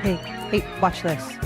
Hey, hey, watch this.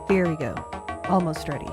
Here we go. Almost ready.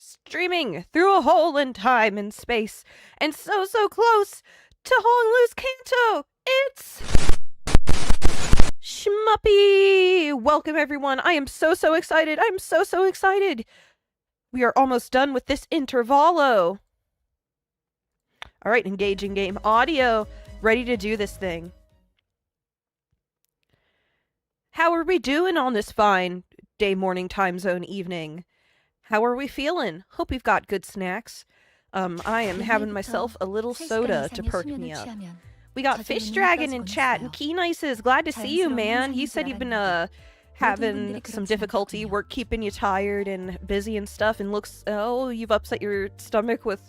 Streaming through a hole in time and space, and so close to Honolulu's Kanto, it's Shmuppy! Welcome everyone, I am so excited, I'm so excited! We are almost done with this Intervallo. Alright, engaging game audio, ready to do this thing. How are we doing on this fine day, morning, time zone, evening? How are we feeling? Hope you've got good snacks. I am having myself a little soda to perk me up. We got Fish Dragon in chat, and Keen Ices, glad to see you, man. He said you've been having some difficulty, work keeping you tired and busy and stuff, and looks, oh, you've upset your stomach with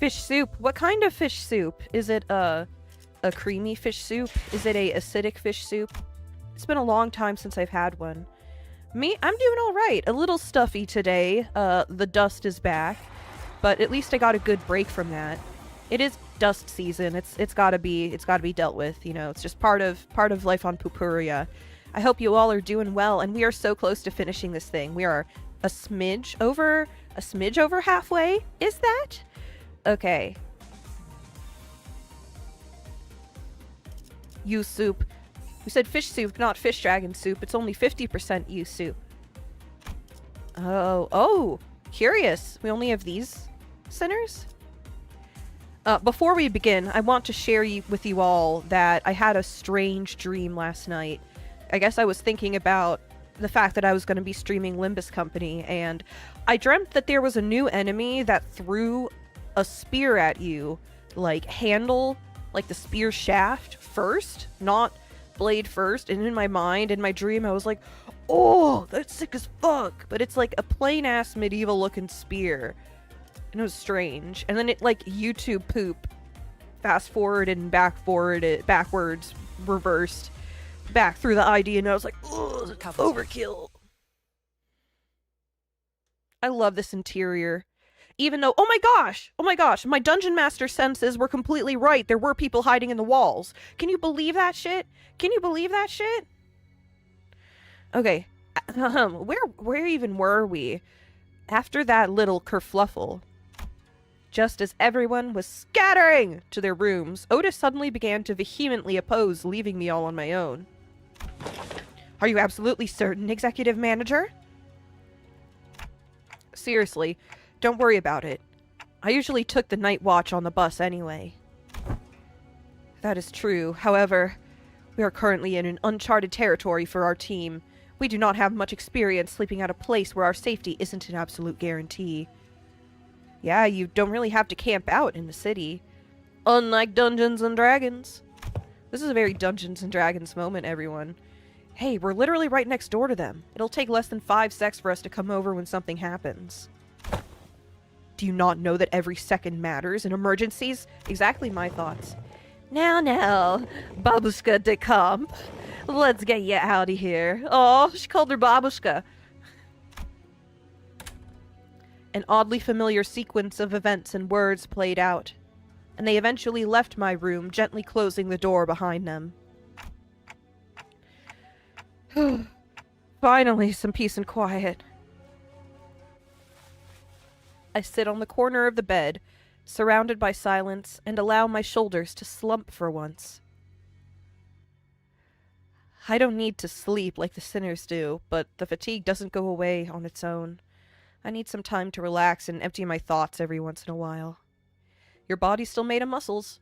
fish soup. What kind of fish soup? Is it a creamy fish soup? Is it a acidic fish soup? It's been a long time since I've had one. Me, I'm doing alright. A little stuffy today. The dust is back. But at least I got a good break from that. It is dust season. It's gotta be dealt with. You know, it's just part of life on Pupuria. I hope you all are doing well, and we are so close to finishing this thing. We are a smidge over halfway. Is that? Okay. Yu soup. We said fish soup, not fish dragon soup. It's only 50% yu soup. Oh, curious. We only have these centers? Before we begin, I want to share with you all that I had a strange dream last night. I guess I was thinking about the fact that I was going to be streaming Limbus Company, and I dreamt that there was a new enemy that threw a spear at you, like handle, like the spear shaft first, not blade first. And in my mind, in my dream, I was like, oh, that's sick as fuck. But it's like a plain ass medieval looking spear. And it was strange. And then it like YouTube poop. Fast forward and backwards, reversed. Back through the ID, and I was like, oh, overkill. I love this interior. Even though, oh my gosh, my dungeon master senses were completely right. There were people hiding in the walls. Can you believe that shit? Can you believe that shit? Okay, where even were we? After that little kerfluffle, just as everyone was scattering to their rooms, Otis suddenly began to vehemently oppose leaving me all on my own. Are you absolutely certain, Executive Manager? Seriously, don't worry about it. I usually took the night watch on the bus anyway. That is true. However, we are currently in an uncharted territory for our team. We do not have much experience sleeping at a place where our safety isn't an absolute guarantee. Yeah, you don't really have to camp out in the city. Unlike Dungeons and Dragons. This is a very Dungeons and Dragons moment, everyone. Hey, we're literally right next door to them. It'll take less than 5 seconds for us to come over when something happens. Do you not know that every second matters in emergencies? Exactly my thoughts. Now, babushka de camp. Let's get you out of here. Oh, she called her babushka. An oddly familiar sequence of events and words played out, and they eventually left my room, gently closing the door behind them. Finally, some peace and quiet. I sit on the corner of the bed, surrounded by silence, and allow my shoulders to slump for once. I don't need to sleep like the sinners do, but the fatigue doesn't go away on its own. I need some time to relax and empty my thoughts every once in a while. Your body's still made of muscles.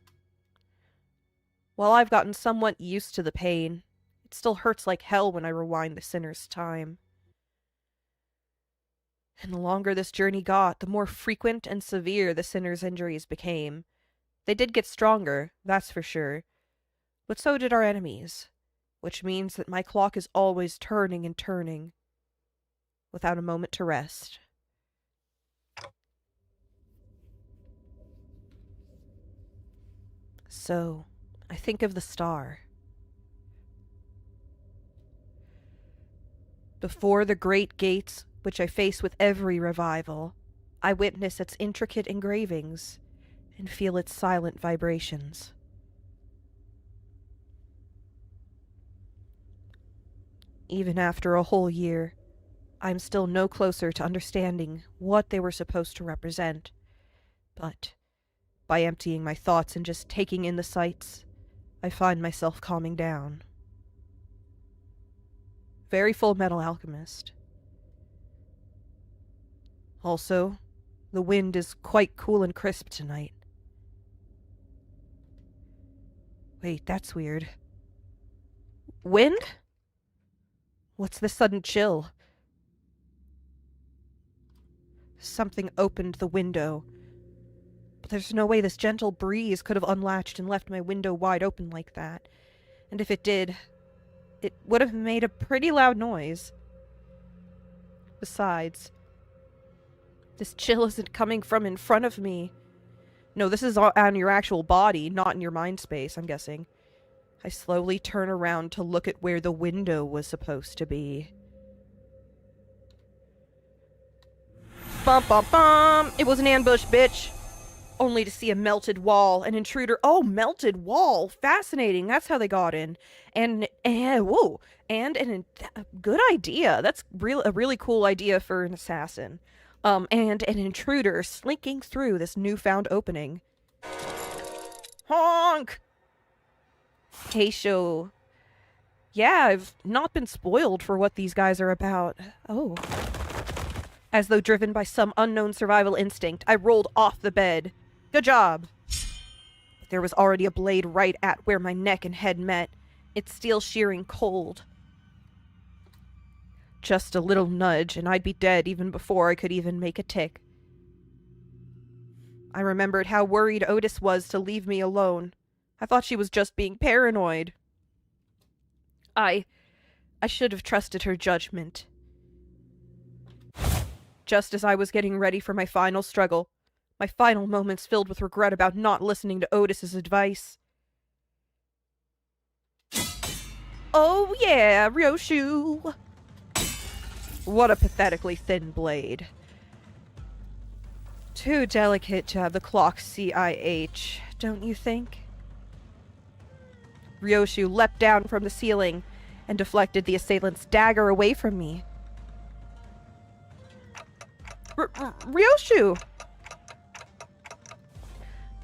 While I've gotten somewhat used to the pain, it still hurts like hell when I rewind the sinner's time. And the longer this journey got, the more frequent and severe the sinner's injuries became. They did get stronger, that's for sure. But so did our enemies, which means that my clock is always turning and turning, without a moment to rest. So, I think of the star. Before the great gates, which I face with every revival, I witness its intricate engravings and feel its silent vibrations. Even after a whole year, I'm still no closer to understanding what they were supposed to represent, but by emptying my thoughts and just taking in the sights, I find myself calming down. Very Full Metal Alchemist. Also, the wind is quite cool and crisp tonight. Wait, that's weird. Wind? What's this sudden chill? Something opened the window. But there's no way this gentle breeze could have unlatched and left my window wide open like that. And if it did, it would have made a pretty loud noise. Besides, this chill isn't coming from in front of me. No, this is on your actual body, not in your mind space, I'm guessing. I slowly turn around to look at where the window was supposed to be. Bum bum bum! It was an ambush, bitch! only to see a melted wall, an intruder. Oh, melted wall. Fascinating. That's how they got in. Whoa. And a good idea. That's a really cool idea for an assassin. And an intruder slinking through this newfound opening. Honk! Hey, show. Yeah, I've not been spoiled for what these guys are about. Oh. As though driven by some unknown survival instinct, I rolled off the bed. Good job. But there was already a blade right at where my neck and head met, its steel shearing cold. Just a little nudge, and I'd be dead even before I could even make a tick. I remembered how worried Otis was to leave me alone. I thought she was just being paranoid. I should have trusted her judgment. Just as I was getting ready for my final struggle, my final moments filled with regret about not listening to Otis's advice. Oh yeah, Ryoshu! What a pathetically thin blade. Too delicate to have the clock CIH, don't you think? Ryoshu leapt down from the ceiling and deflected the assailant's dagger away from me. Ryoshu!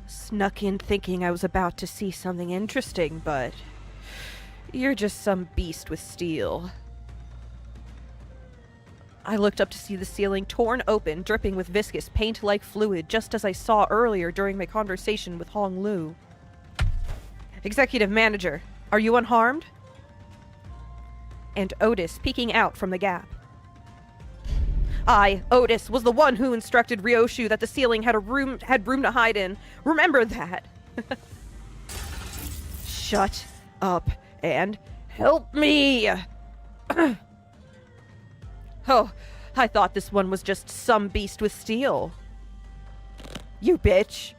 Snuck in thinking I was about to see something interesting, but you're just some beast with steel. I looked up to see the ceiling torn open, dripping with viscous, paint-like fluid, just as I saw earlier during my conversation with Hong Lu. Executive Manager, are you unharmed? And Otis peeking out from the gap. I, Otis, was the one who instructed Ryoshu that the ceiling had room to hide in. Remember that. Shut up and help me. Oh, I thought this one was just some beast with steel. You bitch.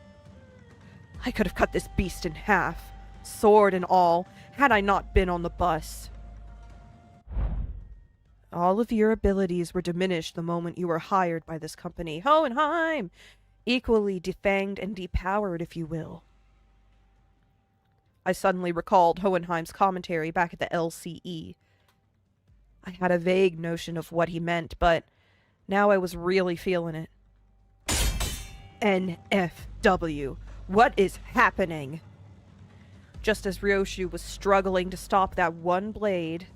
I could have cut this beast in half, sword and all, had I not been on the bus. All of your abilities were diminished the moment you were hired by this company. Hohenheim! Equally defanged and depowered, if you will. I suddenly recalled Hohenheim's commentary back at the LCE. I had a vague notion of what he meant, but now I was really feeling it. NFW. What is happening? Just as Ryoshu was struggling to stop that one blade,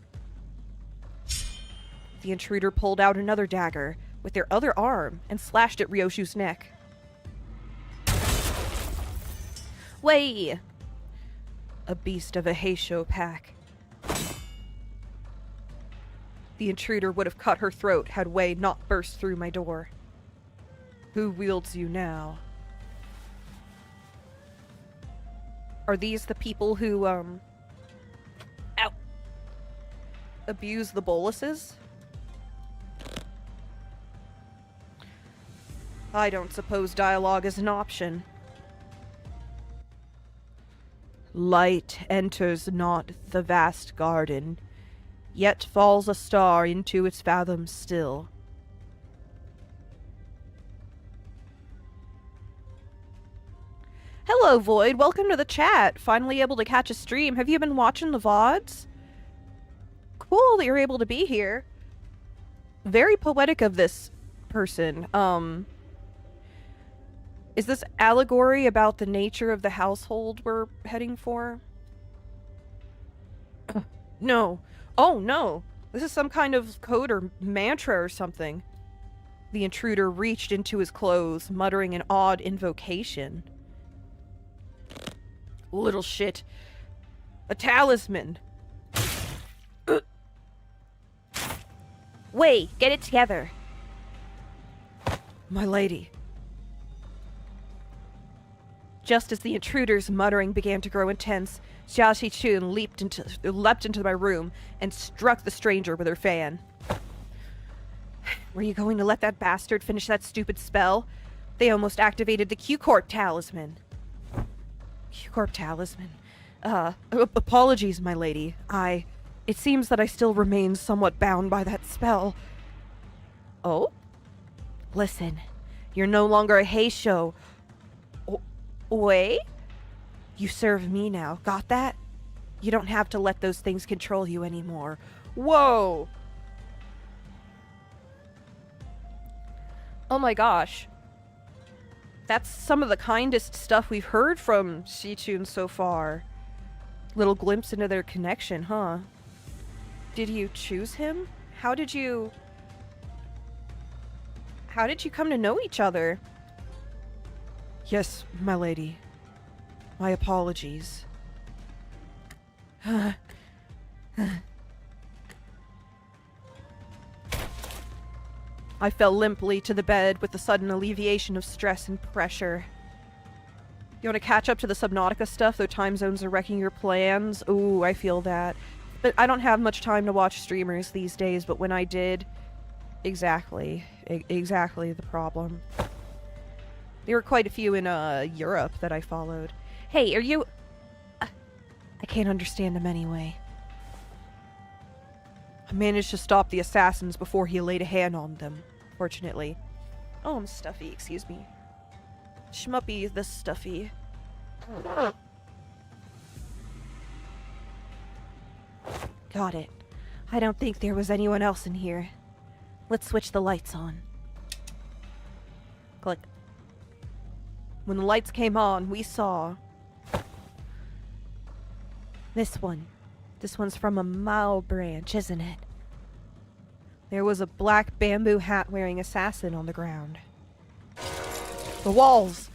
the intruder pulled out another dagger with their other arm and slashed at Ryoshu's neck. Way! A beast of a Heisho pack. The intruder would have cut her throat had Wei not burst through my door. Who wields you now? Are these the people who, abuse the boluses? I don't suppose dialogue is an option. Light enters not the vast garden, yet falls a star into its fathoms still. Hello, Void. Welcome to the chat. Finally able to catch a stream. Have you been watching the VODs? Cool that you're able to be here. Very poetic of this person. Is this allegory about the nature of the household we're heading for? No. Oh, no. This is some kind of code or mantra or something. The intruder reached into his clothes, muttering an odd invocation. Little shit. A talisman. Wait, get it together. My lady. Just as the intruder's muttering began to grow intense, Xiaoxi Chun leapt into my room and struck the stranger with her fan. Were you going to let that bastard finish that stupid spell? They almost activated the Q-Corp talisman. Q-Corp talisman? Apologies, my lady. It seems that I still remain somewhat bound by that spell. Oh? Listen, you're no longer a Heisho Wait? You serve me now. Got that? You don't have to let those things control you anymore. Whoa! Oh my gosh. That's some of the kindest stuff we've heard from Sichun so far. Little glimpse into their connection, huh? Did you choose him? How did you come to know each other? Yes, my lady. My apologies. I fell limply to the bed with the sudden alleviation of stress and pressure. You want to catch up to the Subnautica stuff, though time zones are wrecking your plans? Ooh, I feel that. But I don't have much time to watch streamers these days, but when I did... Exactly the problem. There were quite a few in, Europe that I followed. Hey, are you... I can't understand him anyway. I managed to stop the assassins before he laid a hand on them, fortunately. Oh, I'm stuffy, excuse me. Shmuppy the stuffy. Got it. I don't think there was anyone else in here. Let's switch the lights on. Click. When the lights came on, we saw... This one. This one's from a Mao branch, isn't it? There was a black bamboo hat-wearing assassin on the ground. The walls!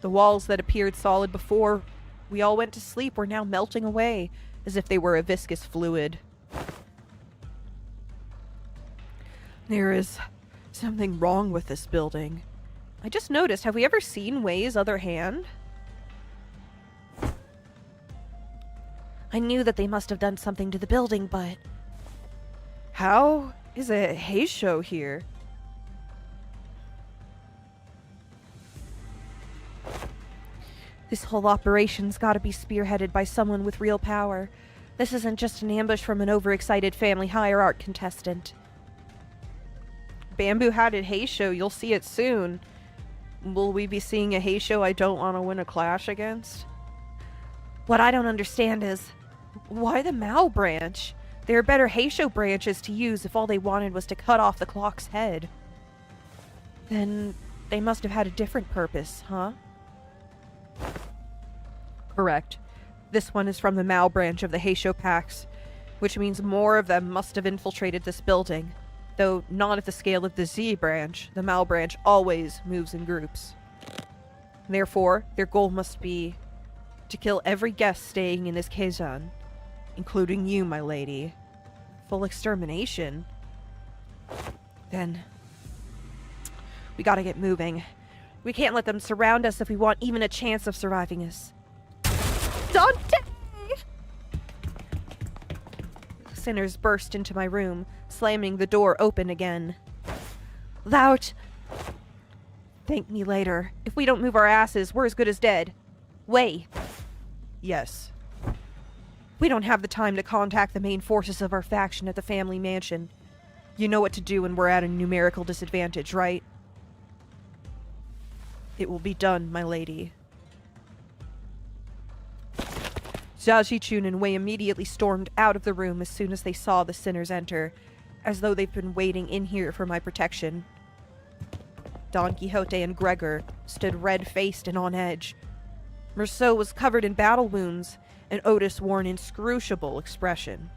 The walls that appeared solid before we all went to sleep were now melting away, as if they were a viscous fluid. There is something wrong with this building. I just noticed, have we ever seen Wei's other hand? I knew that they must have done something to the building, but... How is a Heisho here? This whole operation's gotta be spearheaded by someone with real power. This isn't just an ambush from an overexcited family hierarch contestant. Bamboo-hatted Heisho, you'll see it soon. Will we be seeing a Heisho I don't want to win a clash against? What I don't understand is, why the Mao branch? There are better Heisho branches to use if all they wanted was to cut off the clock's head. Then they must have had a different purpose, huh? Correct. This one is from the Mao branch of the Heisho Pax, which means more of them must have infiltrated this building. Though not at the scale of the Z branch, the Mao branch always moves in groups. Therefore, their goal must be to kill every guest staying in this Keizan, including you, my lady. Full extermination? Then, we gotta get moving. We can't let them surround us if we want even a chance of surviving us. Dante! Sinners burst into my room, slamming the door open again. Thou'rt... Thank me later. If we don't move our asses, we're as good as dead. Wei. Yes. We don't have the time to contact the main forces of our faction at the family mansion. You know what to do when we're at a numerical disadvantage, right? It will be done, my lady. Jia Zichun and Wei immediately stormed out of the room as soon as they saw the sinners enter, as though they've been waiting in here for my protection. Don Quixote and Gregor stood red-faced and on edge. Merceau was covered in battle wounds, and Otis wore an inscrutable expression.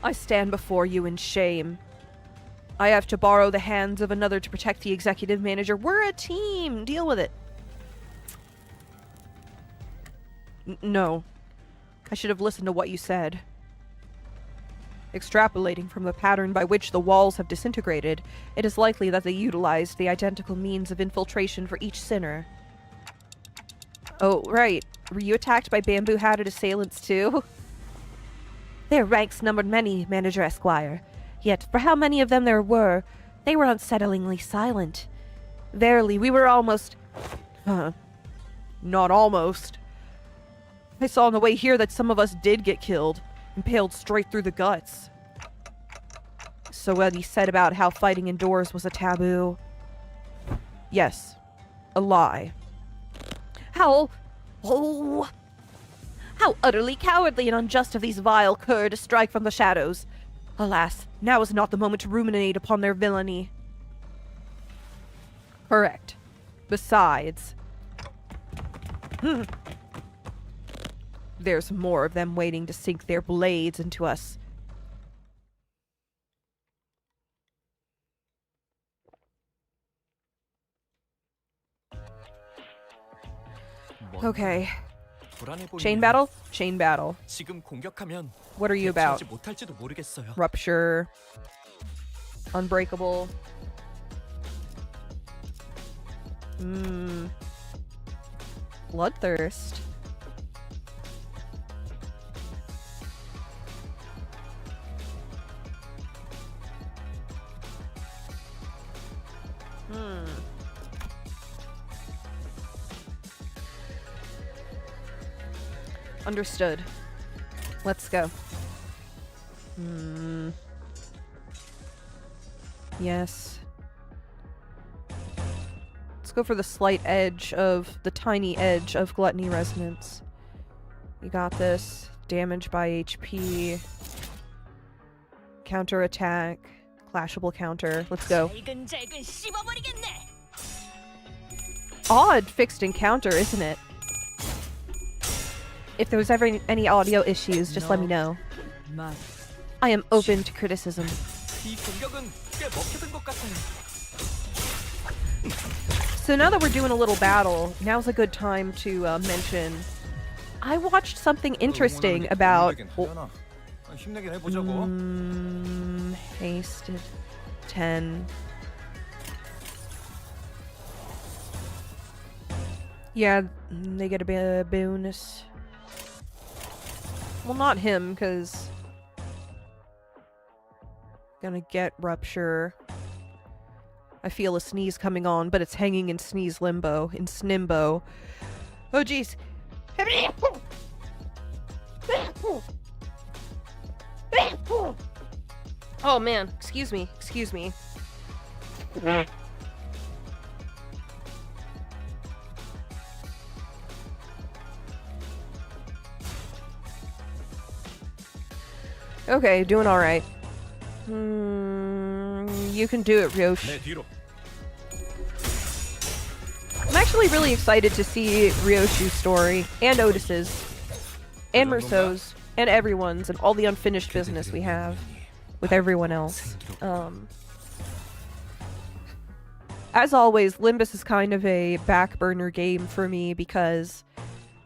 I stand before you in shame. I have to borrow the hands of another to protect the executive manager. We're a team! Deal with it. No. I should have listened to what you said. Extrapolating from the pattern by which the walls have disintegrated, it is likely that they utilized the identical means of infiltration for each sinner. Oh, right. Were you attacked by bamboo-hatted assailants too? Their ranks numbered many, Manager Esquire. Yet, for how many of them there were, they were unsettlingly silent. Verily, we were almost... Not almost. I saw on the way here that some of us did get killed, impaled straight through the guts. So what he said about how fighting indoors was a taboo. Yes. A lie. How... Oh... How utterly cowardly and unjust of these vile cur to strike from the shadows. Alas, now is not the moment to ruminate upon their villainy. Correct. Besides... There's more of them waiting to sink their blades into us. Okay. Chain battle? Chain battle. What are you about? Rupture. Unbreakable. Bloodthirst. Understood. Let's go. Yes. Let's go for the slight edge of the tiny edge of Gluttony Resonance. You got this. Damage by HP. Counter attack. Clashable counter. Let's go. Odd fixed encounter, isn't it? If there's ever any audio issues, just let me know. I am open to criticism. So now that we're doing a little battle, now's a good time to mention I watched something interesting about hasted 10. Yeah, they get a bonus. Well, not him, because gonna get Rupture. I feel a sneeze coming on, but it's hanging in sneeze limbo, in snimbo. Oh, jeez. Oh, man. Excuse me. Excuse me. Okay, doing alright. You can do it, Ryosh. I'm actually really excited to see Ryoshu's story, and Otis's, and Merceau's, and everyone's, and all the unfinished business we have with everyone else. As always, Limbus is kind of a back burner game for me because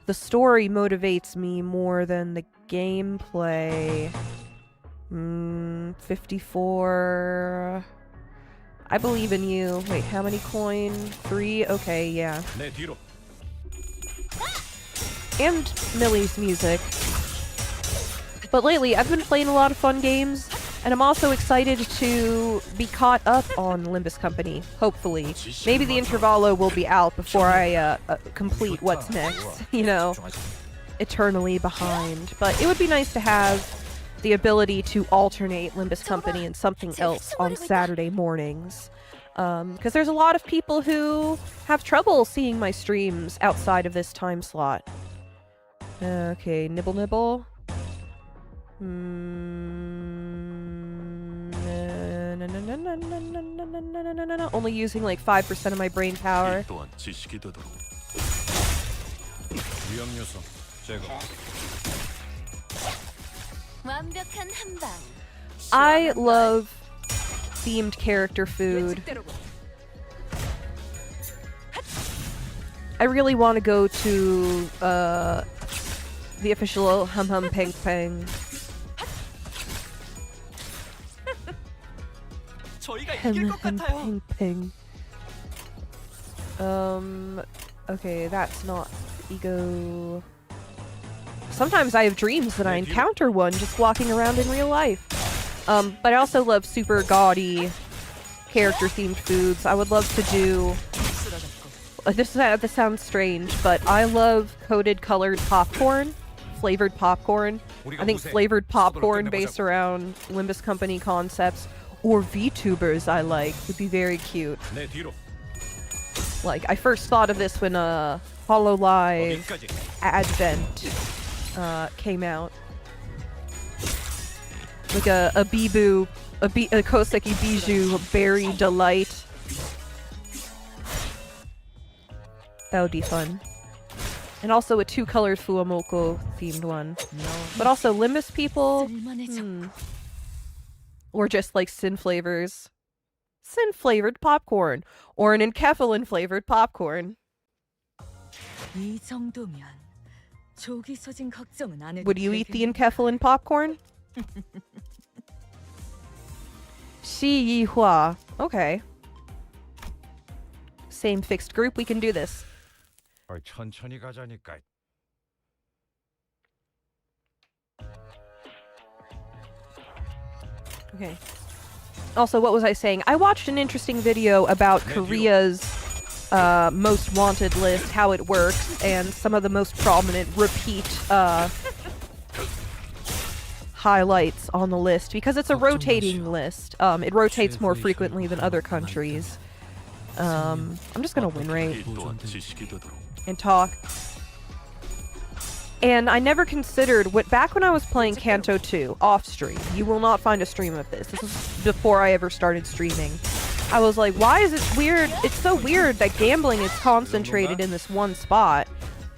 the story motivates me more than the gameplay. 54... I believe in you. Wait, how many coin? 3? Okay, yeah. And Millie's music. But lately, I've been playing a lot of fun games, and I'm also excited to be caught up on Limbus Company, hopefully. Maybe the Intervallo will be out before I complete what's next, you know, eternally behind. But it would be nice to have the ability to alternate Limbus Company and something else on Saturday mornings. Because there's a lot of people who have trouble seeing my streams outside of this time slot. Okay, nibble nibble. Only using like 5% of my brain power. I love themed character food. I really want to go to the official Hum Hum Peng Peng. Hum Hum Peng Peng. Okay, that's not ego. Sometimes I have dreams that I encounter one just walking around in real life. But I also love super gaudy character-themed foods. I would love to do... This sounds strange, but I love coated colored popcorn. Flavored popcorn. I think flavored popcorn based around Limbus Company concepts or VTubers I like would be very cute. Like, I first thought of this when HoloLive Advent came out. Like a Bibu, a Koseki Bijou Berry Delight. That would be fun. And also a two-colored Fuamoko themed one. But also Limbus people? Or just like sin flavors. Sin-flavored popcorn. Or an enkephalin-flavored popcorn. Would you eat the enkephalin popcorn? Shi Yi Hua. Okay. Same fixed group, we can do this. Okay. Also, what was I saying? I watched an interesting video about Korea's most wanted list, how it works, and some of the most prominent repeat highlights on the list, because it's a rotating list. It rotates more frequently than other countries. I'm just gonna win rate and talk. And I never considered back when I was playing Kanto 2 off stream. You will not find a stream of this. This was before I ever started streaming. I was like, why is it weird? It's so weird that gambling is concentrated in this one spot.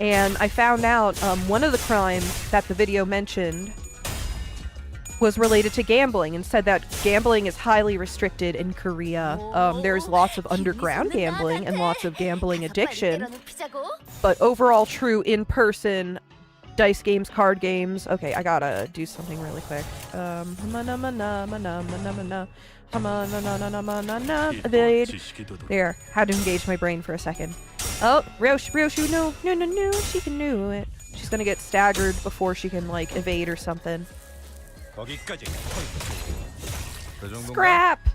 And I found out one of the crimes that the video mentioned was related to gambling, and said that gambling is highly restricted in Korea. There's lots of underground gambling and lots of gambling addiction, but overall true in-person dice games, card games. Okay, I gotta do something really quick. Evade. There, had to engage my brain for a second. Oh, Ryoshu, no, she can do it. She's gonna get staggered before she can, like, evade or something. Scrap!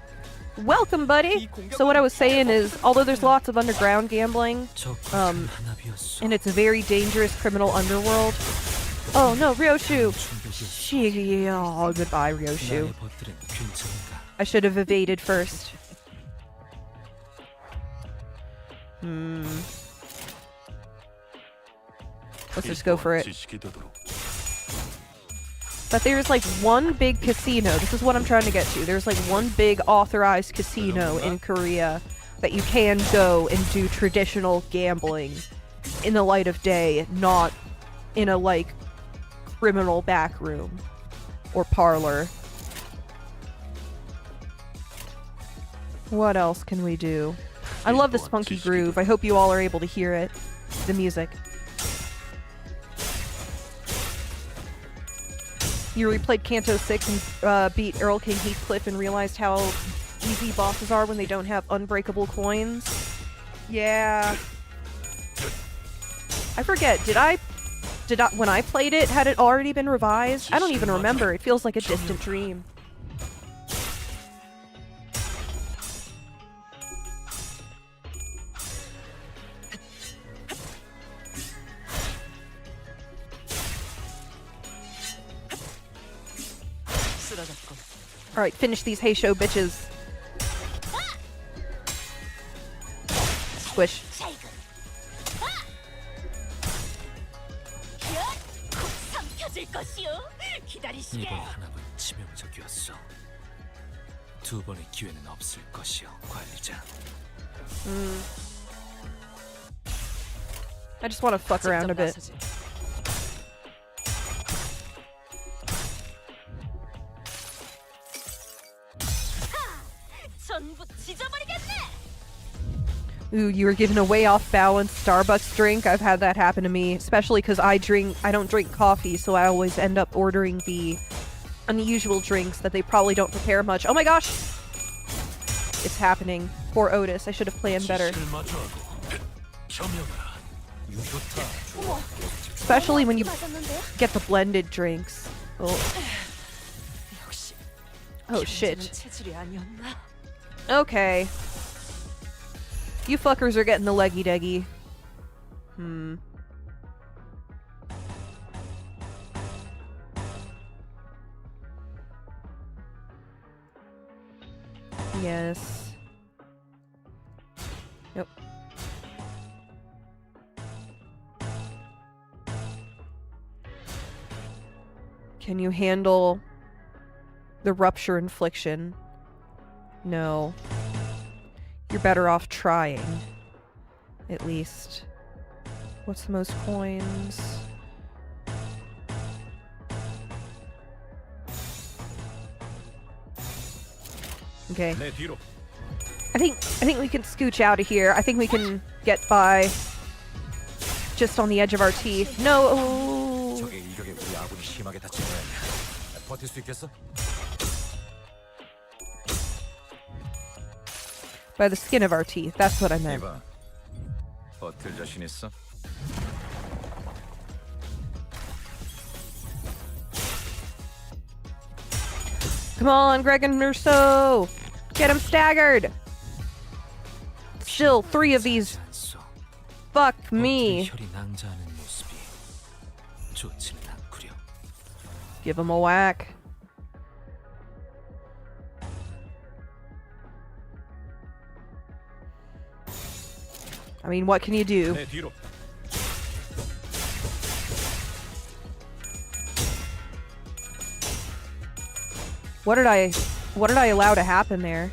Welcome, buddy! So what I was saying is, although there's lots of underground gambling, and it's a very dangerous criminal underworld. Oh no, Ryoshu! Oh, goodbye, Ryoshu. I should have evaded first. Let's just go for it. But there's like one big casino. This is what I'm trying to get to. There's like one big authorized casino in Korea that you can go and do traditional gambling in the light of day, not in a like criminal back room or parlor. What else can we do? I love this funky groove. I hope you all are able to hear it. The music. You replayed Kanto 6 and beat Earl King Heathcliff and realized how easy bosses are when they don't have unbreakable coins? Yeah. I forget, when I played it, had it already been revised? I don't even remember. It feels like a distant dream. Alright, finish these hey show bitches. Squish. I just want to fuck around a bit. Ooh, you were given a way off balance Starbucks drink. I've had that happen to me, especially because I don't drink coffee, so I always end up ordering the unusual drinks that they probably don't prepare much. Oh my gosh! It's happening. Poor Otis. I should have planned better. Especially when you get the blended drinks. Oh, oh shit. Okay. You fuckers are getting the leggy-deggy. Yes. Nope. Can you handle the rupture infliction? No. You're better off trying. At least. What's the most coins? Okay. I think we can scooch out of here. I think we can get by just on the edge of our teeth. No. By the skin of our teeth. That's what I meant. Come on, Greg and Urso! Get him staggered! Still, 3 of these. Fuck me. Give him a whack. I mean, what can you do? What did I allow to happen there?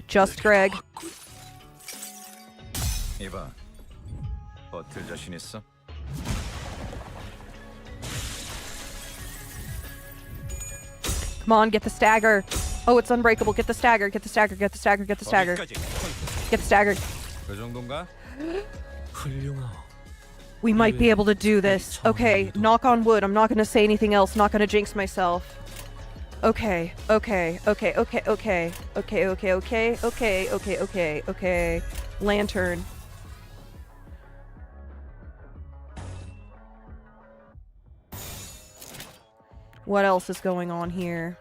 Just Greg. Come on, get the stagger. Oh, it's unbreakable. Get the stagger. Get the stagger. Get the stagger. Get the stagger. Get the stagger. We might be able to do this. Okay, knock on wood. I'm not gonna say anything else. Not gonna jinx myself. Okay, okay, okay, okay, okay, okay, okay, okay, okay, okay, okay, okay. Lantern. What else is going on here?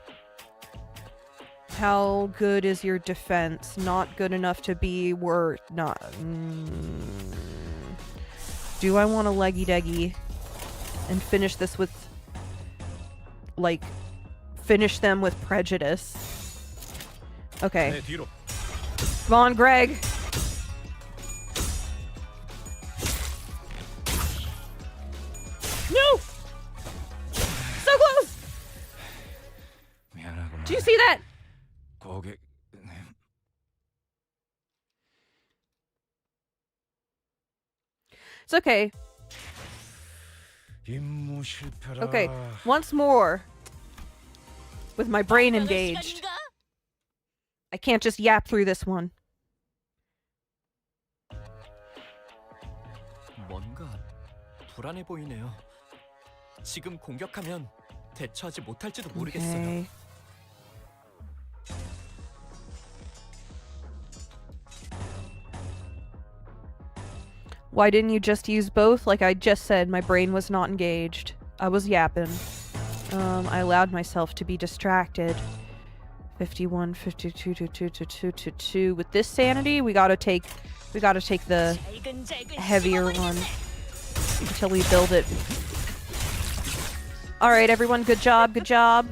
How good is your defense? Not good enough to be worth. Not. Do I want a leggy-deggy and finish this with, like, finish them with prejudice? Okay. Come on, Greg. No! So close! Do you see that? It's okay. Okay, once more. With my brain engaged. I can't just yap through this one. 뭔가 불안해 보이네요. 지금 공격하면 대처하지 못할지도 모르겠어요. Okay. Why didn't you just use both? Like I just said, my brain was not engaged. I was yapping. I allowed myself to be distracted. 51, 52, 2. With this sanity, we gotta take the heavier one until we build it. Alright, everyone, good job, good job.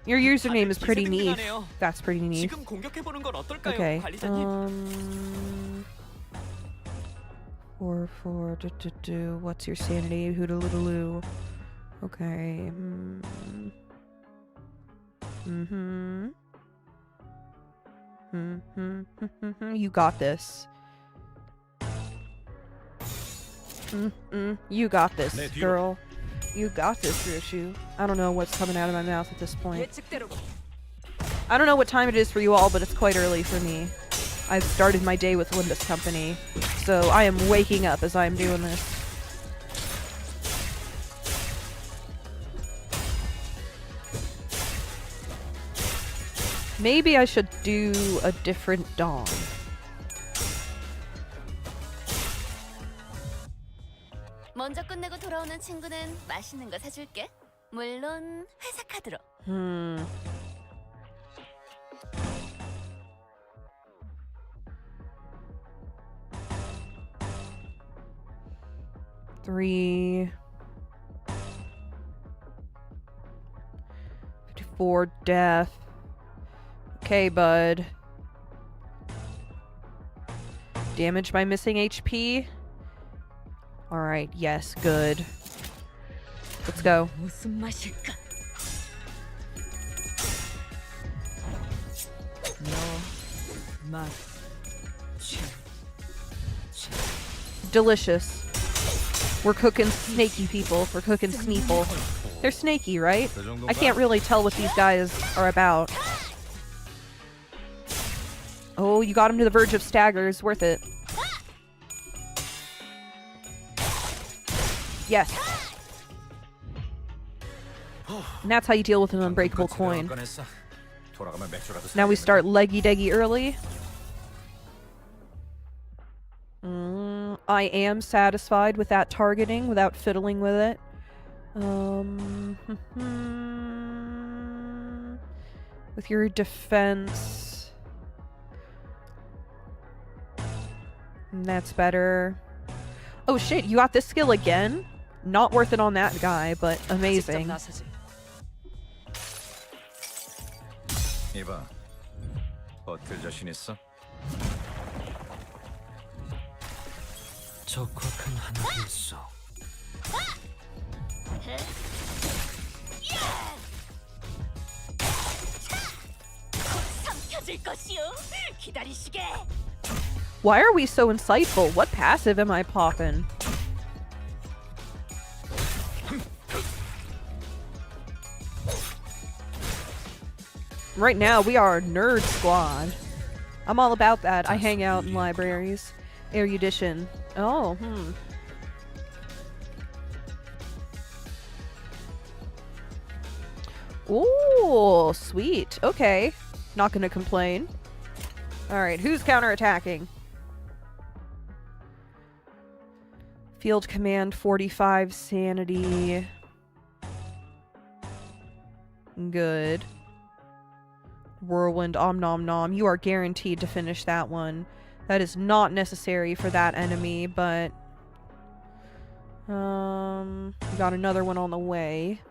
Your username is pretty neat. That's pretty neat. Okay. 4. What's your sanity? Hoodaloo. Okay. You got this. You got this, girl. You got this, Ryushu. I don't know what's coming out of my mouth at this point. I don't know what time it is for you all, but it's quite early for me. I've started my day with Limbus Company, so I am waking up as I'm doing this. Maybe I should do a different dawn. 먼저 끝내고 돌아오는 친구는 맛있는 거 사줄게. 물론 회사 카드로. 3. 54 death. Okay, bud. Damage by missing HP. Alright, yes, good. Let's go. Delicious. We're cooking snaky people. We're cooking Sneeple. They're snaky, right? I can't really tell what these guys are about. Oh, you got him to the verge of staggers. Worth it. Yes. And that's how you deal with an unbreakable coin. Now we start leggy-deggy early. I am satisfied with that targeting without fiddling with it. With your defense. That's better. Oh shit, you got this skill again? Not worth it on that guy, but amazing. 이봐, 버틸 자신 있어? 적확한 하늘이 있어. Why are we so insightful? What passive am I popping? Right now, we are a nerd squad. I'm all about that. I hang out in libraries. Erudition. Oh, Ooh, sweet. Okay. Not gonna complain. Alright, who's counterattacking? Field command 45 sanity. Good. Whirlwind Om Nom Nom. You are guaranteed to finish that one. That is not necessary for that enemy, but we got another one on the way.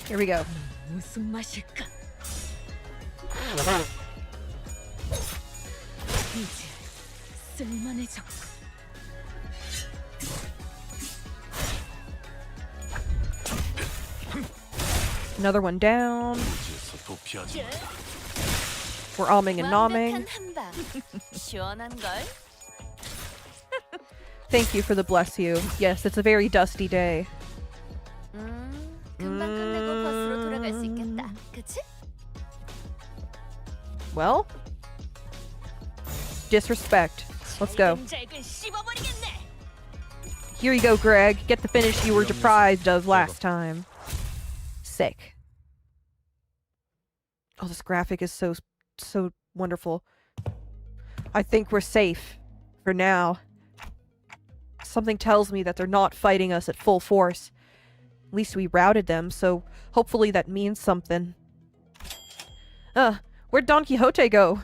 Here we go. Another one down. We're alming and nomming. Thank you for the bless you. Yes, it's a very dusty day. Well, disrespect. Let's go. Here you go, Greg. Get the finish you were deprived of last time. Sick. Oh, this graphic is so wonderful. I think we're safe. For now. Something tells me that they're not fighting us at full force. At least we routed them, so hopefully that means something. Where'd Don Quixote go?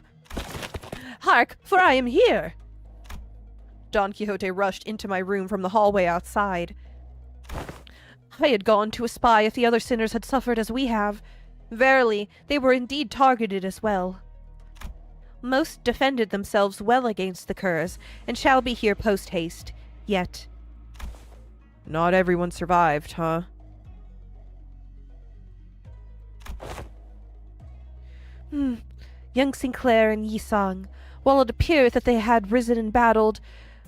Hark, for I am here! Don Quixote rushed into my room from the hallway outside. I had gone to espy if the other sinners had suffered as we have. Verily, they were indeed targeted as well. Most defended themselves well against the curs, and shall be here post-haste. Yet. Not everyone survived, huh? Young Sinclair and Yi Sang, while it appeareth that they had risen and battled,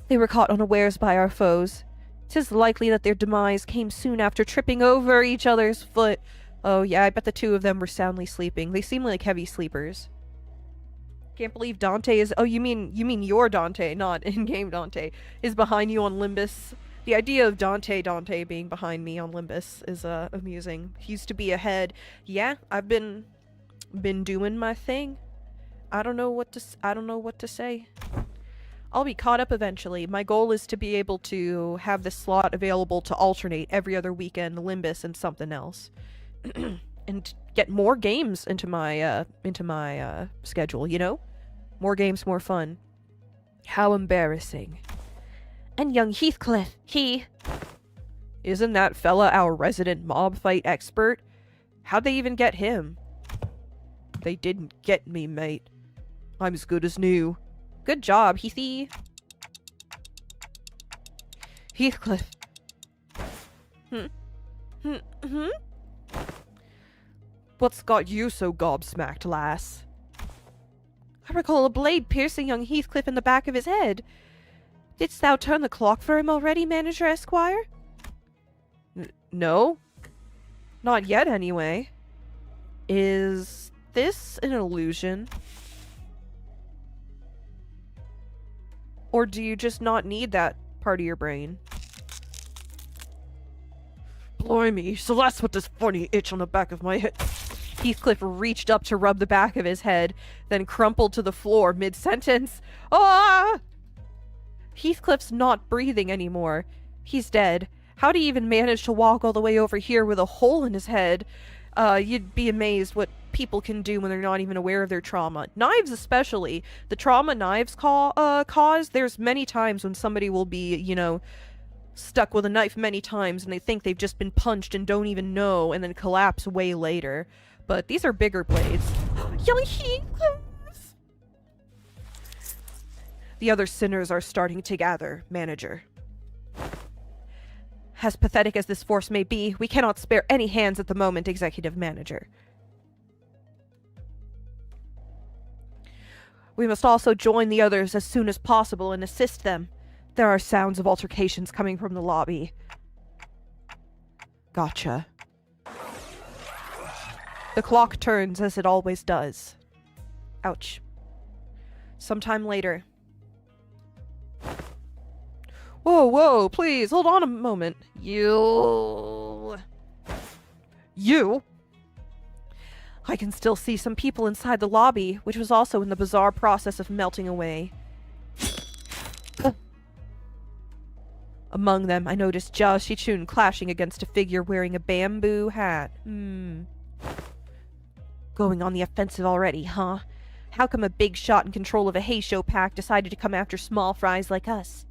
they were caught unawares by our foes. 'Tis likely that their demise came soon after tripping over each other's foot. Oh yeah, I bet the two of them were soundly sleeping. They seem like heavy sleepers. Can't believe Dante is... Oh, you mean your Dante, not in-game Dante, is behind you on Limbus. The idea of Dante being behind me on Limbus is amusing. He used to be ahead. Yeah, I've been doing my thing. I don't know what to say. I'll be caught up eventually. My goal is to be able to have this slot available to alternate every other weekend, Limbus and something else. And get more games into my schedule, you know? More games, more fun. How embarrassing. And young Heathcliff, Isn't that fella our resident mob fight expert? How'd they even get him? They didn't get me, mate. I'm as good as new. Good job, Heathy. Heathcliff. What's got you so gobsmacked, lass? I recall a blade piercing young Heathcliff in the back of his head. Didst thou turn the clock for him already, Manager Esquire? No. Not yet, anyway. Is this an illusion? Or do you just not need that part of your brain? Blimey, so that's what this funny itch on the back of my head... Heathcliff reached up to rub the back of his head, then crumpled to the floor mid-sentence. Ah! Heathcliff's not breathing anymore. He's dead. How'd he even manage to walk all the way over here with a hole in his head? You'd be amazed what people can do when they're not even aware of their trauma. Knives especially. The trauma knives cause, there's many times when somebody will be, you know, stuck with a knife many times and they think they've just been punched and don't even know and then collapse way later. But these are bigger blades. Young Heathcliff! The other sinners are starting to gather, Manager. As pathetic as this force may be, we cannot spare any hands at the moment, Executive Manager. We must also join the others as soon as possible and assist them. There are sounds of altercations coming from the lobby. Gotcha. The clock turns as it always does. Ouch. Sometime later. Whoa, please, hold on a moment. You? I can still see some people inside the lobby, which was also in the bizarre process of melting away. Among them, I noticed Jia Shichun clashing against a figure wearing a bamboo hat. Going on the offensive already, huh? How come a big shot in control of a Heisho pack decided to come after small fries like us?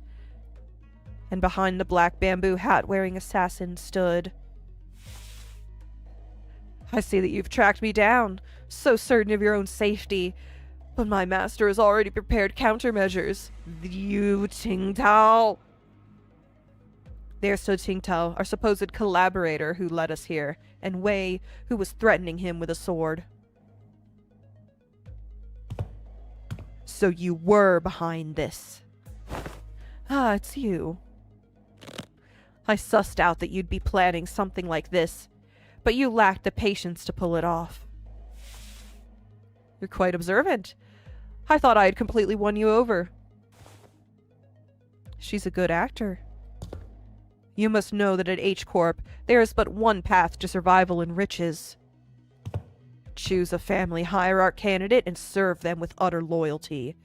And behind the black bamboo hat-wearing assassin stood... I see that you've tracked me down, so certain of your own safety. But my master has already prepared countermeasures. You, Qingtao. There stood Qingtao, our supposed collaborator who led us here, and Wei, who was threatening him with a sword. So you were behind this. Ah, it's you. I sussed out that you'd be planning something like this, but you lacked the patience to pull it off. You're quite observant. I thought I had completely won you over. She's a good actor. You must know that at H-Corp, there is but one path to survival and riches. Choose a family hierarch candidate and serve them with utter loyalty.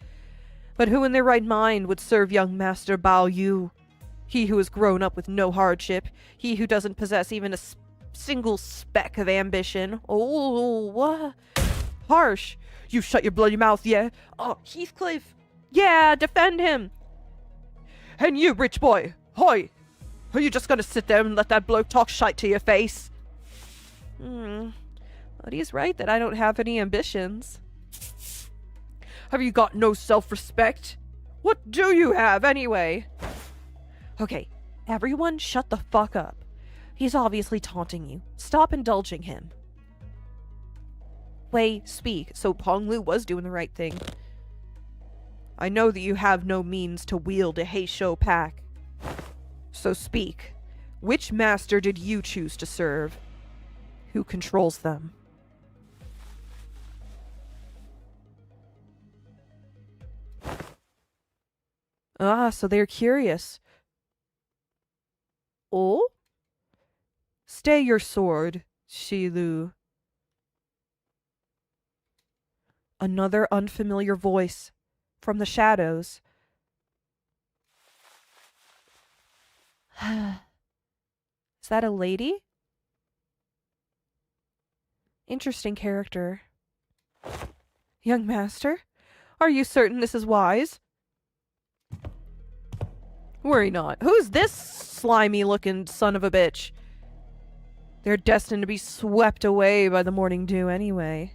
But who in their right mind would serve young Master Bao Yu? He who has grown up with no hardship, he who doesn't possess even a single speck of ambition. Oh, harsh. You shut your bloody mouth, yeah? Oh, Heathcliff. Yeah, defend him. And you, rich boy, hoy! Are you just gonna sit there and let that bloke talk shite to your face? But he's right that I don't have any ambitions. Have you got no self-respect? What do you have, anyway? Okay, everyone shut the fuck up. He's obviously taunting you. Stop indulging him. Wei, speak, so Ponglu was doing the right thing. I know that you have no means to wield a Heisho pack. So speak. Which master did you choose to serve? Who controls them? Ah, so they're curious. Oh? Stay your sword, Shilu. Another unfamiliar voice from the shadows. Is that a lady? Interesting character. Young master, are you certain this is wise? Worry not. Who's this slimy-looking son of a bitch? They're destined to be swept away by the morning dew anyway.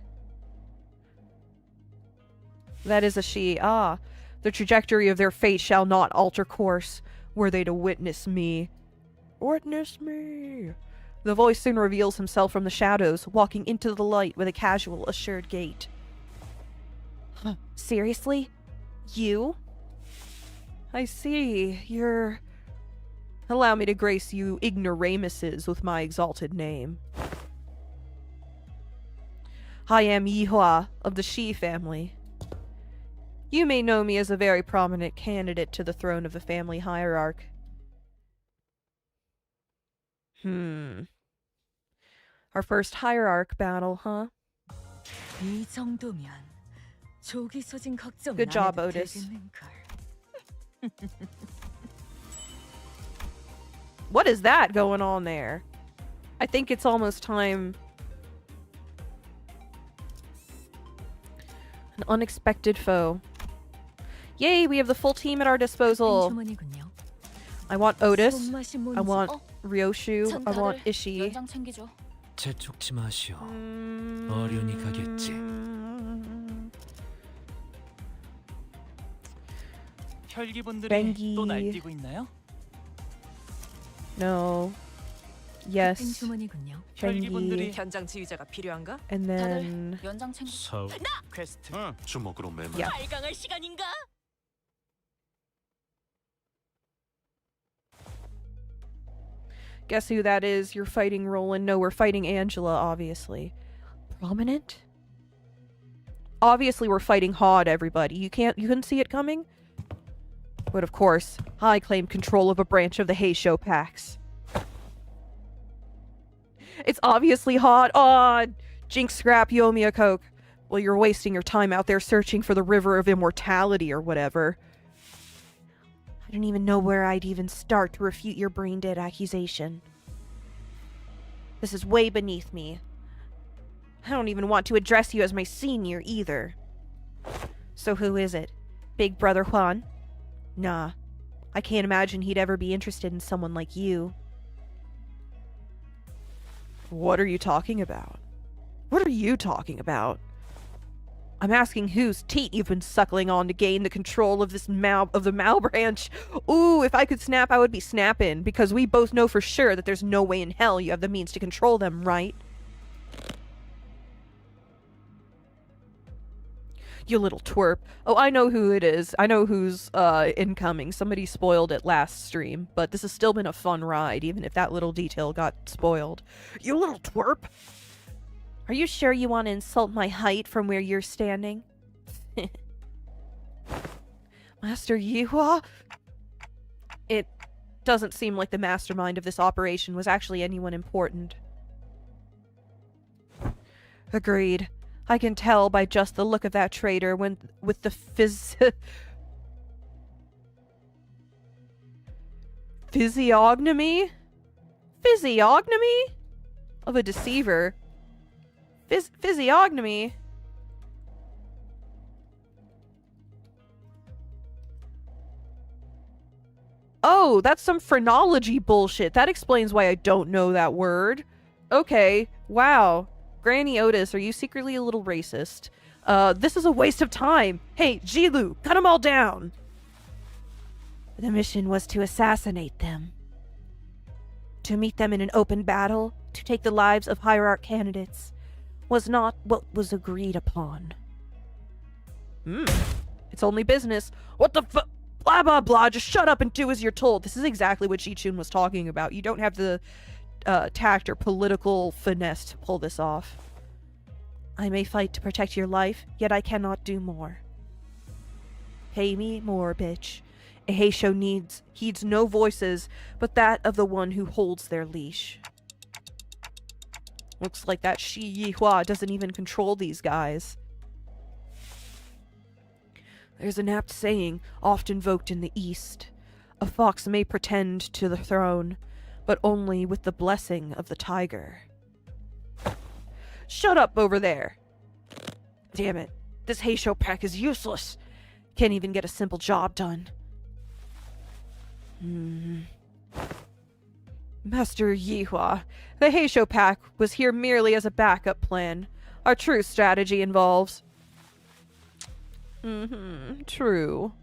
That is a she. Ah, the trajectory of their fate shall not alter course, were they to witness me. Witness me. The voice soon reveals himself from the shadows, walking into the light with a casual, assured gait. Huh. Seriously? You? I see. You're... Allow me to grace you ignoramuses with my exalted name. I am Yihua of the Shi family. You may know me as a very prominent candidate to the throne of the family hierarch. Our first hierarch battle, huh? 이 정도면 조기 소진 걱정 Good 안 job, 해도 Otis. 되겠는걸. What is that going on there? I think it's almost time. An unexpected foe. Yay, we have the full team at our disposal. 주머니군요. I want Otis. 손맛이 뭔지 I want Ryoshu. I want 전가를 Ishii. 연장 챙기죠. 재촉지 마시오. 어련히 가겠지. 혈기분들이 뱅기. 또 날뛰고 있나요? No. 같은 Yes. 주머니군요. 혈기분들이 현장 지휘자가 필요한가? And 다들 then... 연장 챙기. 사우 퀘스트. 주먹으로 매만. Yeah. 발광할 시간인가? Guess who that is? You're fighting Roland. No, we're fighting Angela, obviously. Prominent? Obviously we're fighting Hod, everybody. You couldn't see it coming? But of course, I claim control of a branch of the Heisho Pax. It's obviously Hod. Aw, Jinx Scrap, you owe me a Coke. Well, you're wasting your time out there searching for the River of Immortality or whatever. I don't even know where I'd even start to refute your brain-dead accusation. This is way beneath me. I don't even want to address you as my senior, either. So who is it? Big Brother Juan? Nah. I can't imagine he'd ever be interested in someone like you. What are you talking about? What are you talking about? I'm asking whose teat you've been suckling on to gain the control of this the Mal branch. Ooh, if I could snap, I would be snapping, because we both know for sure that there's no way in hell you have the means to control them, right? You little twerp. Oh, I know who it is. I know who's incoming. Somebody spoiled it last stream, but this has still been a fun ride, even if that little detail got spoiled. You little twerp! Are you sure you want to insult my height from where you're standing? Master Yihua? It doesn't seem like the mastermind of this operation was actually anyone important. Agreed. I can tell by just the look of that traitor with the physiognomy? Physiognomy? Of a deceiver. Physiognomy? Oh, that's some phrenology bullshit. That explains why I don't know that word. Okay, wow. Granny Otis, are you secretly a little racist? This is a waste of time. Hey, Jilu, cut them all down. The mission was to assassinate them. To meet them in an open battle, to take the lives of hierarch candidates, was not what was agreed upon. It's only business. What the blah blah blah, just shut up and do as you're told. This is exactly what Ji-chun was talking about. You don't have the tact or political finesse to pull this off. I may fight to protect your life, yet I cannot do more. Pay me more, bitch. A Heisho heeds no voices but that of the one who holds their leash. Looks like that Shi Yihua doesn't even control these guys. There's an apt saying, oft invoked in the East. A fox may pretend to the throne, but only with the blessing of the tiger. Shut up over there! Damn it. This Heisho pack is useless. Can't even get a simple job done. Master Yihua, the Heisho pack was here merely as a backup plan. Our true strategy involves... True.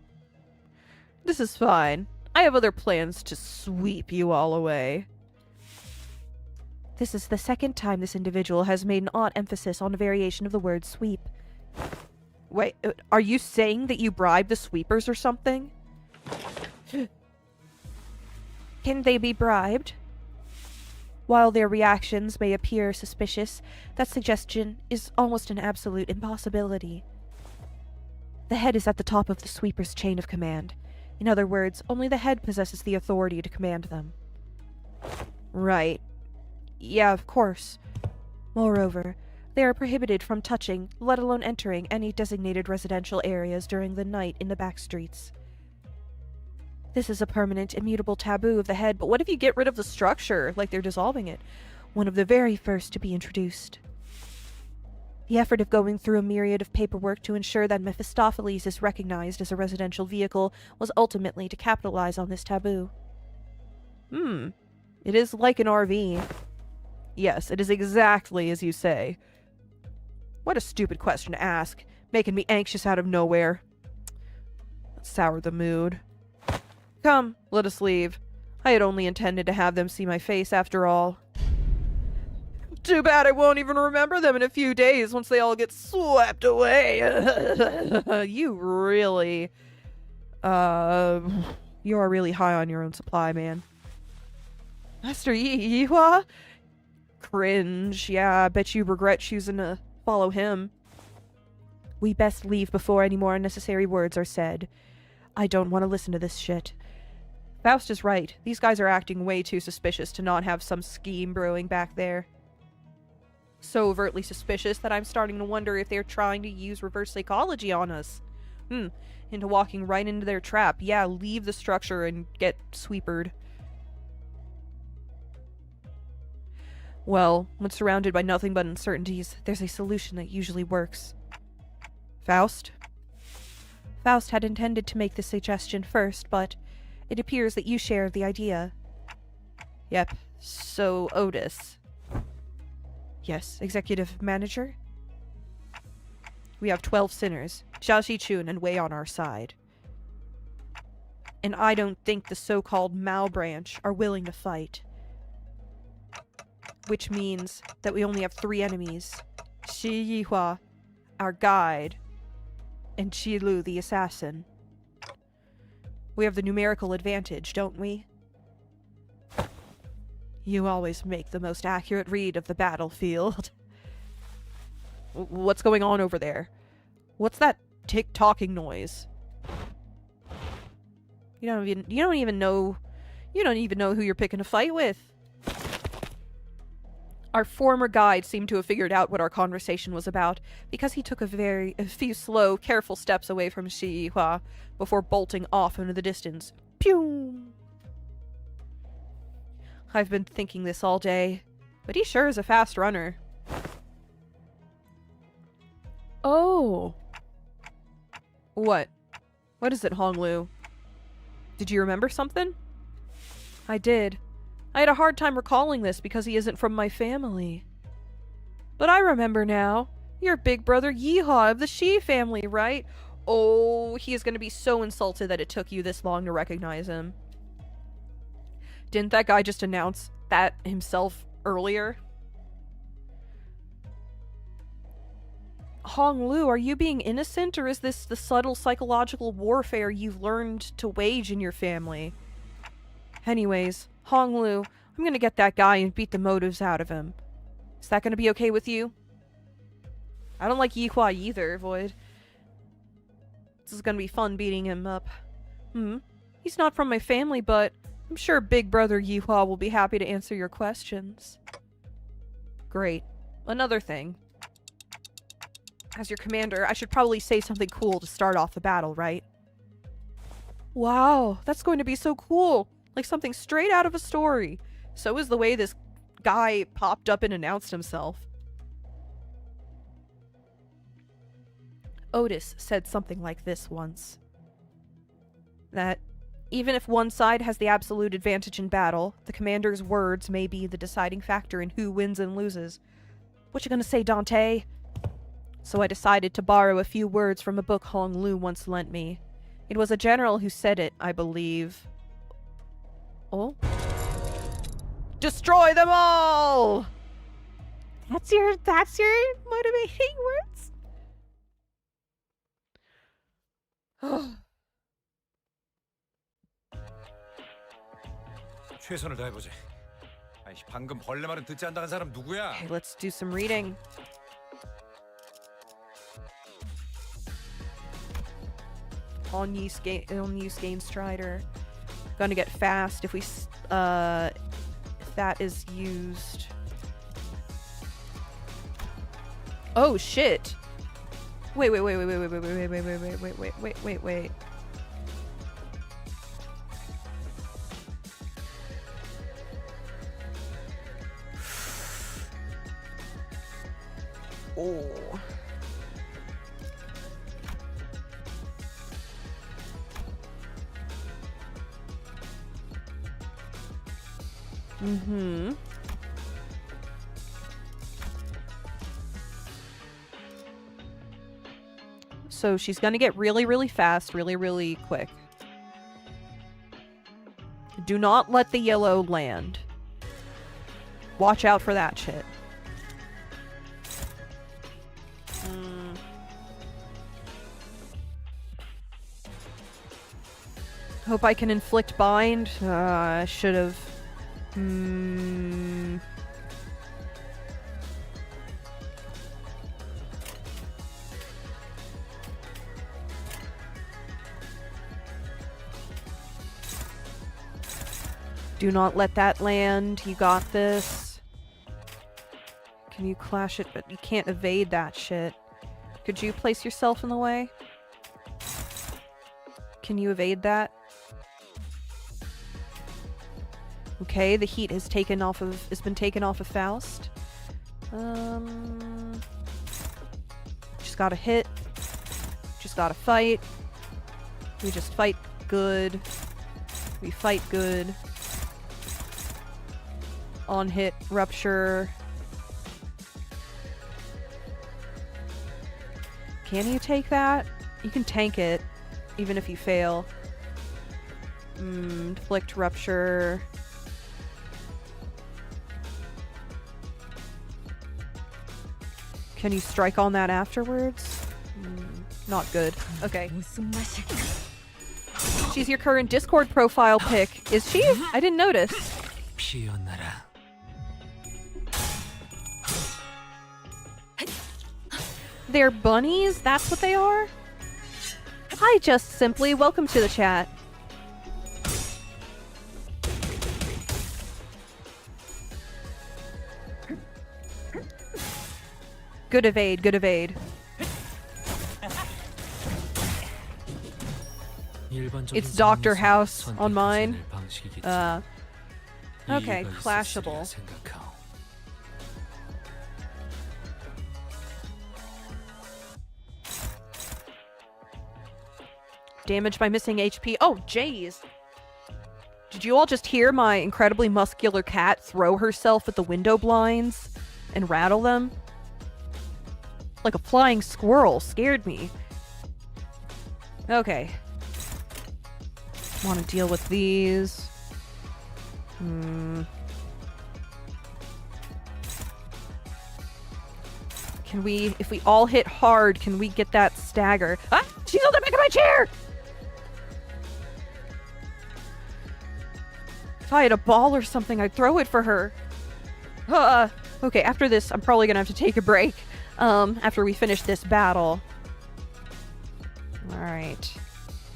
This is fine. I have other plans to sweep you all away. This is the second time this individual has made an odd emphasis on a variation of the word sweep. Wait, are you saying that you bribed the sweepers or something? Can they be bribed? While their reactions may appear suspicious, that suggestion is almost an absolute impossibility. The head is at the top of the sweeper's chain of command. In other words, only the head possesses the authority to command them. Right. Yeah, of course. Moreover, they are prohibited from touching, let alone entering, any designated residential areas during the night in the back streets. This is a permanent, immutable taboo of the head, but what if you get rid of the structure, like they're dissolving it? One of the very first to be introduced. The effort of going through a myriad of paperwork to ensure that Mephistopheles is recognized as a residential vehicle was ultimately to capitalize on this taboo. It is like an RV. Yes, it is exactly as you say. What a stupid question to ask, making me anxious out of nowhere. That soured the mood. Come, let us leave. I had only intended to have them see my face after all. Too bad I won't even remember them in a few days once they all get swept away. You really... you are really high on your own supply, man. Master Yihua? Cringe. Yeah, I bet you regret choosing to follow him. We best leave before any more unnecessary words are said. I don't want to listen to this shit. Faust is right. These guys are acting way too suspicious to not have some scheme brewing back there. So overtly suspicious that I'm starting to wonder if they're trying to use reverse psychology on us. Into walking right into their trap. Yeah, leave the structure and get sweepered. Well, when surrounded by nothing but uncertainties, there's a solution that usually works. Faust? Faust had intended to make this suggestion first, but it appears that you share the idea. Yep, so Otis. Yes, executive manager? We have 12 sinners, Xiaoxi Chun and Wei on our side. And I don't think the so-called Mao branch are willing to fight. Which means that we only have 3 enemies. Shi Yihua, our guide, and Qi Lu, the assassin. We have the numerical advantage, don't we? You always make the most accurate read of the battlefield. What's going on over there? What's that tick-tocking noise? You don't even know who you're picking a fight with. Our former guide seemed to have figured out what our conversation was about, because he took a few slow, careful steps away from Shi Yihua before bolting off into the distance. Pew! I've been thinking this all day, but he sure is a fast runner. Oh. What? What is it, Honglu? Did you remember something? I did. I had a hard time recalling this because he isn't from my family. But I remember now. You're big brother Yeehaw of the Shi family, right? Oh, he is going to be so insulted that it took you this long to recognize him. Didn't that guy just announce that himself earlier? Hong Lu, are you being innocent, or is this the subtle psychological warfare you've learned to wage in your family? Anyways, Hong Lu, I'm gonna get that guy and beat the motives out of him. Is that gonna be okay with you? I don't like Yihua either, Void. This is gonna be fun beating him up. He's not from my family, but I'm sure Big Brother Yihua will be happy to answer your questions. Great. Another thing. As your commander, I should probably say something cool to start off the battle, right? Wow, that's going to be so cool. Like something straight out of a story. So is the way this guy popped up and announced himself. Otis said something like this once. That even if one side has the absolute advantage in battle, the commander's words may be the deciding factor in who wins and loses. What you gonna say, Dante? So I decided to borrow a few words from a book Hong Lu once lent me. It was a general who said it, I believe. Oh? Destroy them all! That's your motivating words? 최선을 다해보지. 아이, 방금 벌레 말은 듣지 않다는 사람 누구야? Okay, let's do some reading. On use gain strider. Gonna get fast if we if that is used. Oh shit! Wait. Oh. Mm-hmm. So she's gonna get really, really fast, really, really quick. Do not let the yellow land. Watch out for that shit. Hope I can inflict bind. I should have. Do not let that land. You got this. Can you clash it? But you can't evade that shit. Could you place yourself in the way? Can you evade that? Okay, the heat has been taken off of Faust. Just gotta hit. Just gotta fight. We just fight good. We fight good. On hit, rupture. Can you take that? You can tank it, even if you fail. Deflect, rupture. Can you strike on that afterwards? Not good. Okay. She's your current Discord profile pic. Is she? I didn't notice. 피어나라. They're bunnies? That's what they are? Hi, Just Simply. Welcome to the chat. Good evade, good evade. It's Dr. House on mine. Okay, clashable. Damage by missing HP. Oh, jeez. Did you all just hear my incredibly muscular cat throw herself at the window blinds and rattle them? Like a flying squirrel. Scared me. Okay. Want to deal with these. Can we, if we all hit hard, can we get that stagger? Ah! She's on the back of my chair! If I had a ball or something, I'd throw it for her. Okay, after this, I'm probably gonna have to take a break. After we finish this battle. Alright.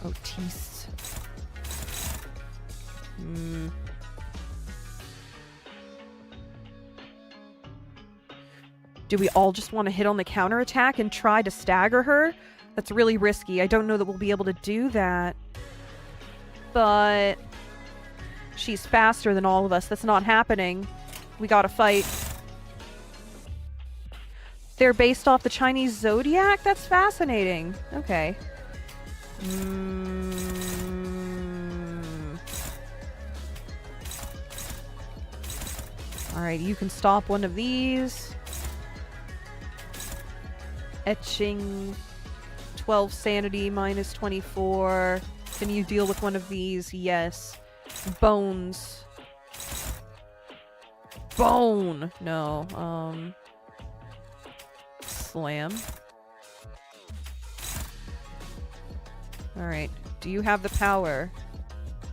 Otis. Do we all just want to hit on the counterattack and try to stagger her? That's really risky. I don't know that we'll be able to do that. But she's faster than all of us. That's not happening. We gotta fight. They're based off the Chinese zodiac? That's fascinating. Okay. Alright, you can stop one of these. Etching. 12 sanity minus 24. Can you deal with one of these? Yes. Bones. Bone! No. Slam. Alright. Do you have the power?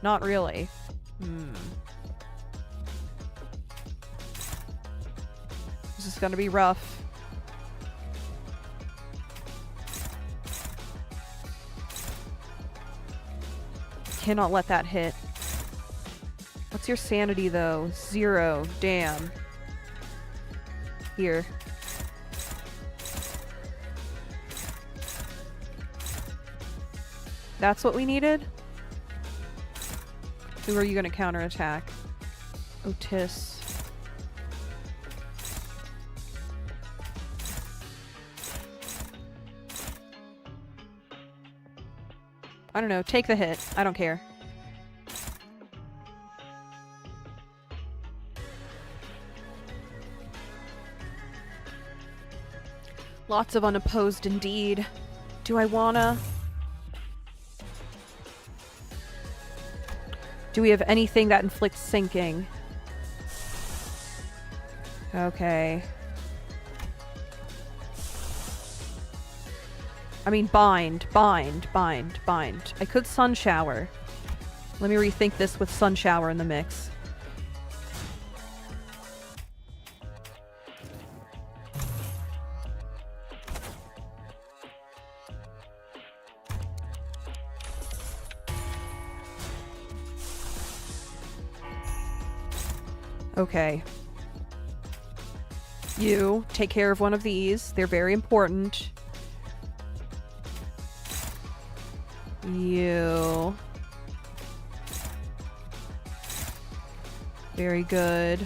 Not really. This is gonna be rough. Cannot let that hit. What's your sanity, though? 0. Damn. Here. That's what we needed? Who are you gonna counterattack? Otis. I don't know. Take the hit. I don't care. Lots of unopposed indeed. Do I wanna? Do we have anything that inflicts sinking? Okay. I mean, bind. I could sun shower. Let me rethink this with sun shower in the mix. Okay. You take care of one of these. They're very important. You. Very good.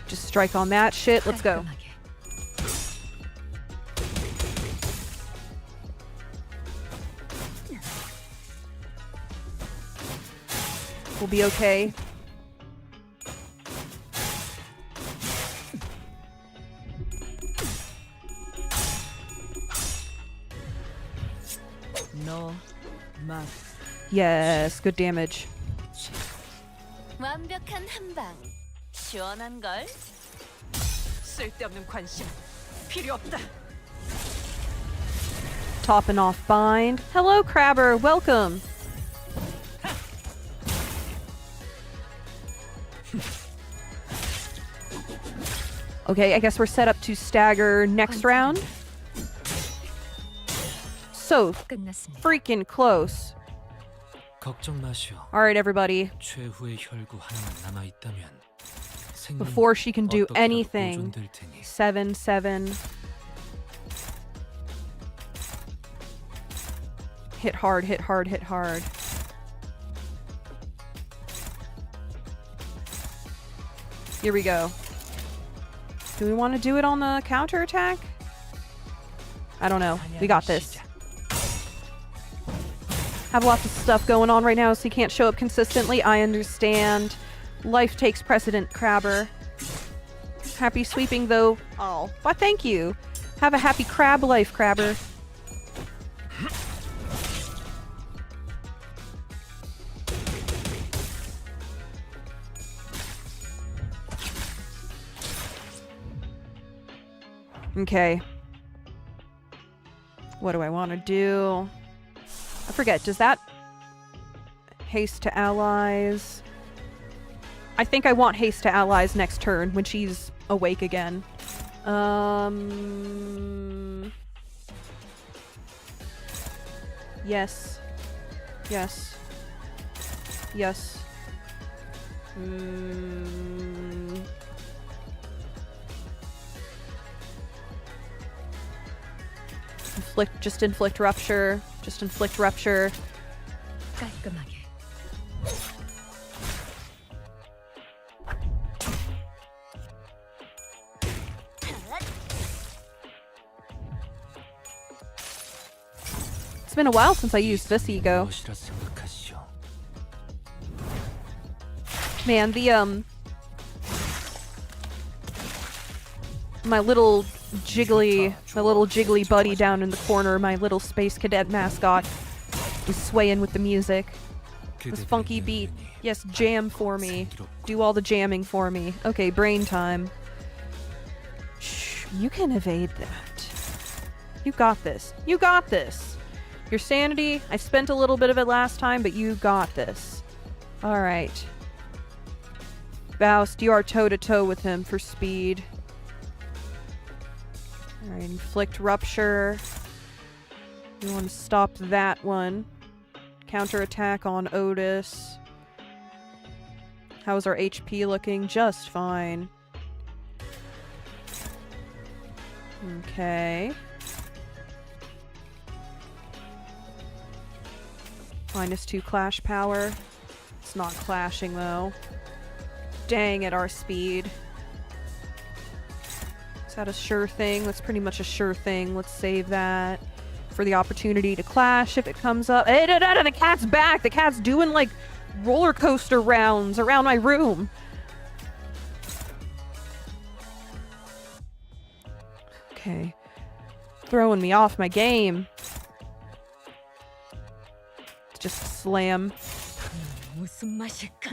Just strike on that shit. Let's go. We'll be okay. No, 막. Yes, good damage. 완벽한 한방. 시원한 걸. 쓸데없는 관심 필요 없다. Topping off bind. Hello, Crabber. Welcome. Okay, I guess we're set up to stagger next round. So 끝났습니다. freaking close. 걱정 마시오. Alright, everybody. 최후의 혈구 하나만 남아 있다면 Before she can do 어떻게라도 anything. 보존될 테니. 7. Hit hard, hit hard, hit hard. Here we go. Do we want to do it on the counterattack? I don't know. We got this. Have lots of stuff going on right now, so you can't show up consistently. I understand. Life takes precedent, Crabber. Happy sweeping, though. Oh, why, thank you. Have a happy crab life, Crabber. Okay. What do I want to do? I forget. Does that haste to allies? I think I want haste to allies next turn when she's awake again. Yes. Yes. Yes. Inflict rupture. Just inflict rupture. 깔끔하게. It's been a while since I used this ego. 무엇이라 생각하시오? Man, the my little jiggly buddy down in the corner, my little space cadet mascot, is swaying with the music. This funky beat. Yes, jam for me. Do all the jamming for me. Okay, brain time. Shh, you can evade that. You got this. You got this. Your sanity, I spent a little bit of it last time, but you got this. Alright. Faust, you are toe-to-toe with him for speed. Alright, inflict rupture. You want to stop that one. Counterattack on Otis. How's our HP looking? Just fine. Okay. -2 clash power. It's not clashing though. Dang at our speed. Is that a sure thing? That's pretty much a sure thing. Let's save that for the opportunity to clash if it comes up. Hey, the cat's back! The cat's doing like roller coaster rounds around my room. Okay. Throwing me off my game. Just slam. 무슨 맛일까?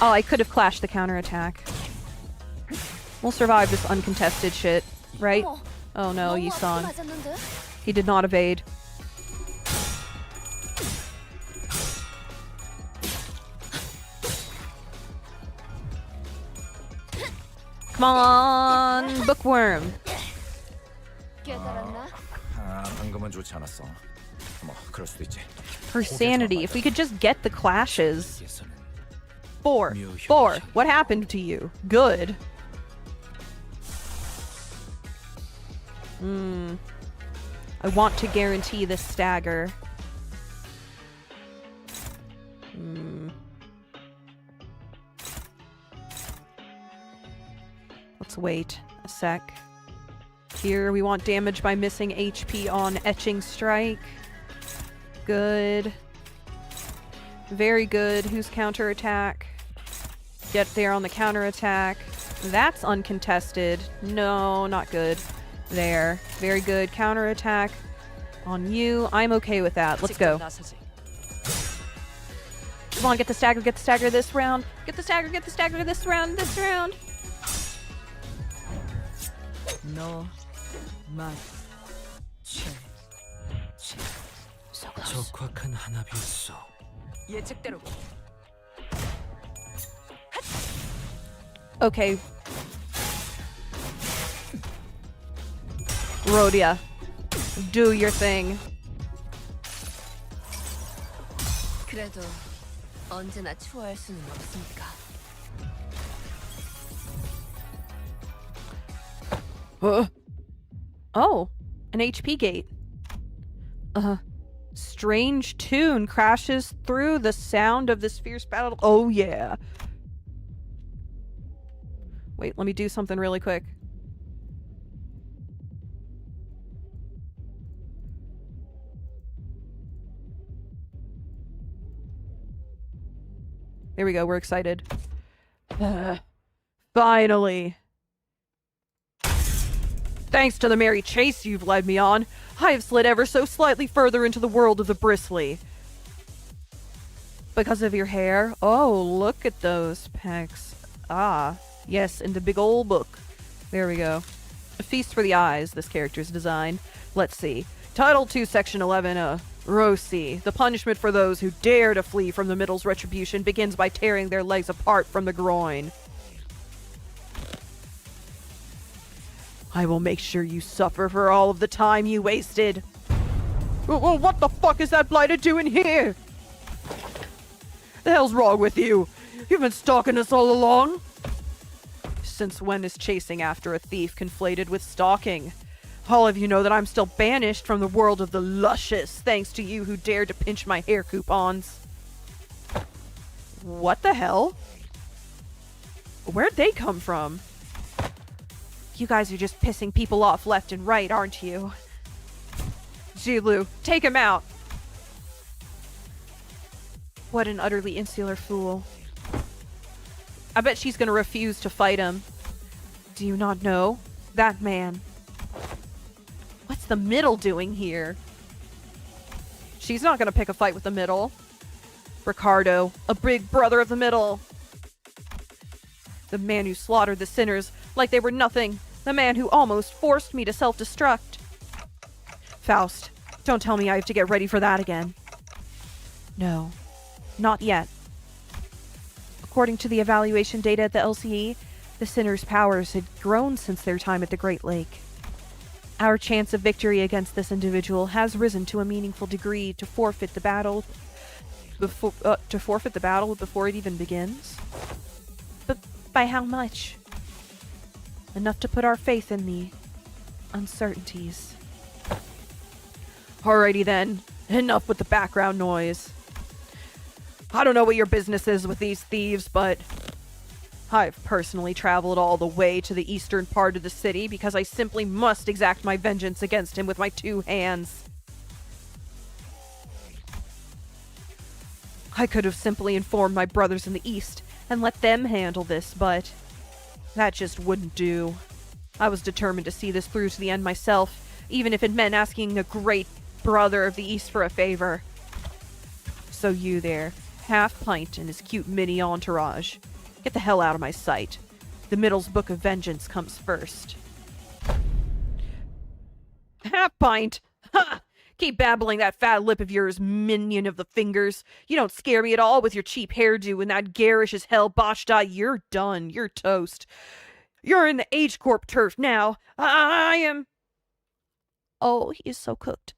Oh, I could have clashed the counterattack. We'll survive this uncontested shit, right? Oh no, 너무 Yisan. 앞에 맞았는데? He did not evade. Come on, bookworm. 깨달았나? 아, 방금은 좋지 않았어. 뭐 그럴 수도 있지. Her sanity. If we could just get the clashes. 예서는 4. What happened to you? Good. I want to guarantee this stagger. Let's wait a sec. Here we want damage by missing HP on Etching Strike. Good. Very good. Who's counterattack? Get there on the counterattack. That's uncontested. No, not good. There. Very good. Counterattack on you. I'm okay with that. Let's go. 나서지. Come on, get the stagger this round. Get the stagger this round. 너, 맛, 최. So close. 적확한 하나비었소. 예측대로. Okay. Rhodia, do your thing. 그래도 언제나 추월할 수는 없으니까. Oh, an HP gate. Strange tune crashes through the sound of this fierce battle. Oh yeah. Wait, let me do something really quick. There we go, we're excited. Finally. Thanks to the merry chase you've led me on, I have slid ever so slightly further into the world of the bristly. Because of your hair? Oh, look at those pecs. Ah, yes, in the big old book. There we go. A feast for the eyes, this character's design. Let's see. Title 2, Section 11, Rosi. The punishment for those who dare to flee from the Middle's retribution begins by tearing their legs apart from the groin. I will make sure you suffer for all of the time you wasted. What the fuck is that blighter doing here? The hell's wrong with you? You've been stalking us all along? Since when is chasing after a thief conflated with stalking? All of you know that I'm still banished from the world of the luscious, thanks to you who dared to pinch my hair coupons. What the hell? Where'd they come from? You guys are just pissing people off left and right, aren't you? Jilu, take him out! What an utterly insular fool. I bet she's gonna refuse to fight him. Do you not know? That man. What's the middle doing here? She's not gonna pick a fight with the middle. Ricardo, a big brother of the middle. The man who slaughtered the sinners like they were nothing. The man who almost forced me to self-destruct. Faust, don't tell me I have to get ready for that again. No, not yet. According to the evaluation data at the LCE, the sinners' powers had grown since their time at the Great Lake. Our chance of victory against this individual has risen to a meaningful degree to forfeit the battle before it even begins. But by how much? Enough to put our faith in the uncertainties. Alrighty then, enough with the background noise. I don't know what your business is with these thieves, but I've personally traveled all the way to the eastern part of the city because I simply must exact my vengeance against him with my 2 hands. I could have simply informed my brothers in the east and let them handle this, but that just wouldn't do. I was determined to see this through to the end myself, even if it meant asking a great brother of the east for a favor. So you there, Half Pint and his cute mini entourage, get the hell out of my sight. The Middle's Book of Vengeance comes first. Half Pint? Ha! Keep babbling that fat lip of yours, minion of the fingers. You don't scare me at all with your cheap hairdo and that garish as hell botched eye. You're done. You're toast. You're in the H Corp turf now. I am... Oh, he is so cooked.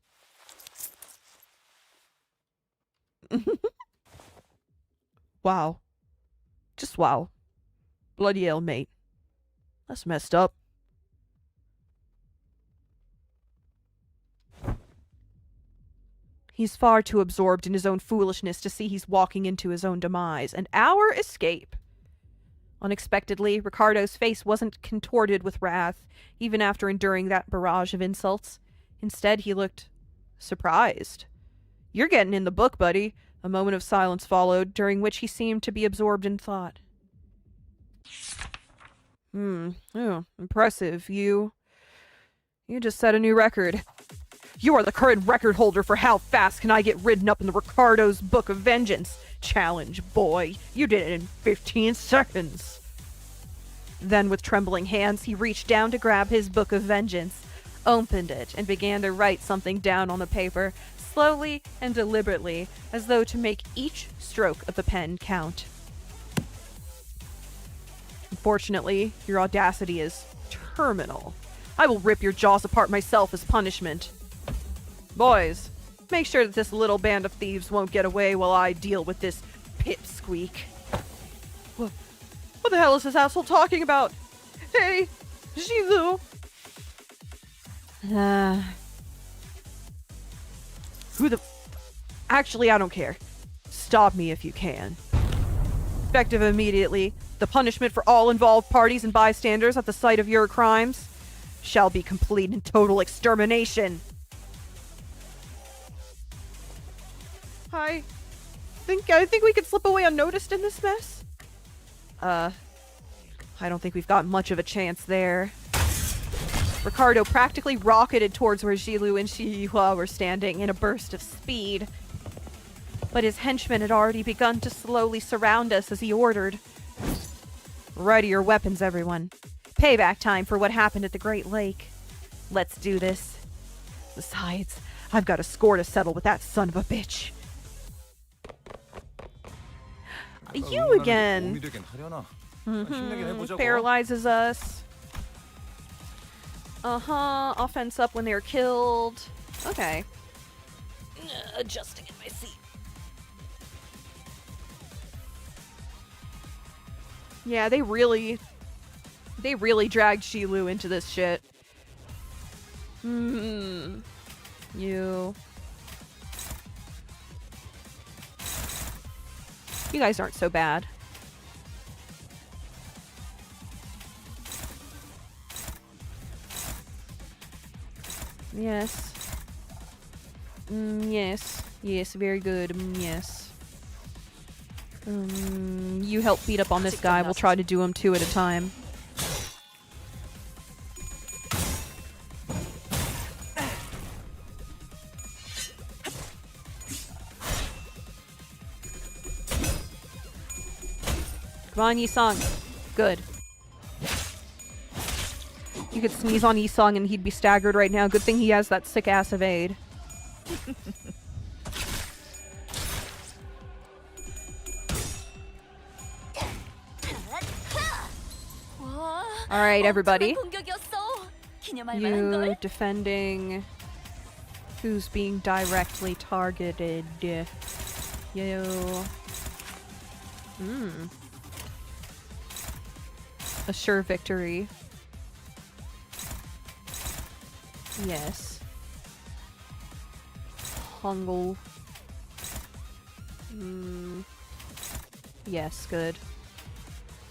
Wow. Just wow. Bloody hell, mate. That's messed up. He's far too absorbed in his own foolishness to see he's walking into his own demise, and our escape. Unexpectedly, Ricardo's face wasn't contorted with wrath, even after enduring that barrage of insults. Instead, he looked surprised. You're getting in the book, buddy. A moment of silence followed, during which he seemed to be absorbed in thought. Oh, impressive. You just set a new record. You are the current record holder for how fast can I get written up in the Ricardo's Book of Vengeance. Challenge, boy. You did it in 15 seconds. Then, with trembling hands, he reached down to grab his Book of Vengeance, opened it, and began to write something down on the paper, slowly and deliberately, as though to make each stroke of the pen count. Unfortunately, your audacity is terminal. I will rip your jaws apart myself as punishment. Boys, make sure that this little band of thieves won't get away while I deal with this pipsqueak. What the hell is this asshole talking about? Hey, Jilu! Who the... Actually, I don't care. Stop me if you can. Effective immediately, the punishment for all involved parties and bystanders at the site of your crimes shall be complete and total extermination. I think we could slip away unnoticed in this mess. I don't think we've got much of a chance there. Ricardo practically rocketed towards where Jilu and Shihua were standing in a burst of speed. But his henchmen had already begun to slowly surround us as he ordered. Ready your weapons, everyone. Payback time for what happened at the Great Lake. Let's do this. Besides, I've got a score to settle with that son of a bitch. You again. Paralyzes us. Offense up when they're killed. Okay. Adjusting in my seat. Yeah, they really dragged Jilu into this shit. You guys aren't so bad. Yes. Yes. Yes, very good. Yes. You help beat up on this guy. We'll try to do him 2 at a time. Come on, Yisong. Good. You could sneeze on Yisong and he'd be staggered right now. Good thing he has that sick ass evade. 와, Alright, everybody. 엄청난 공격이었어. 기념할 만한 You 걸. defending who's being directly targeted. Yo. A sure victory. Yes. Hungle. Yes, good.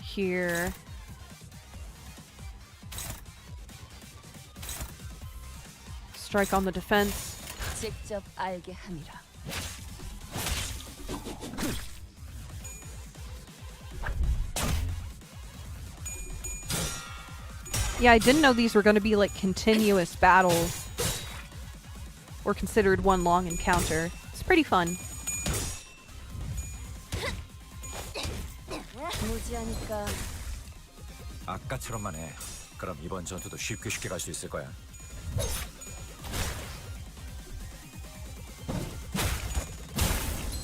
Here. Strike on the defense. 직접 알게 함이라. Yeah, I didn't know these were going to be like continuous battles. Or considered one long encounter. It's pretty fun. 무지하니까 아까처럼만 해. 그럼 이번 전투도 쉽게 갈 수 있을 거야.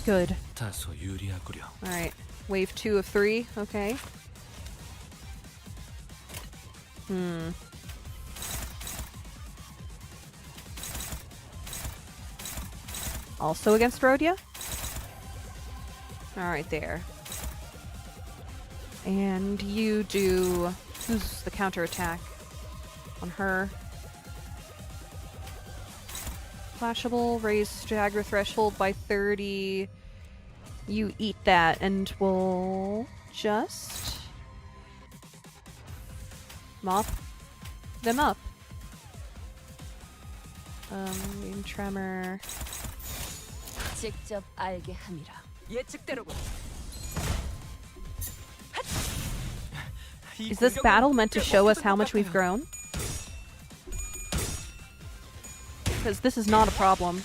Good. 다소 유리하구려. Alright. Wave 2 of 3. Okay. Also against Rhodia? Alright, there. And you do... Who's the counterattack? On her. Flashable, raise stagger threshold by 30. You eat that, and we'll just mop them up. Green tremor. 직접 알게 함이라. 예측대로군. Is this battle meant to show us how much we've grown? Because this is not a problem.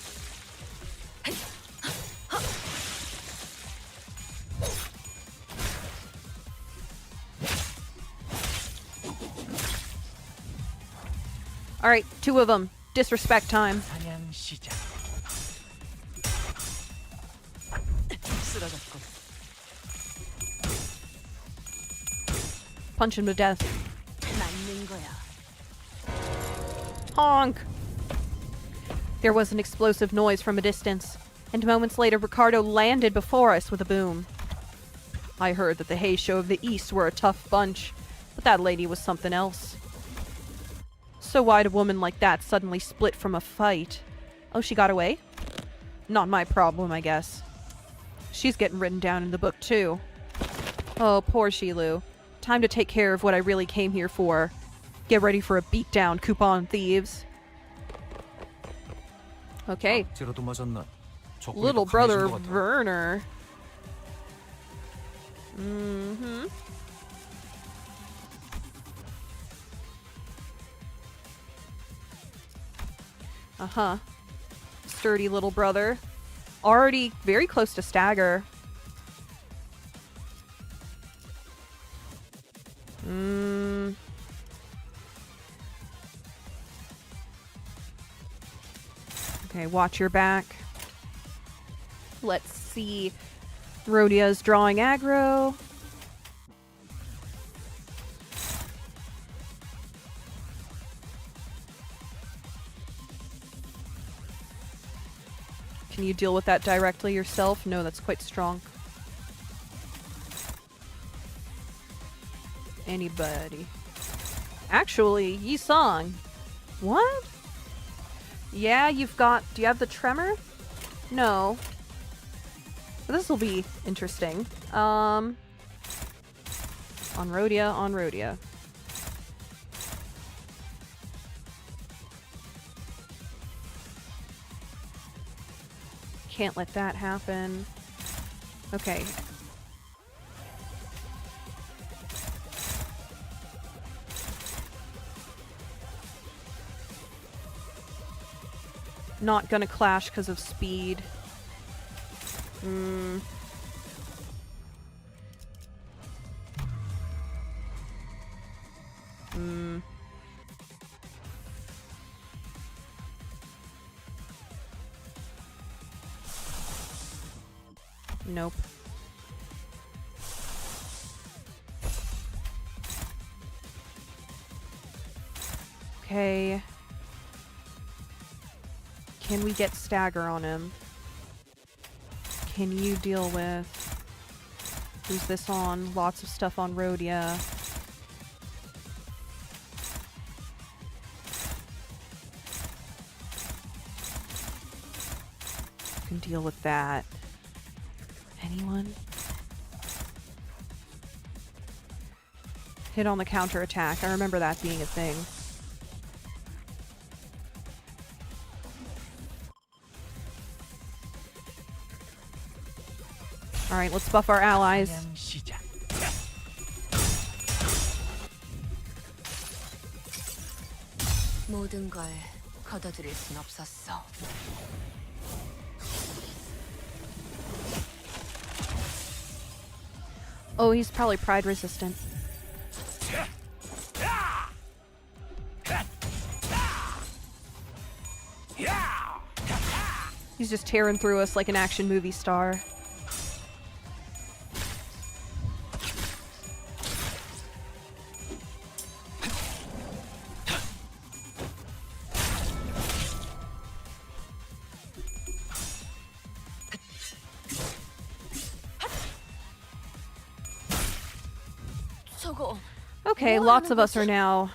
Alright, 2 of them. Disrespect time. 사냥 시작. 쓰러졌군. Punch him to death. 맞는 거야. Honk! There was an explosive noise from a distance, and moments later Ricardo landed before us with a boom. I heard that the Hay Show of the East were a tough bunch, but that lady was something else. So why'd a woman like that suddenly split from a fight? Oh, she got away? Not my problem, I guess. She's getting written down in the book, too. Oh, poor Shilu. Time to take care of what I really came here for. Get ready for a beatdown, coupon thieves. Okay. 찌라도 맞았나? Little brother Werner. Mm-hmm. Uh-huh. Sturdy little brother. Already very close to stagger. Okay, watch your back. Let's see. Rhodia's drawing aggro. Can you deal with that directly yourself? No, that's quite strong. Anybody. Actually, Yi-Song. What? Yeah, you've got... Do you have the tremor? No. This will be interesting. On Rhodia, on Rhodia. Can't let that happen. Okay. Not gonna clash because of speed. Nope. Okay. Can we get stagger on him? Can you deal with... Who's this on? Lots of stuff on Rhodia. Can deal with that. Anyone? Hit on the counter attack. I remember that being a thing. Alright, let's buff our allies. 그냥 시작. 모든 걸 걷어들일 순 없었어. Oh, he's probably pride resistant. He's just tearing through us like an action movie star. 저거 Okay, lots of us are now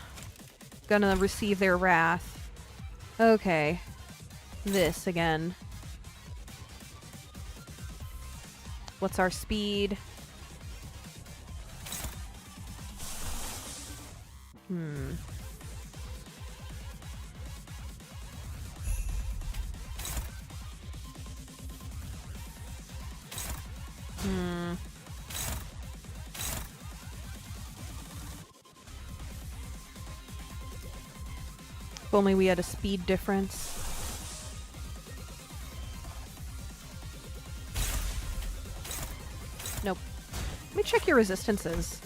gonna receive their wrath. Okay. This again. What's our speed? If only we had a speed difference. Nope. Let me check your resistances.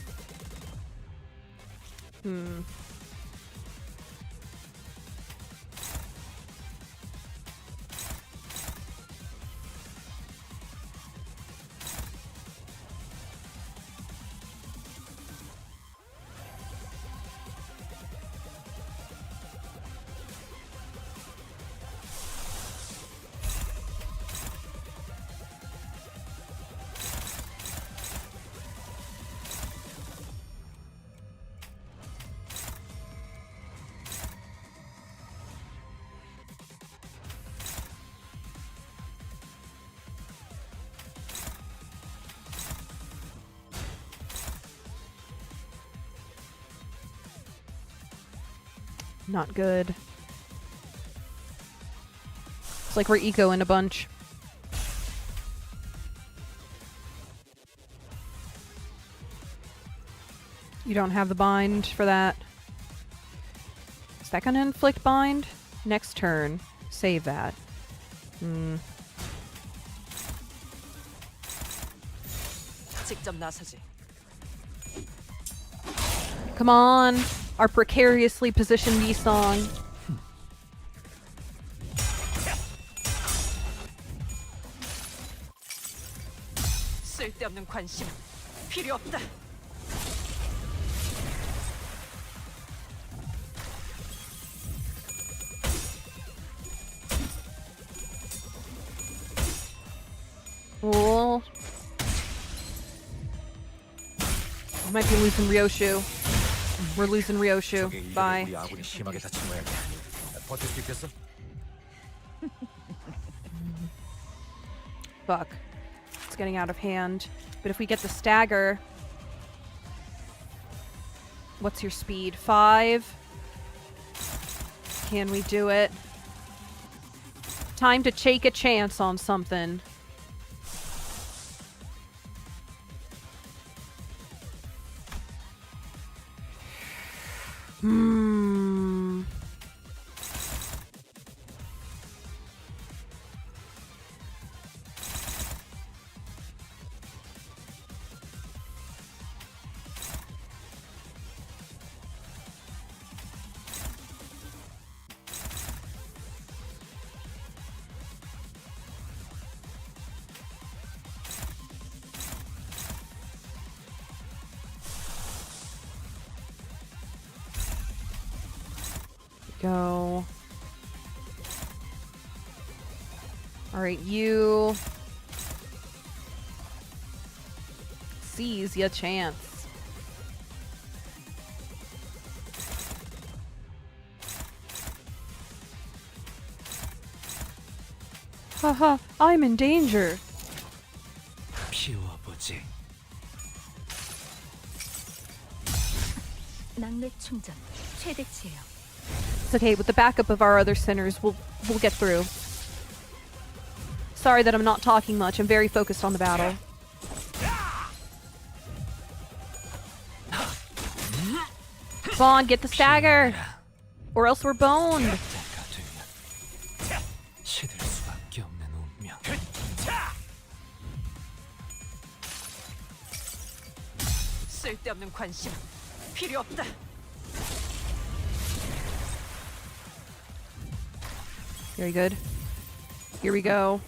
Not good. It's like we're ecoing a bunch. You don't have the bind for that. Is that gonna inflict bind? Next turn. Save that. 직접 나서지. Come on! Our precariously positioned E-Song. 쓸데없는 관심 필요 없다. Oh. We might be losing Ryoshu. We're losing Ryoshu. 저게 이전에 Bye. 우리 아군이 심하게 다친 모양이야. 버틸 수 있겠어? Fuck. It's getting out of hand. But if we get the stagger... What's your speed? 5? Can we do it? Time to take a chance on something. Hmm. Go. All right, you seize your chance. Haha, I'm in danger. 비워보지. 낙뢰 충전 최대치예요. It's okay, with the backup of our other sinners, we'll get through. Sorry that I'm not talking much. I'm very focused on the battle. Come on, get the stagger! Or else we're boned! 때가 되면 시들 수밖에 없는 운명. 쓸데없는 관심 필요 없다. Very good. Here we go.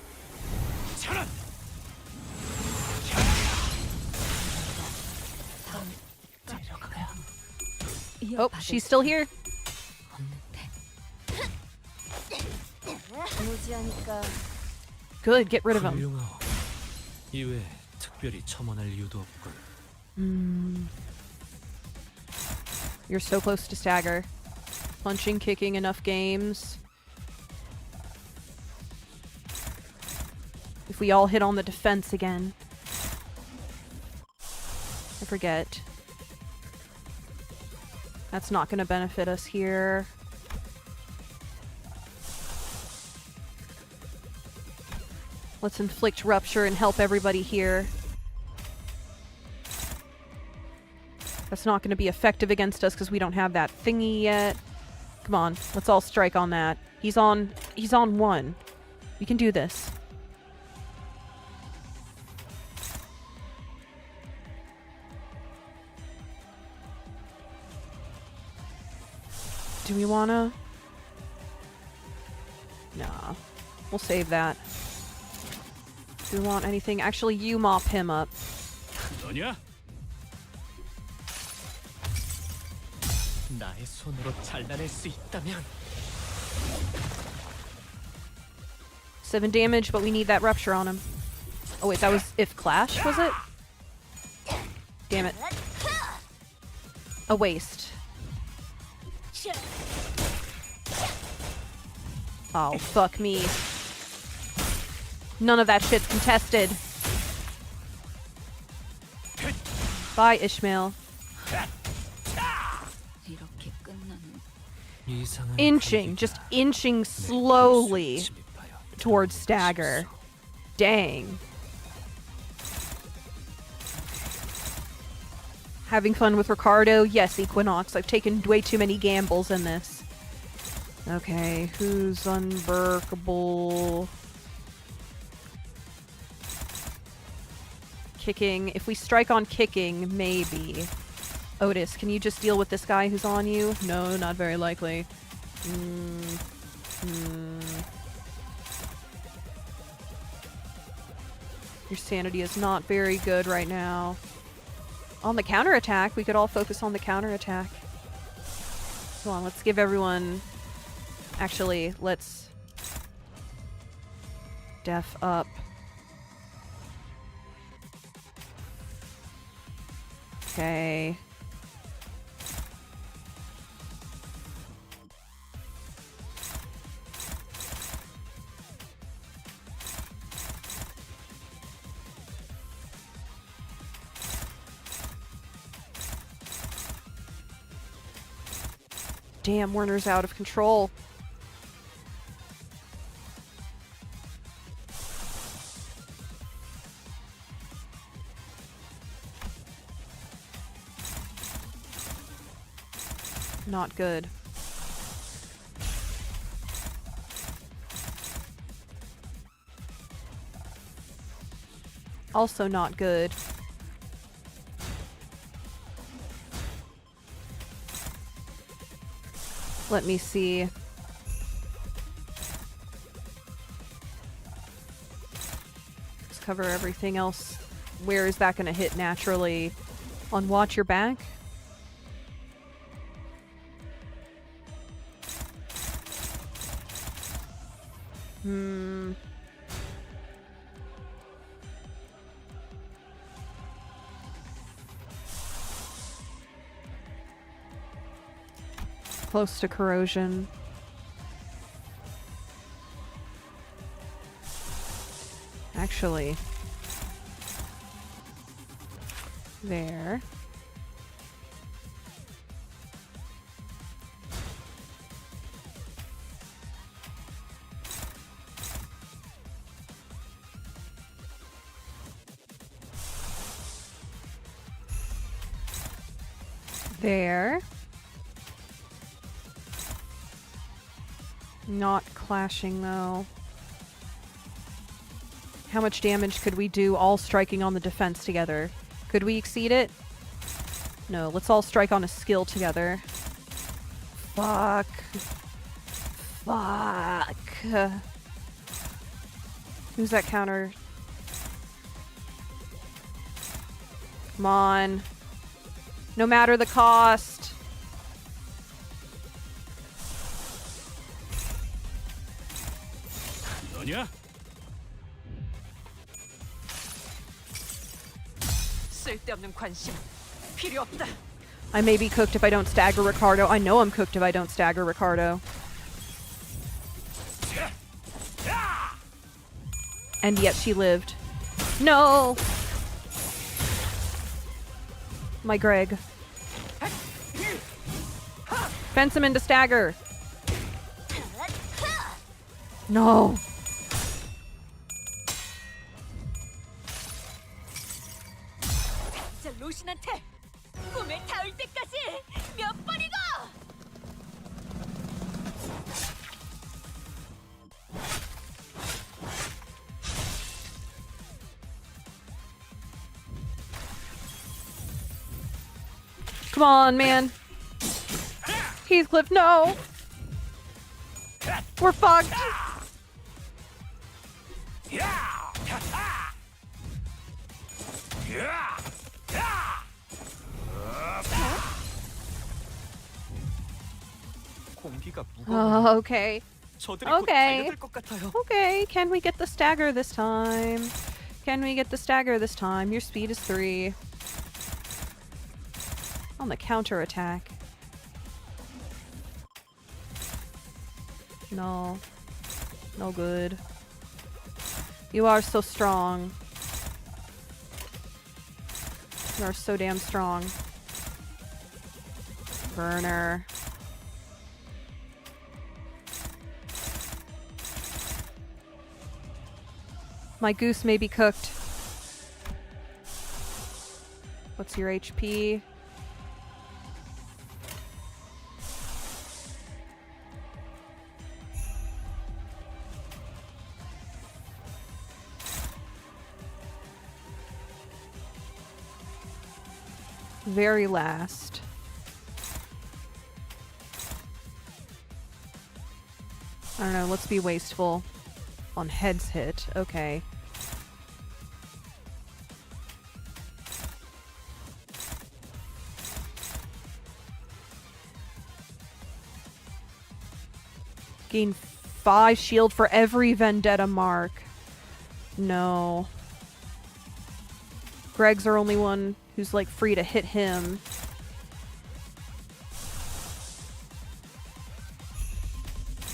Oh, she's still here. 무지하니까 Good, get rid of him. 훌륭하오. 이외에 특별히 첨언할 이유도 없군. You're so close to stagger. Punching, kicking, enough games. If we all hit on the defense again. I forget. That's not going to benefit us here. Let's inflict rupture and help everybody here. That's not going to be effective against us because we don't have that thingy yet. Come on, let's all strike on that. He's on 1. We can do this. Do we wanna? Nah. We'll save that. Do we want anything? Actually, you mop him up. 너냐? 나의 손으로 잘라낼 수 있다면 7 damage, but we need that rupture on him. Oh wait, that was if clash, was it? Damn it. A waste. Oh, fuck me. None of that shit's contested. Bye, Ishmael. 이렇게 끝나는 이상한 Inching, just inching slowly towards stagger. Dang. Having fun with Ricardo? Yes, Equinox. I've taken way too many gambles in this. Okay, who's unbreakable? Kicking. If we strike on kicking, maybe. Otis, can you just deal with this guy who's on you? No, not very likely. Your sanity is not very good right now. On the counterattack, we could all focus on the counterattack. Come on, let's give everyone... Actually, let's... Def up. Okay. Damn, Werner's out of control. Not good. Also not good. Let me see. Let's cover everything else. Where is that going to hit naturally? On watch your back? Close to corrosion. Actually. There. There. Not clashing though. How much damage could we do all striking on the defense together? Could we exceed it? No, let's all strike on a skill together. Fuck. Fuck. Who's that counter? Come on. No matter the cost. 너냐? 쓸데없는 관심 필요 없다. I may be cooked if I don't stagger Ricardo. I know I'm cooked if I don't stagger Ricardo. And yet she lived. No! My Greg. Fence him into stagger. No. 저 로신한테 꿈에 닿을 때까지 몇 번이고! Come on, man. Heathcliff, no. We're fucked. 공기가 무거워. Okay. 저들이 곧 Okay. 달려들 것 같아요. Okay, can we get the stagger this time? Can we get the stagger this time? Your speed is 3. On the counter attack. No. No good. You are so strong. You are so damn strong. Burner. My goose may be cooked. What's your HP? Very last. I don't know, let's be wasteful. On heads hit, okay. Gain 5 shield for every vendetta mark. No. Greg's our only one who's like free to hit him.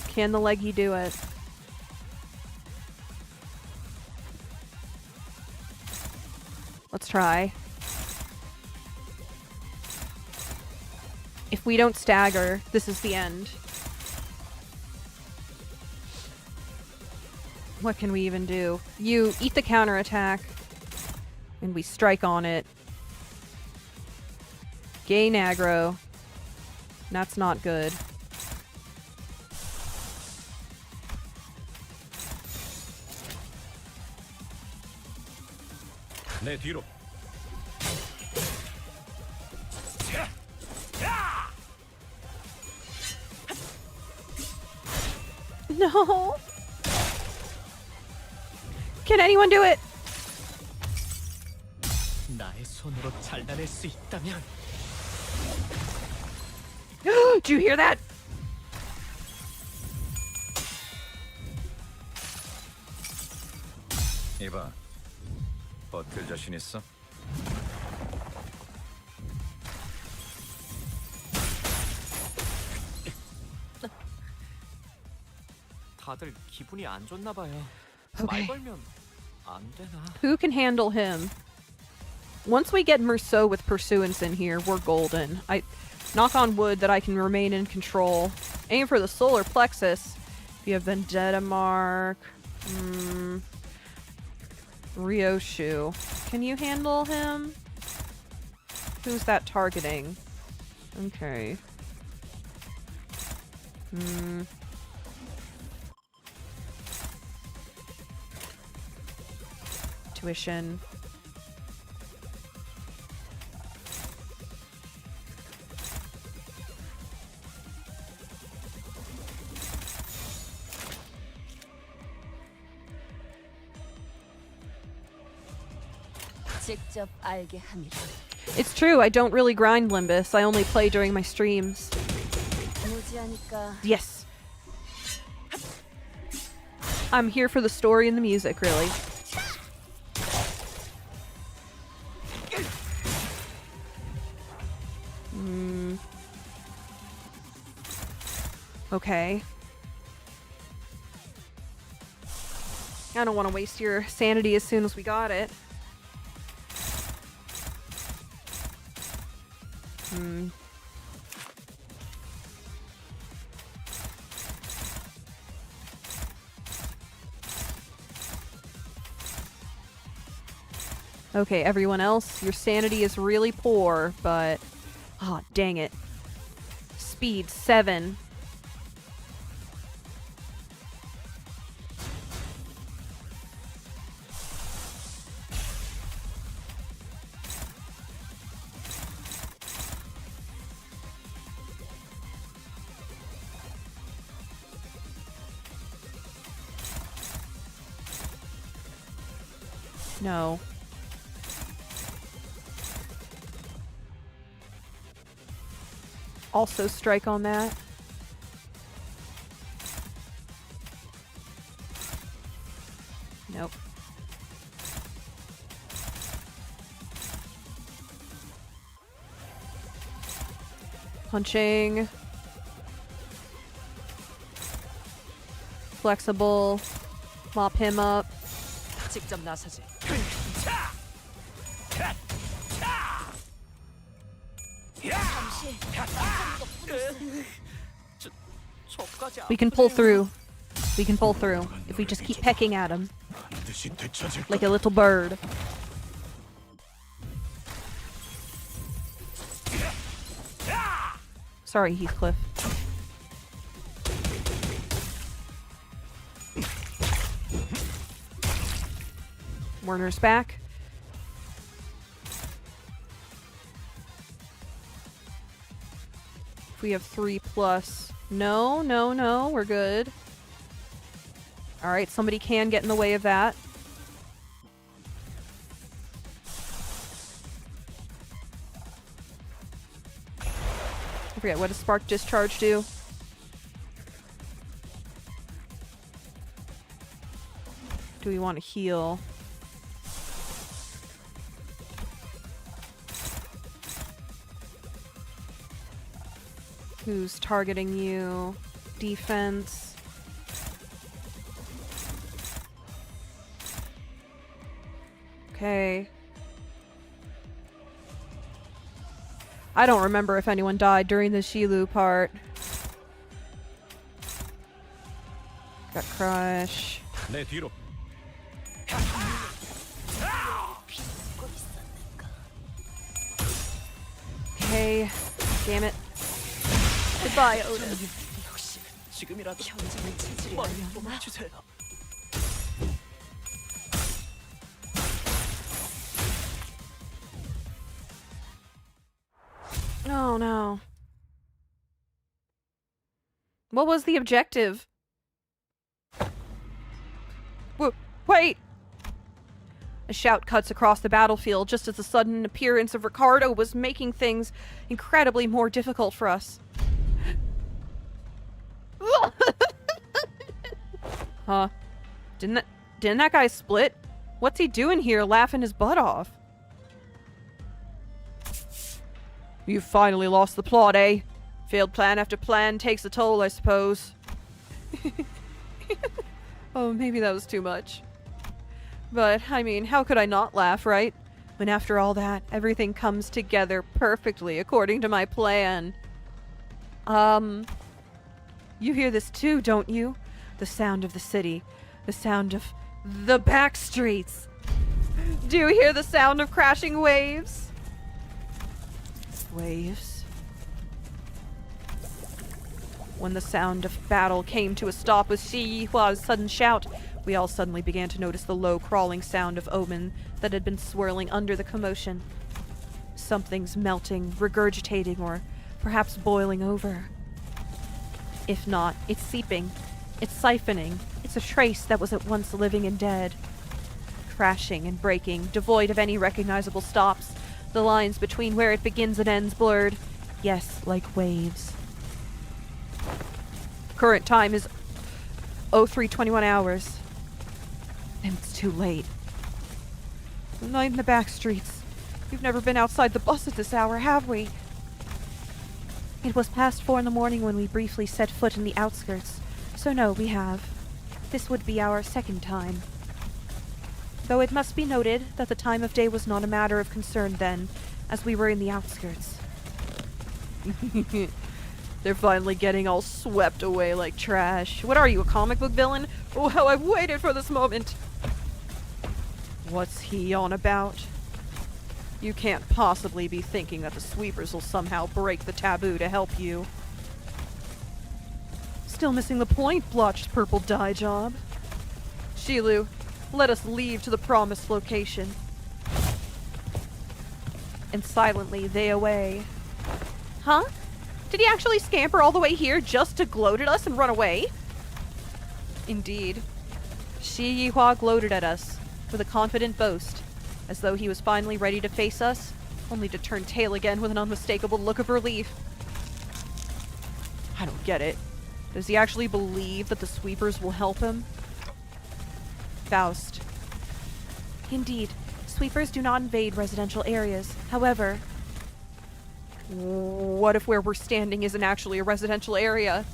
Can the leggy do it? Let's try. If we don't stagger, this is the end. What can we even do? You eat the counterattack, and we strike on it. Gain aggro. That's not good. 내 뒤로. No. Can anyone do it? 나의 손으로 잘라낼 수 있다면 Did you hear that? 이봐. 버틸 자신 있어? 다들 기분이 안 좋나 봐요. Okay. 말 걸면 안 되나? Who can handle him? Once we get Merceau with Pursuance in here, we're golden. I knock on wood that I can remain in control. Aim for the solar plexus. If you have Vendetta Mark. Ryoshu. Can you handle him? Who's that targeting? Okay. Tuition. 직접 알게 함이라. It's true, I don't really grind Limbus. I only play during my streams. 무지하니까 Yes. I'm here for the story and the music, really. Okay. I don't want to waste your sanity as soon as we got it. Okay, everyone else, your sanity is really poor, but... Oh, dang it. Speed 7. No. Also strike on that. Nope. Punching. Flexible. Mop him up. 직접 나서지. 저까지 We can pull through. We can pull through if we just keep pecking at him 반드시 되찾을 like a little bird. Sorry, Heathcliff. Werner's back. If we have 3+. No, no, no, we're good. Alright, somebody can get in the way of that. I forget, what does Spark Discharge do? Do we want to heal? Who's targeting you? Defense. Okay. I don't remember if anyone died during the Shilu part. Got Crush. 내 뒤로. Okay. Damn it. Goodbye, Otis. 역시 지금이라도 현장을 찾으려 머리 하려나? 뽑아주세요. Oh no. What was the objective? Wait! A shout cuts across the battlefield just as the sudden appearance of Ricardo was making things incredibly more difficult for us. Huh? Didn't that guy split? What's he doing here laughing his butt off? You finally lost the plot, eh? Failed plan after plan takes a toll, I suppose. Oh, maybe that was too much. But, I mean, how could I not laugh, right? When after all that, everything comes together perfectly according to my plan. You hear this too, don't you? The sound of the city. The sound of the back streets. Do you hear the sound of crashing waves? Waves. When the sound of battle came to a stop with Shi Yihua's sudden shout, we all suddenly began to notice the low crawling sound of omen that had been swirling under the commotion. Something's melting, regurgitating, or perhaps boiling over. If not, it's seeping. It's siphoning. It's a trace that was at once living and dead. Crashing and breaking, devoid of any recognizable stops. The lines between where it begins and ends blurred. Yes, like waves. Current time is 03:21 hours. And it's too late. The night in the back streets. We've never been outside the bus at this hour, have we? It was past 4 in the morning when we briefly set foot in the outskirts. So no, we have. This would be our second time. Though it must be noted that the time of day was not a matter of concern then, as we were in the outskirts. They're finally getting all swept away like trash. What are you, a comic book villain? Oh, how I've waited for this moment! What's he on about? You can't possibly be thinking that the sweepers will somehow break the taboo to help you. Still missing the point, blotched purple dye job. Shilu, let us leave to the promised location. And silently they away. Huh? Did he actually scamper all the way here just to gloat at us and run away? Indeed. Shi Yihua gloated at us with a confident boast, as though he was finally ready to face us, only to turn tail again with an unmistakable look of relief. I don't get it. Does he actually believe that the sweepers will help him? Faust. Indeed, sweepers do not invade residential areas. However, what if where we're standing isn't actually a residential area?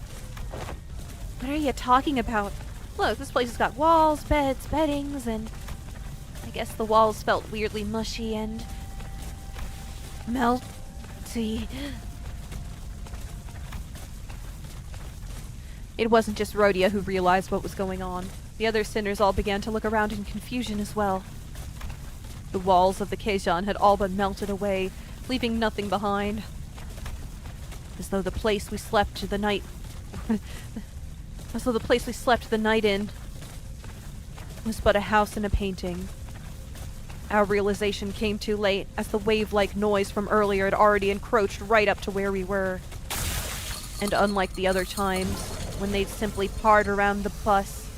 What are you talking about? Look, this place has got walls, beds, beddings, and I guess the walls felt weirdly mushy and melty. It wasn't just Rhodia who realized what was going on. The other sinners all began to look around in confusion as well. The walls of the Keijan had all but melted away, leaving nothing behind. As though the place we slept the night in was but a house and a painting. Our realization came too late, as the wave-like noise from earlier had already encroached right up to where we were. And unlike the other times, when they'd simply parred around the bus,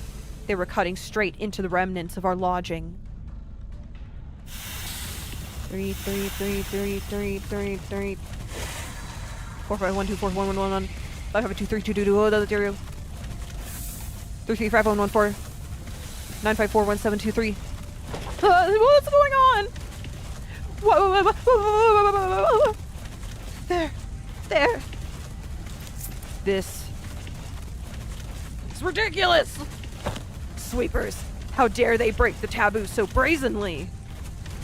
they were cutting straight into the remnants of our lodging. 3 3 3 3 3 3 3 4 5 1 2 4 1 1 1 1 5 5 2 3 2 2 2 0 3 3 5 1 1 4 9 5 4 1 7 2 3. What's going on? Whoa. There. This is ridiculous. Sweepers, how dare they break the taboo so brazenly?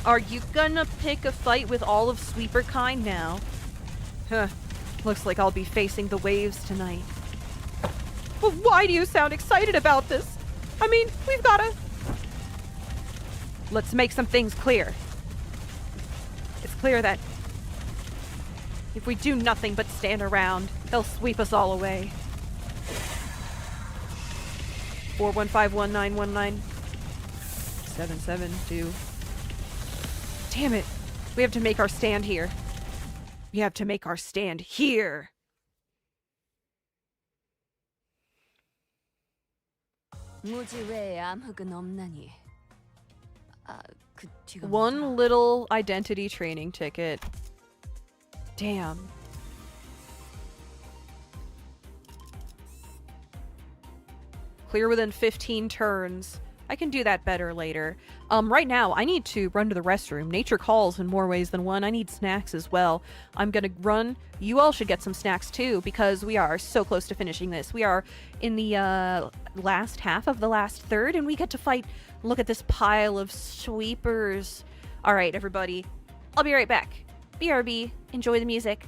Are you gonna pick a fight with all of sweeper kind now? Huh. Looks like I'll be facing the waves tonight. But why do you sound excited about this? I mean, we've gotta... Let's make some things clear. It's clear that If we do nothing but stand around, they'll sweep us all away. 4151919 772. Damn it. We have to make our stand here. We have to make our stand here. 무지 외에 암흑은 없나니. 그 뒤가 One little identity training ticket. Damn. Clear within 15 turns. I can do that better later. Right now, I need to run to the restroom. Nature calls in more ways than one. I need snacks as well. I'm gonna run. You all should get some snacks too, because we are so close to finishing this. We are in the last half of the last third, and we get to fight. Look at this pile of sweepers. All right, everybody. I'll be right back. BRB. Enjoy the music.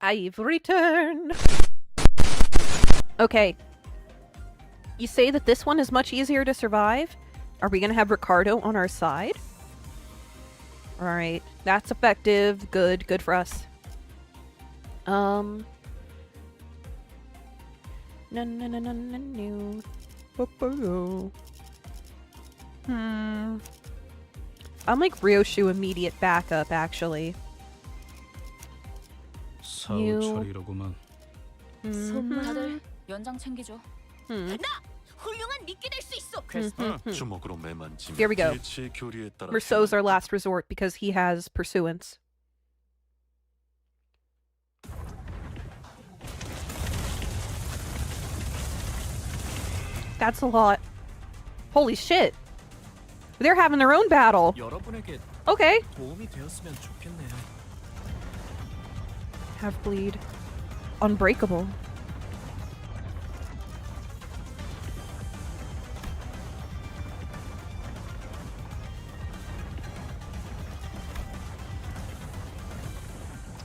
I've returned. Okay. You say that this one is much easier to survive? Are we gonna have Ricardo on our side? Alright. That's effective. Good. Good for us. No. I'm like Ryoshu immediate backup, actually. 사후 처리로구만. 다들 연장 챙기죠. 훌륭한 미끼 될 수 있어. 주먹으로 매만지면 Here we go. 일치의 교리에 따라 Merceau's our last resort because he has pursuance. That's a lot. Holy shit. They're having their own battle. 여러분에게 Okay. 도움이 되었으면 좋겠네요. Have bleed. Unbreakable.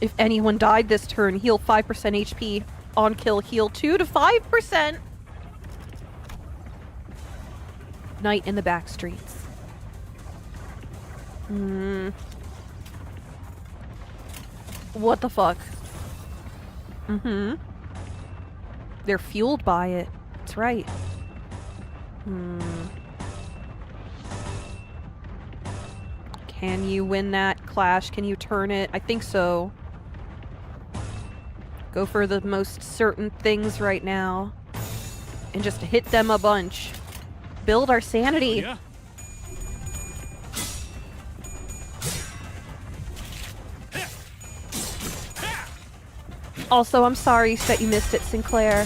If anyone died this turn, heal 5% HP. On kill, heal 2 to 5%. Night in the back streets. What the fuck? They're fueled by it. That's right. Can you win that clash? Can you turn it? I think so. Go for the most certain things right now. And just hit them a bunch. Build our sanity. Yeah. Also, I'm sorry that you missed it, Sinclair.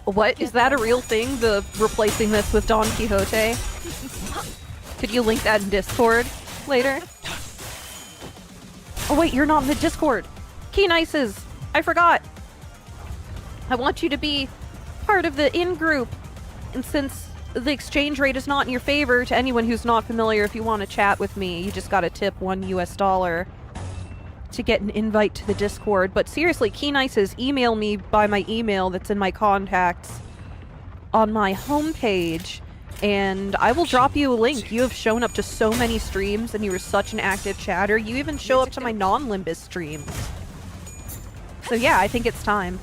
What? Is that a real thing? The replacing this with Don Quixote? Could you link that in Discord later? Oh wait, you're not in the Discord! Keen Ices! I forgot! I want you to be part of the in-group. And since the exchange rate is not in your favor, to anyone who's not familiar, if you want to chat with me, you just gotta tip $1 US to get an invite to the Discord. But seriously, Keen Ices, email me by my email that's in my contacts on my homepage, and I will drop you a link. You have shown up to so many streams, and you were such an active chatter. You even show up to my non-Limbus streams. So yeah, I think it's time.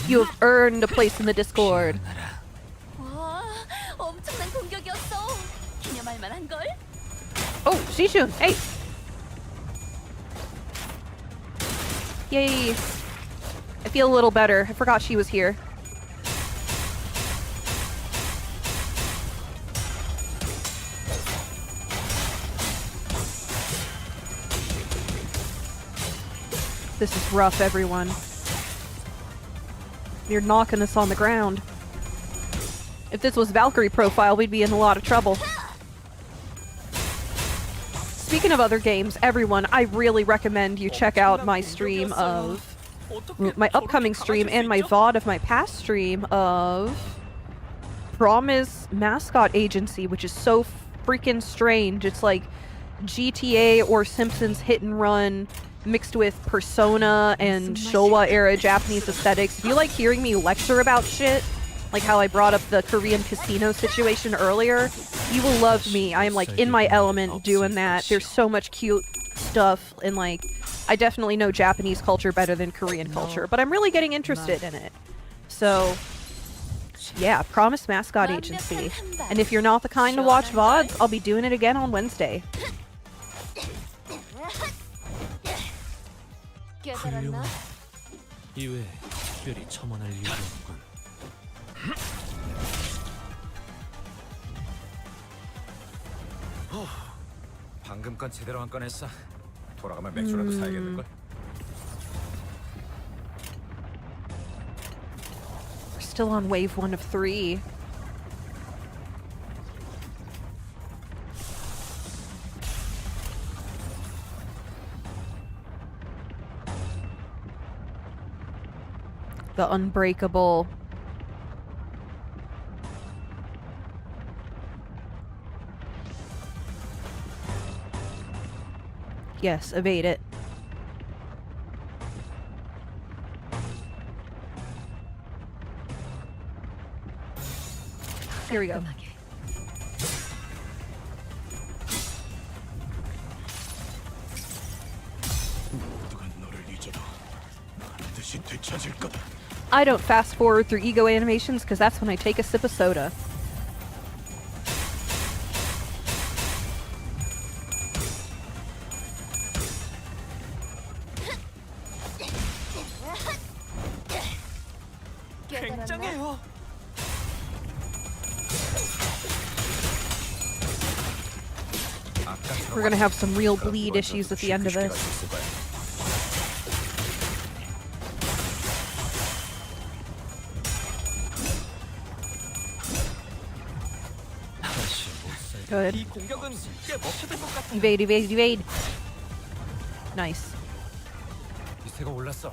You have earned a place in the Discord. 와, 엄청난 공격이었어. 기념할 만한 걸. Oh, Shishun, hey! Yay! I feel a little better. I forgot she was here. This is rough, everyone. You're knocking us on the ground. If this was Valkyrie profile, we'd be in a lot of trouble. Speaking of other games, everyone, I really recommend you check out my stream of... my upcoming stream and my VOD of my past stream of... Promise Mascot Agency, which is so freaking strange. It's like GTA or Simpsons hit and run mixed with Persona and Showa-era Japanese aesthetics. If you like hearing me lecture about shit, like how I brought up the Korean casino situation earlier, you will love me. I am like in my element doing that. There's so much cute stuff, and like, I definitely know Japanese culture better than Korean culture, but I'm really getting interested in it. So, yeah, Promise Mascot Agency. And if you're not the kind to watch VODs, I'll be doing it again on Wednesday. 깨달았나? 이외에 특별히 첨언할 이유가 없군. 방금 건 제대로 안 꺼냈어. 돌아가면 맥주라도 사야겠는걸? We're still on wave 1 of 3. The Unbreakable. Yes, evade it. Here we go. 모두가 너를 잊어도 반드시 되찾을 거다. I don't fast forward through ego animations because that's when I take a sip of soda. 굉장해요. We're gonna have some real bleed issues at the end of this. Good. 이 공격은 꽤 먹혀들 것 같아. Evade, evade, evade. Nice. 기세가 올랐어.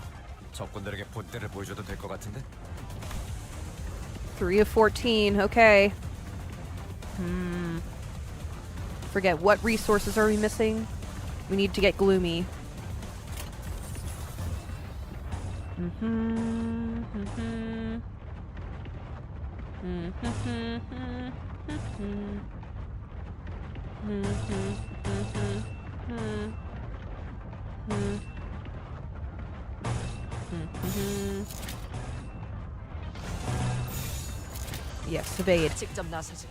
적군들에게 본때를 보여줘도 될 것 같은데? 3 of 14. Okay. Forget what resources are we missing? We need to get gloomy. Yes, evade. 직접 나서지.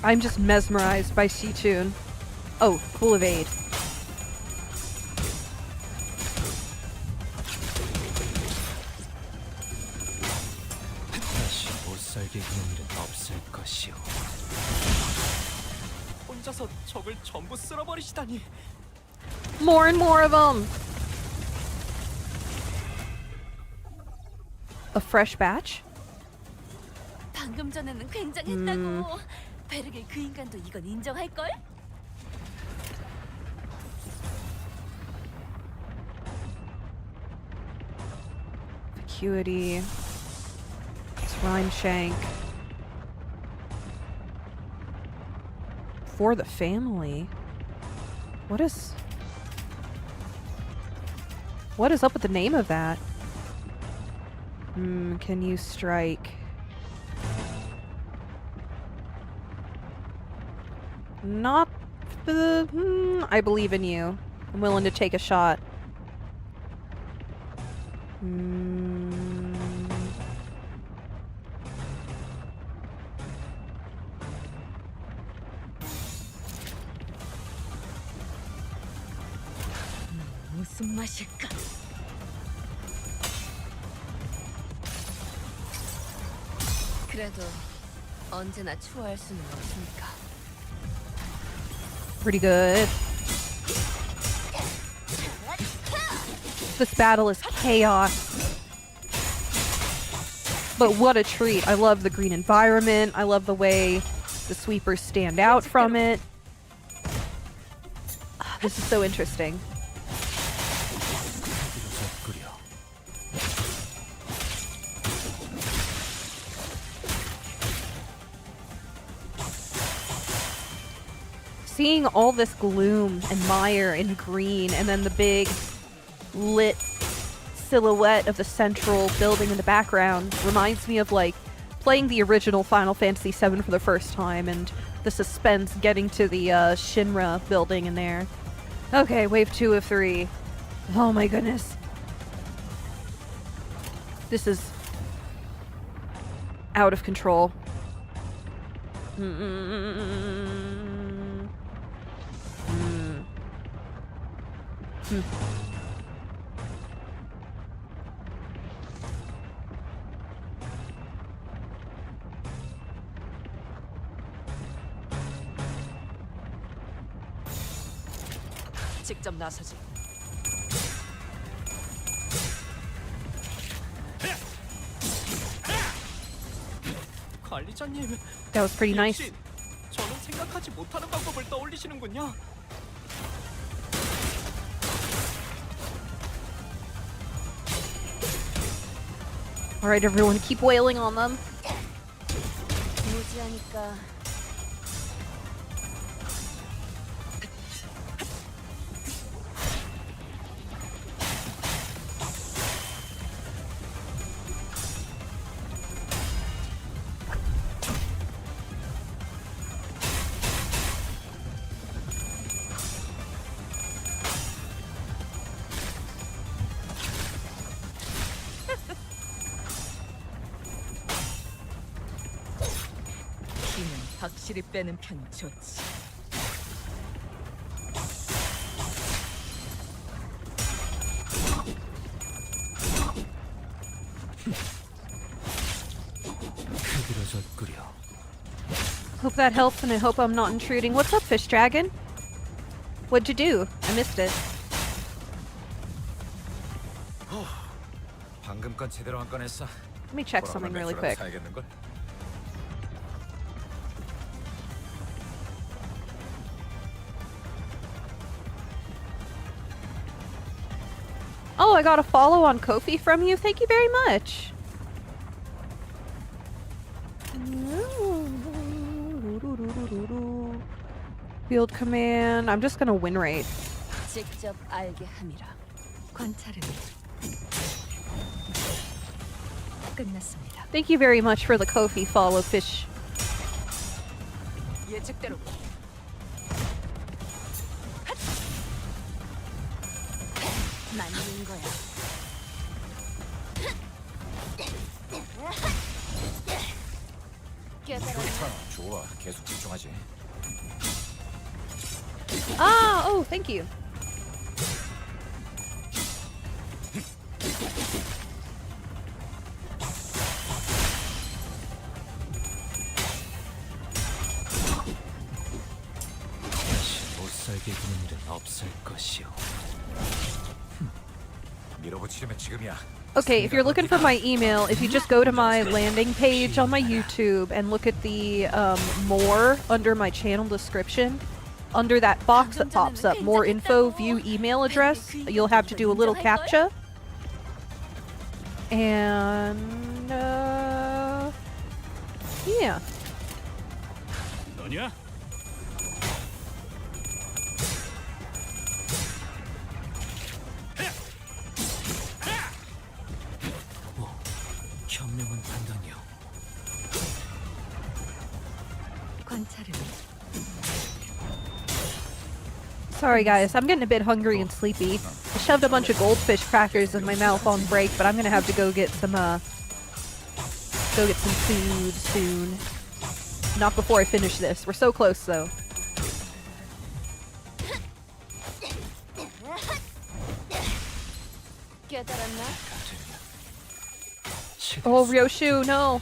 I'm just mesmerized by C-Tune. Oh, cool evade. 다시 못 살게 그런 일은 없을 것이오. 혼자서 적을 전부 쓸어버리시다니. More and more of them! A fresh batch? 방금 전에는 굉장했다고. 베르겔 그 인간도 이건 인정할걸? Vacuity. It's Rhyme Shank. For the family? What is up with the name of that? Can you strike? Not the... I believe in you. I'm willing to take a shot. 무슨 맛일까? 그래도 언제나 추월할 수는 없으니까. Pretty good. This battle is chaos. But what a treat. I love the green environment. I love the way the sweepers stand out from it. This is so interesting. Seeing all this gloom and mire and green, and then the big lit silhouette of the central building in the background reminds me of like playing the original Final Fantasy VII for the first time and the suspense getting to the Shinra building in there. Okay, wave 2 of 3. Oh my goodness. This is out of control. 직접 나서지. 관리자님. That was pretty nice. 역시 저는 생각하지 못하는 방법을 떠올리시는군요. Alright, everyone, keep wailing on them. 무지하니까 힘은 확실히 빼는 편이 좋지. 흐드러졌구려. Hope that helps, and I hope I'm not intruding. What's up, Fish Dragon? What'd you do? I missed it. 방금 건 제대로 안 꺼냈어. Let me check something really quick. 사야겠는걸? Oh, I got a follow on Kofi from you. Thank you very much. Field command. I'm just gonna win rate. 직접 알게 함이라. 관찰은 끝났습니다. Thank you very much for the Kofi follow, Fish. 예측대로 맞는 거야. 깨달아. 좋다. 좋아. 계속 집중하지. Ah, oh, thank you. 다시 못 살게 구는 일은 없을 것이오. 밀어붙이려면 지금이야. Okay, if you're looking for my email, if you just go to my landing page on my YouTube and look at the more under my channel description, under that box that pops up, more info, view email address, you'll have to do a little CAPTCHA. And, yeah. 너냐? 현명한 판단이오. 관찰은 Sorry guys, I'm getting a bit hungry and sleepy. I shoved a bunch of goldfish crackers in my mouth on break, but I'm gonna have to go get some food soon. Not before I finish this. We're so close though. 깨달았나? Oh, Ryoshu, no.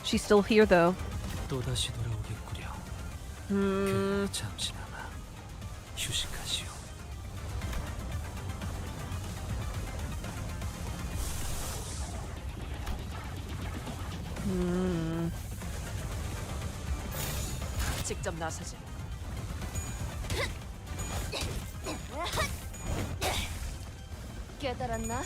She's still here though. 또다시 돌아오겠구려. 잠시나마 휴식하시오. 직접 나서지. 깨달았나?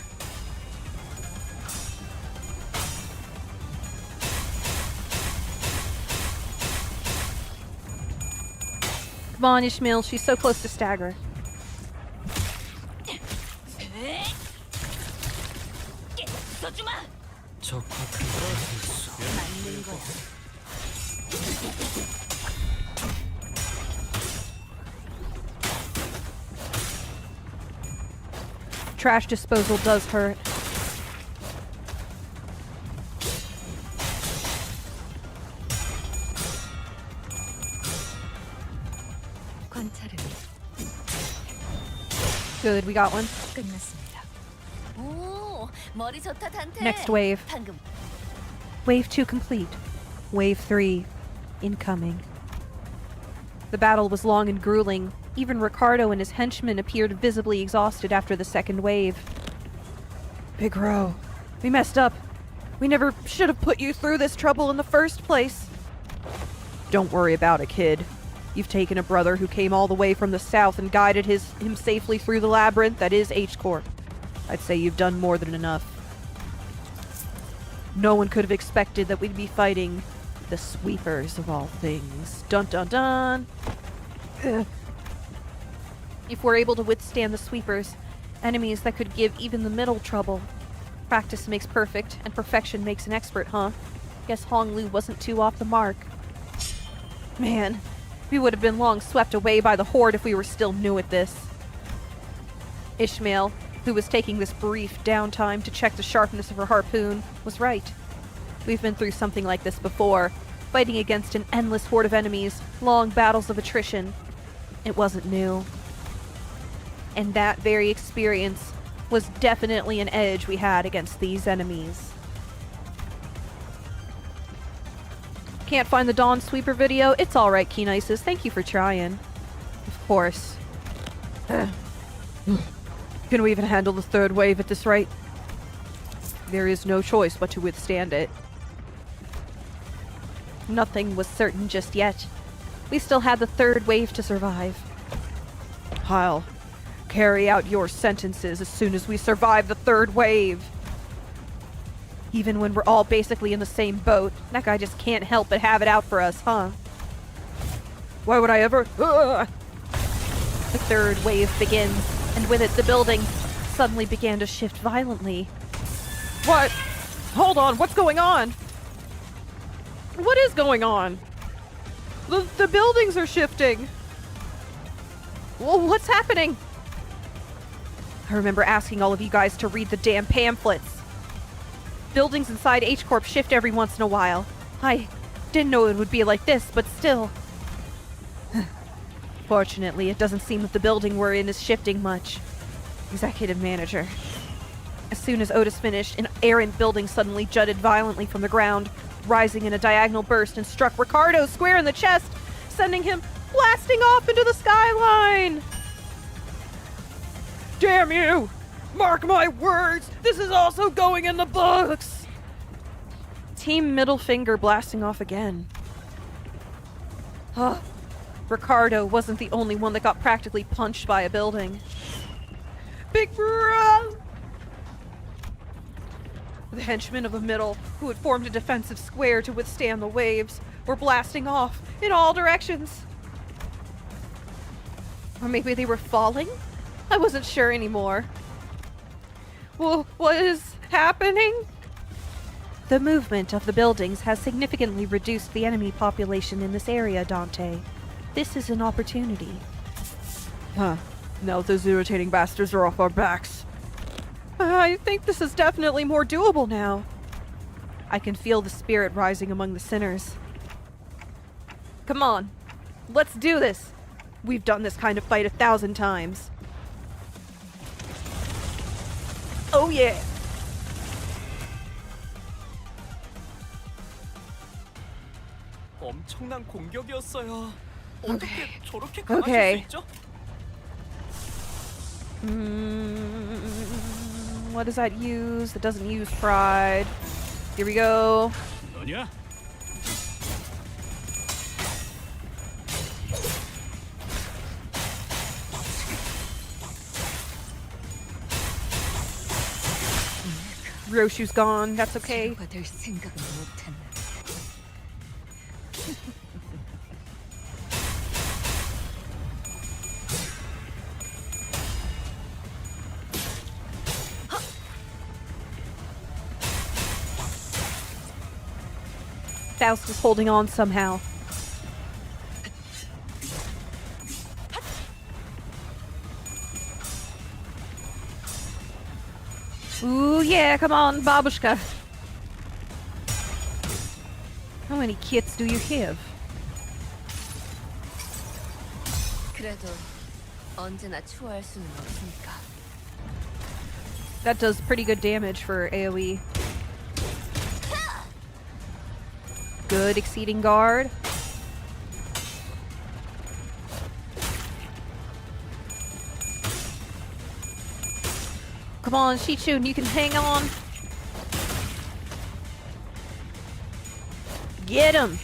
Come on, Ishmael, she's so close to stagger. 적화를 수. 맞는 거야. Trash disposal does hurt. 관찰은 Good, we got one. 끝났습니다. 오, 머리 좋다 단테. Next wave. 방금 Wave 2 complete. Wave 3 incoming. The battle was long and grueling. Even Ricardo and his henchmen appeared visibly exhausted after the second wave. Big Ro, we messed up. We never should have put you through this trouble in the first place. Don't worry about it, kid. You've taken a brother who came all the way from the south and guided him safely through the labyrinth that is H-Corp. I'd say you've done more than enough. No one could have expected that we'd be fighting the sweepers of all things. Dun dun dun! Ugh. If we're able to withstand the sweepers, enemies that could give even the middle trouble. Practice makes perfect, and perfection makes an expert, huh? Guess Hong Lu wasn't too off the mark. Man, we would have been long swept away by the horde if we were still new at this. Ishmael, who was taking this brief downtime to check the sharpness of her harpoon, was right. We've been through something like this before, fighting against an endless horde of enemies, long battles of attrition. It wasn't new. And that very experience was definitely an edge we had against these enemies. Can't find the Dawn Sweeper video? It's alright, Keen Isis. Thank you for trying. Of course. Can we even handle the third wave at this rate? There is no choice but to withstand it. Nothing was certain just yet. We still had the third wave to survive. I'll carry out your sentences as soon as we survive the third wave. Even when we're all basically in the same boat, that guy just can't help but have it out for us, huh? Why would I ever? Ugh! The third wave begins, and with it the building suddenly began to shift violently. What? Hold on, what's going on? What is going on? The buildings are shifting. Well, what's happening? I remember asking all of you guys to read the damn pamphlets. Buildings inside H-Corp shift every once in a while. I didn't know it would be like this, but still. Fortunately, it doesn't seem that the building we're in is shifting much. Executive Manager. As soon as Otis finished, an errant building suddenly jutted violently from the ground, rising in a diagonal burst and struck Ricardo square in the chest, sending him blasting off into the skyline! Damn you! Mark my words! This is also going in the books! Team Middle Finger blasting off again. Huh. Ricardo wasn't the only one that got practically punched by a building. Big bro! The henchmen of the middle, who had formed a defensive square to withstand the waves, were blasting off in all directions. Or maybe they were falling? I wasn't sure anymore. Well, what is happening? The movement of the buildings has significantly reduced the enemy population in this area, Dante. This is an opportunity. Huh. Now those irritating bastards are off our backs. I think this is definitely more doable now. I can feel the spirit rising among the sinners. Come on. Let's do this. We've done this kind of fight 1,000 times. Oh yeah! 엄청난 공격이었어요. 어떻게 저렇게 Okay. 강하실 수 있죠? What does that use? That doesn't use pride. Here we go. 너냐? Roshu's gone. That's okay. 치료가 될 생각은 못했네. Faust is holding on somehow. Ooh, yeah, come on, babushka. How many kits do you have? 그래도 언제나 추월할 수는 없으니까. That does pretty good damage for AoE. Good exceeding guard. Come on, Shichun, you can hang on. Get him!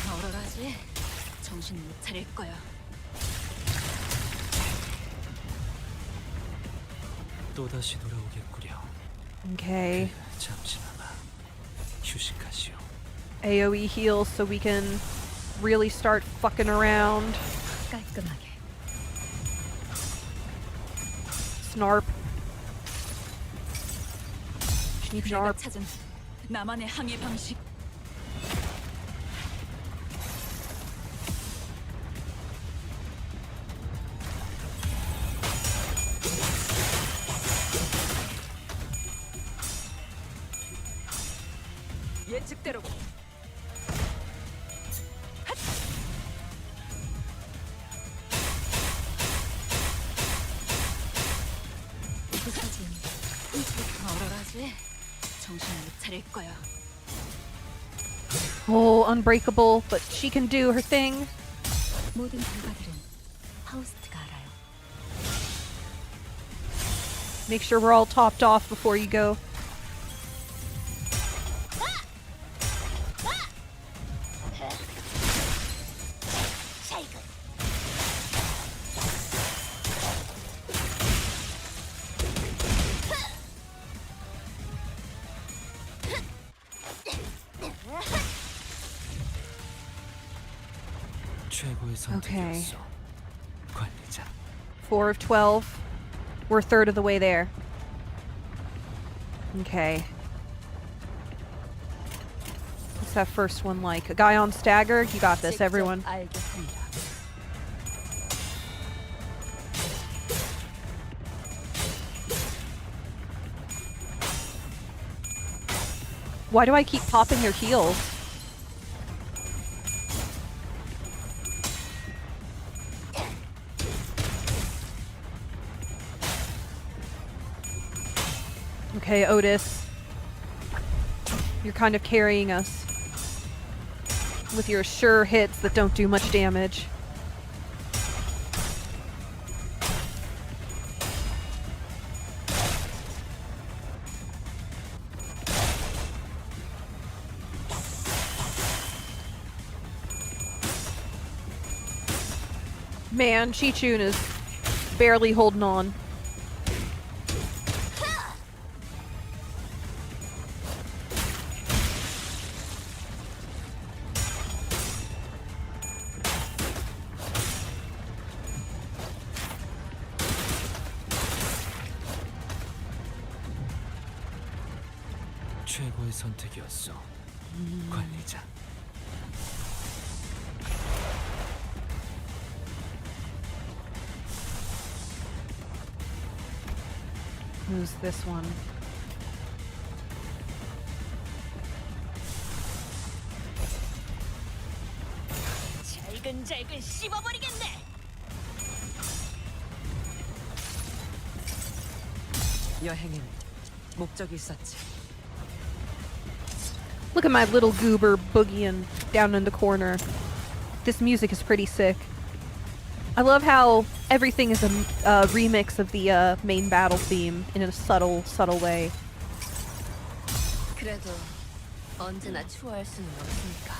얼얼하지? 정신 못 차릴 거야. 또다시 돌아오겠구려. Okay. 잠시나마 휴식하시오. AoE heals so we can really start fucking around. 깔끔하게. Snarp. Sneep 내가 snarp. 찾은 나만의 항해 방식. 예측대로. 그 사진 어라라지. 정신을 못 차릴 거야. Oh, unbreakable, but she can do her thing. 모든 결과들은 파우스트가 알아요. Make sure we're all topped off before you go. 최고의 선택이었어. 관리자. 4 of 12. We're a third of the way there. Okay. What's that first one like? A guy on stagger? You got this, everyone. 알겠습니다. Why do I keep popping their heals? Okay, Otis. You're kind of carrying us with your sure hits that don't do much damage. Man, Chi-Chun is barely holding on. 최고의 선택이었어. 관리자. Who's this one? 잘근잘근 씹어버리겠네. 여행엔 목적이 있었지. Look at my little goober boogieing down in the corner. This music is pretty sick. I love how everything is a remix of the main battle theme in a subtle way. 그래도 언제나 추월할 수는 없으니까.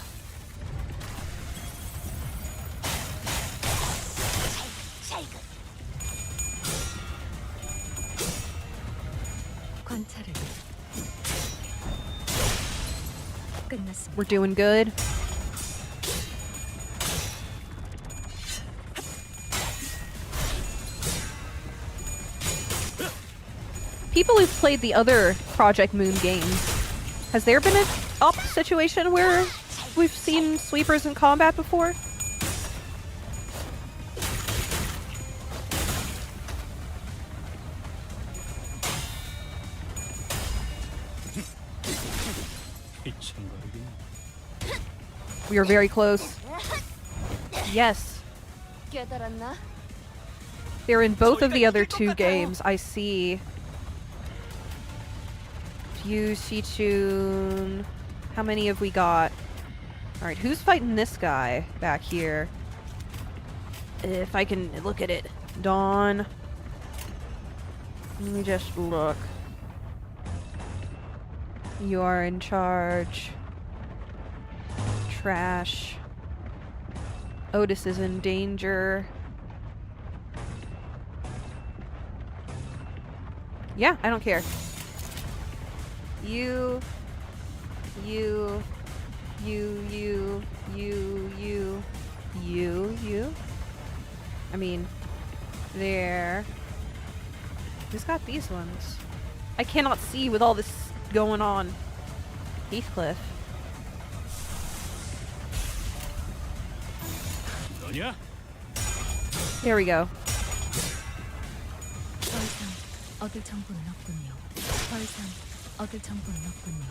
관찰을 끝났습니다. We're doing good. People who've played the other Project Moon games, has there been an up situation where we've seen sweepers in combat before? We are very close. Yes. 깨달았나? They're in both of the other two games. I see. Fuse, Shichun. How many have we got? Alright, who's fighting this guy back here? If I can look at it. Dawn. Let me just look. You are in charge. Trash. Otis is in danger. Yeah, I don't care. You. I mean, there. Who's got these ones? I cannot see with all this going on. Heathcliff. 너냐? There we go. 더 이상 얻을 정보는 없군요. 더 이상 얻을 정보는 없군요.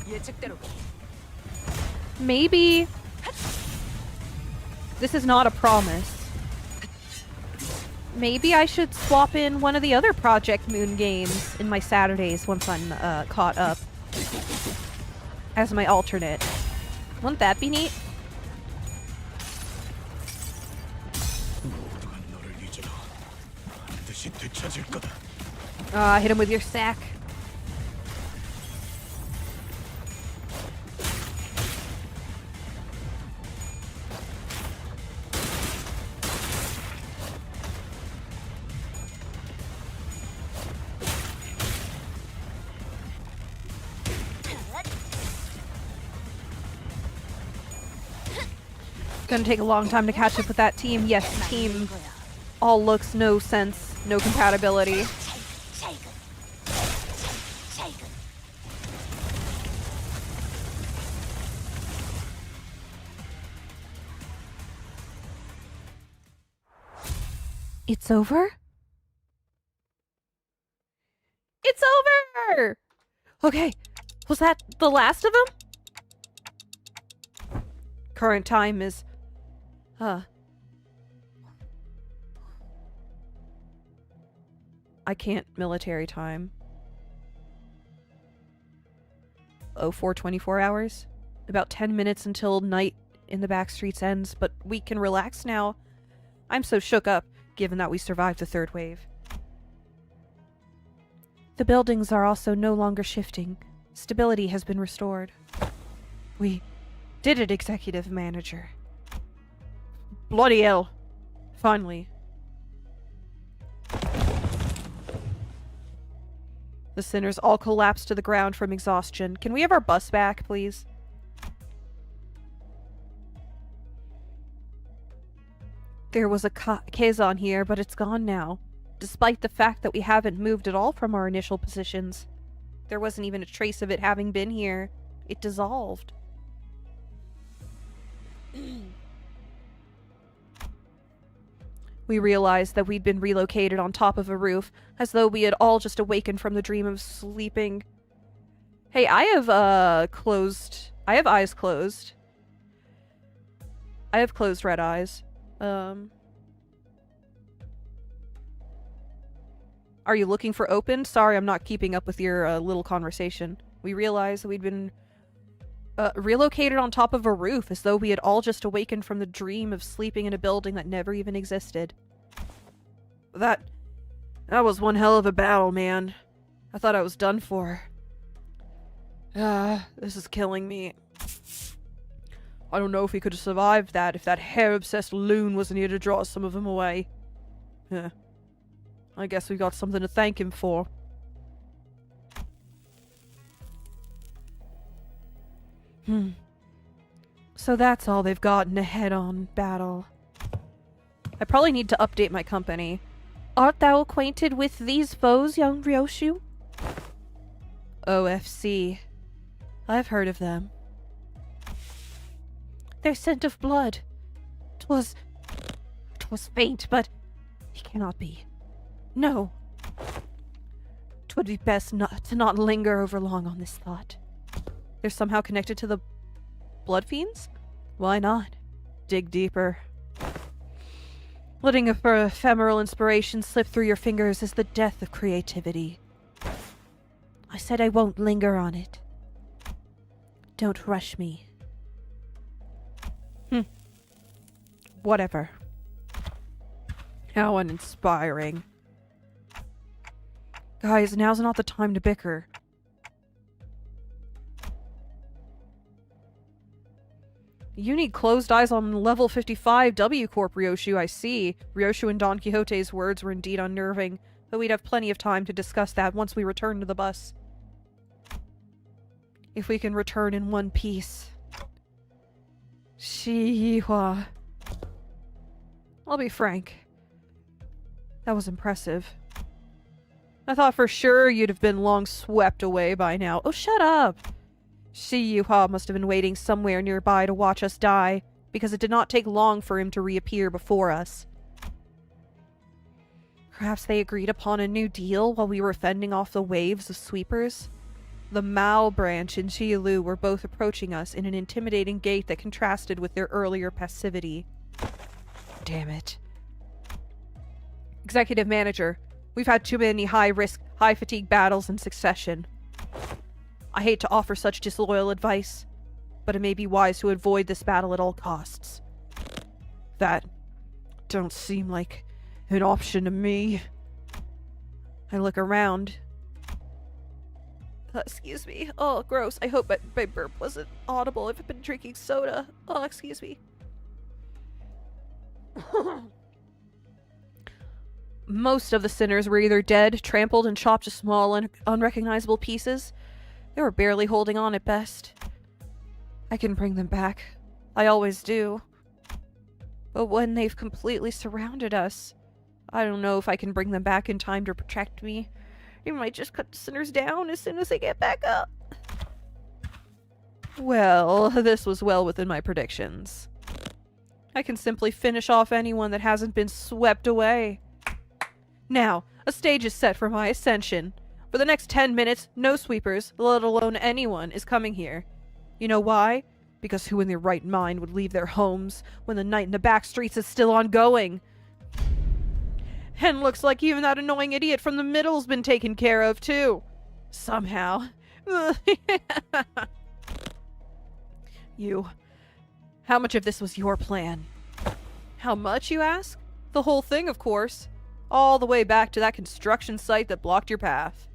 예측대로. Maybe this is not a promise. Maybe I should swap in one of the other Project Moon games in my Saturdays once I'm caught up as my alternate. Wouldn't that be neat? 모두가 너를 잊어도 반드시 되찾을 거다. Hit him with your sack. Gonna take a long time to catch up with that team. Yes, team all looks, no sense, no compatibility. It's over? It's over! Okay, was that the last of them? Current time is... I can't military time. 4:24 hours? About 10 minutes until night in the back streets ends, but we can relax now. I'm so shook up, given that we survived the third wave. The buildings are also no longer shifting. Stability has been restored. We did it, Executive Manager. Bloody hell. Finally. The sinners all collapsed to the ground from exhaustion. Can we have our bus back, please? There was a Kazon here, but it's gone now. Despite the fact that we haven't moved at all from our initial positions. There wasn't even a trace of it having been here. It dissolved. We realized that we'd been relocated on top of a roof, as though we had all just awakened from the dream of sleeping. Hey, I have eyes closed. I have closed red eyes. Are you looking for open? Sorry, I'm not keeping up with your little conversation. We realized that we'd been relocated on top of a roof, as though we had all just awakened from the dream of sleeping in a building that never even existed. That was one hell of a battle, man. I thought I was done for. This is killing me. I don't know if we could have survived that if that hair-obsessed loon wasn't here to draw some of them away. I guess we got something to thank him for. So that's all they've got in a head-on battle. I probably need to update my company. Art thou acquainted with these foes, young Ryoshu? OFC. I've heard of them. Their scent of blood. 'Twas faint, but it cannot be. No. 'Twould be best to not linger over long on this thought. They're somehow connected to the blood fiends? Why not? Dig deeper. Letting a ephemeral inspiration slip through your fingers is the death of creativity. I said I won't linger on it. Don't rush me. Whatever. How uninspiring. Guys, now's not the time to bicker. You need closed eyes on level 55 W Corp, Ryoshu, I see. Ryoshu and Don Quixote's words were indeed unnerving, but we'd have plenty of time to discuss that once we return to the bus. If we can return in one piece. Shihua. I'll be frank. That was impressive. I thought for sure you'd have been long swept away by now. Oh, shut up! Shihua must have been waiting somewhere nearby to watch us die, because it did not take long for him to reappear before us. Perhaps they agreed upon a new deal while we were fending off the waves of sweepers? The Mao branch and Chialu were both approaching us in an intimidating gait that contrasted with their earlier passivity. Damn it. Executive Manager, we've had too many high-risk, high-fatigue battles in succession. I hate to offer such disloyal advice, but it may be wise to avoid this battle at all costs. That don't seem like an option to me. I look around. Excuse me. Oh, gross. I hope my burp wasn't audible if I've been drinking soda. Oh, excuse me. Most of the sinners were either dead, trampled, and chopped to small and unrecognizable pieces. They were barely holding on at best. I can bring them back. I always do. But when they've completely surrounded us, I don't know if I can bring them back in time to protect me. You might just cut the sinners down as soon as they get back up. Well, this was well within my predictions. I can simply finish off anyone that hasn't been swept away. Now, a stage is set for my ascension. For the next 10 minutes, no sweepers, let alone anyone, is coming here. You know why? Because who in their right mind would leave their homes when the night in the back streets is still ongoing? And looks like even that annoying idiot from the middle's been taken care of, too. Somehow. You. How much of this was your plan? How much, you ask? The whole thing, of course. All the way back to that construction site that blocked your path.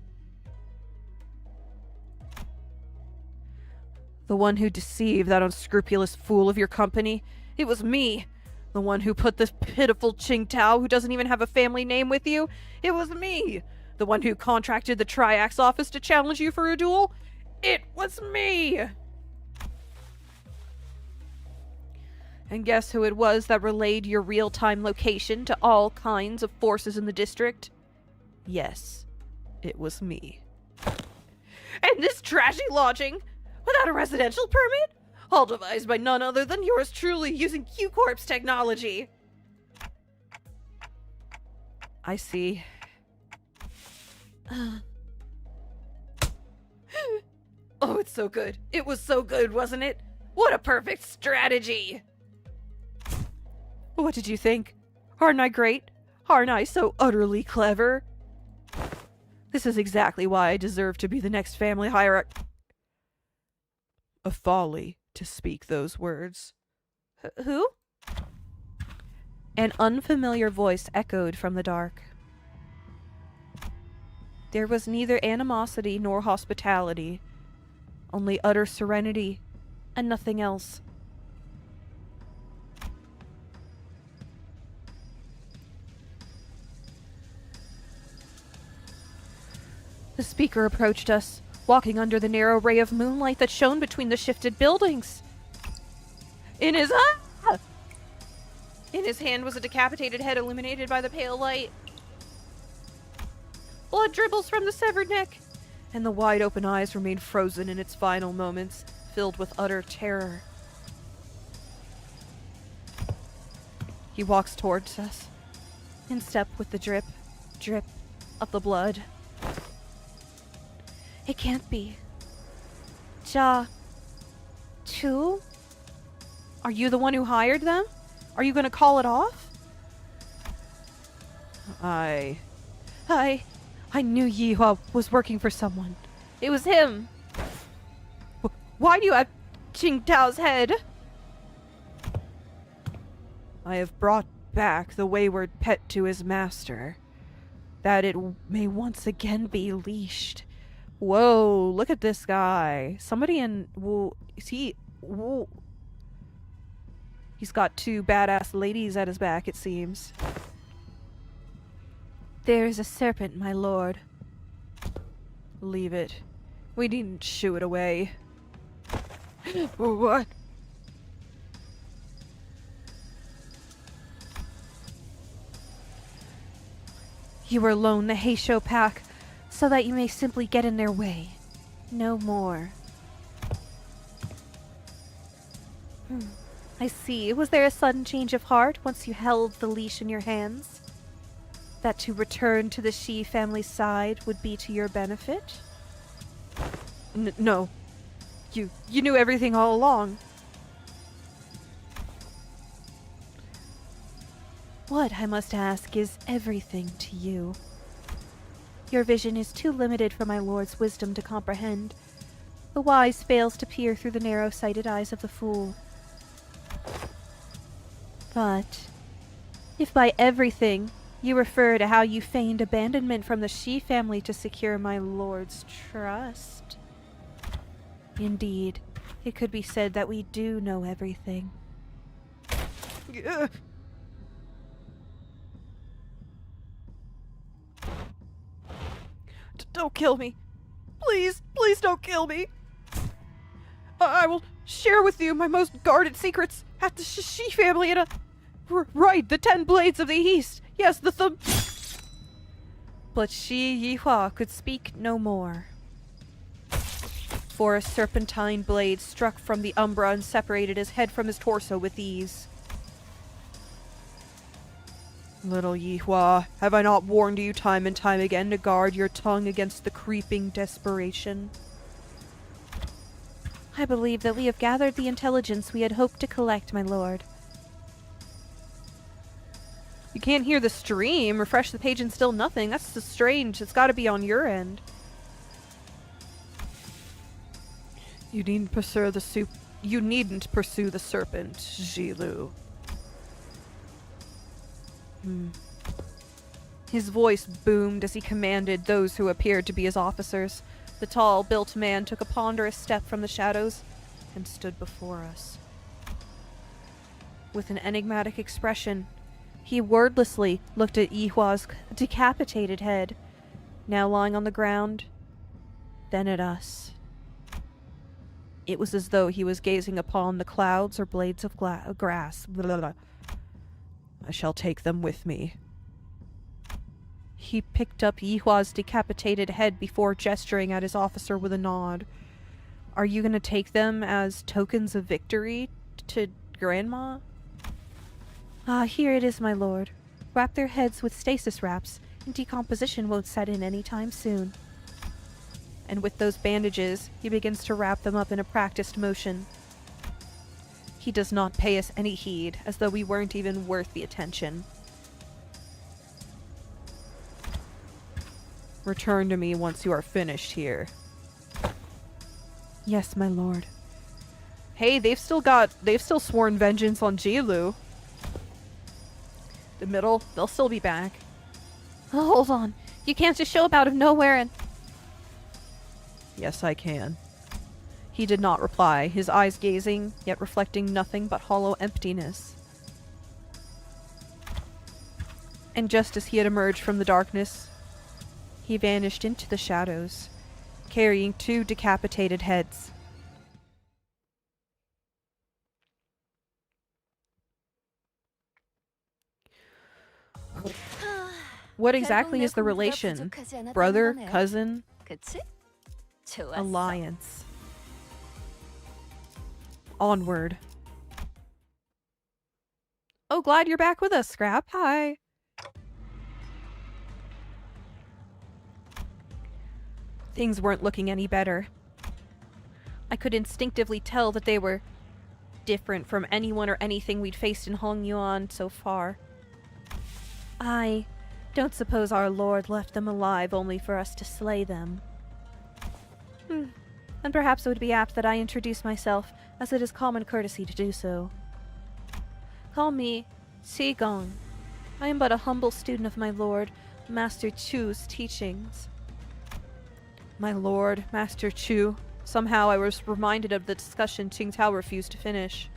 The one who deceived that unscrupulous fool of your company. It was me. The one who put this pitiful Qingtao who doesn't even have a family name with you. It was me. The one who contracted the Triax office to challenge you for a duel. It was me. And guess who it was that relayed your real-time location to all kinds of forces in the district? Yes, it was me. And this trashy lodging, without a residential permit? All devised by none other than yours truly using Q-Corp's technology. I see. Oh, it's so good. It was so good, wasn't it? What a perfect strategy! What did you think? Aren't I great? Aren't I so utterly clever? This is exactly why I deserve to be the next family hierarch. A folly to speak those words. Who? An unfamiliar voice echoed from the dark. There was neither animosity nor hospitality, only utter serenity and nothing else. The speaker approached us, walking under the narrow ray of moonlight that shone between the shifted buildings. In his hand was a decapitated head illuminated by the pale light. Blood dribbles from the severed neck, and the wide-open eyes remained frozen in its final moments, filled with utter terror. He walks towards us, in step with the drip, drip of the blood. It can't be. Two? Are you the one who hired them? Are you gonna call it off? I knew Yihua was working for someone. It was him. Why do you have Qingtao's head? I have brought back the wayward pet to his master, that it may once again be leashed. Whoa, look at this guy. Somebody in... Whoa, is he... Whoa. He's got two badass ladies at his back, it seems. There's a serpent, my lord. Leave it. We needn't shoo it away. What? You alone the Heisho pack, so that you may simply get in their way. No more. I see. Was there a sudden change of heart once you held the leash in your hands? That to return to the Shi family's side would be to your benefit? No. You knew everything all along. What, I must ask, is everything to you? Your vision is too limited for my lord's wisdom to comprehend. The wise fails to peer through the narrow-sighted eyes of the fool. But if by everything you refer to how you feigned abandonment from the Shi family to secure my lord's trust, indeed, it could be said that we do know everything. Don't kill me. Please, please don't kill me. I will share with you my most guarded secrets at the Shi family in a... Right, the 10 blades of the East. Yes, the But Shi Yihua could speak no more. For a serpentine blade struck from the umbra and separated his head from his torso with ease. Little Yihua, have I not warned you time and time again to guard your tongue against the creeping desperation? I believe that we have gathered the intelligence we had hoped to collect, my lord. You can't hear the stream. Refresh the page and still nothing. That's so strange. It's got to be on your end. You needn't pursue the You needn't pursue the serpent, Jilu. His voice boomed as he commanded those who appeared to be his officers. The tall, built man took a ponderous step from the shadows and stood before us. With an enigmatic expression, he wordlessly looked at Yihua's decapitated head, now lying on the ground, then at us. It was as though he was gazing upon the clouds or blades of grass. Blah, blah. I shall take them with me. He picked up Yihua's decapitated head before gesturing at his officer with a nod. Are you going to take them as tokens of victory to Grandma? Ah, here it is, my lord. Wrap their heads with stasis wraps, and decomposition won't set in any time soon. And with those bandages, he begins to wrap them up in a practiced motion. He does not pay us any heed, as though we weren't even worth the attention. Return to me once you are finished here. Yes, my lord. Hey, they've still sworn vengeance on Jilu. The middle, they'll still be back. Oh, hold on. You can't just show up out of nowhere and... Yes, I can. He did not reply, his eyes gazing, yet reflecting nothing but hollow emptiness. And just as he had emerged from the darkness, he vanished into the shadows, carrying 2 decapitated heads. What exactly is the relation? Brother? Cousin? 그치? 좋았어. Alliance. Onward. Oh, glad you're back with us, Scrap. Hi. Things weren't looking any better. I could instinctively tell that they were different from anyone or anything we'd faced in Hongyuan so far. I don't suppose our lord left them alive only for us to slay them. And perhaps it would be apt that I introduce myself, as it is common courtesy to do so. Call me Sigong. I am but a humble student of my lord, Master Chu's teachings. My lord, Master Chu. Somehow I was reminded of the discussion Qingtao refused to finish.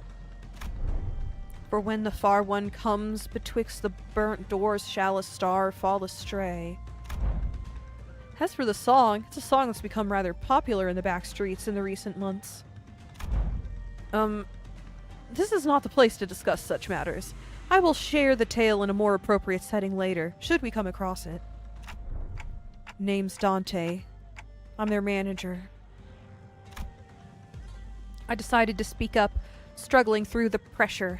For when the far one comes, betwixt the burnt doors shall a star fall astray. As for the song, it's a song that's become rather popular in the back streets in the recent months. This is not the place to discuss such matters. I will share the tale in a more appropriate setting later, should we come across it. Name's Dante. I'm their manager. I decided to speak up, struggling through the pressure.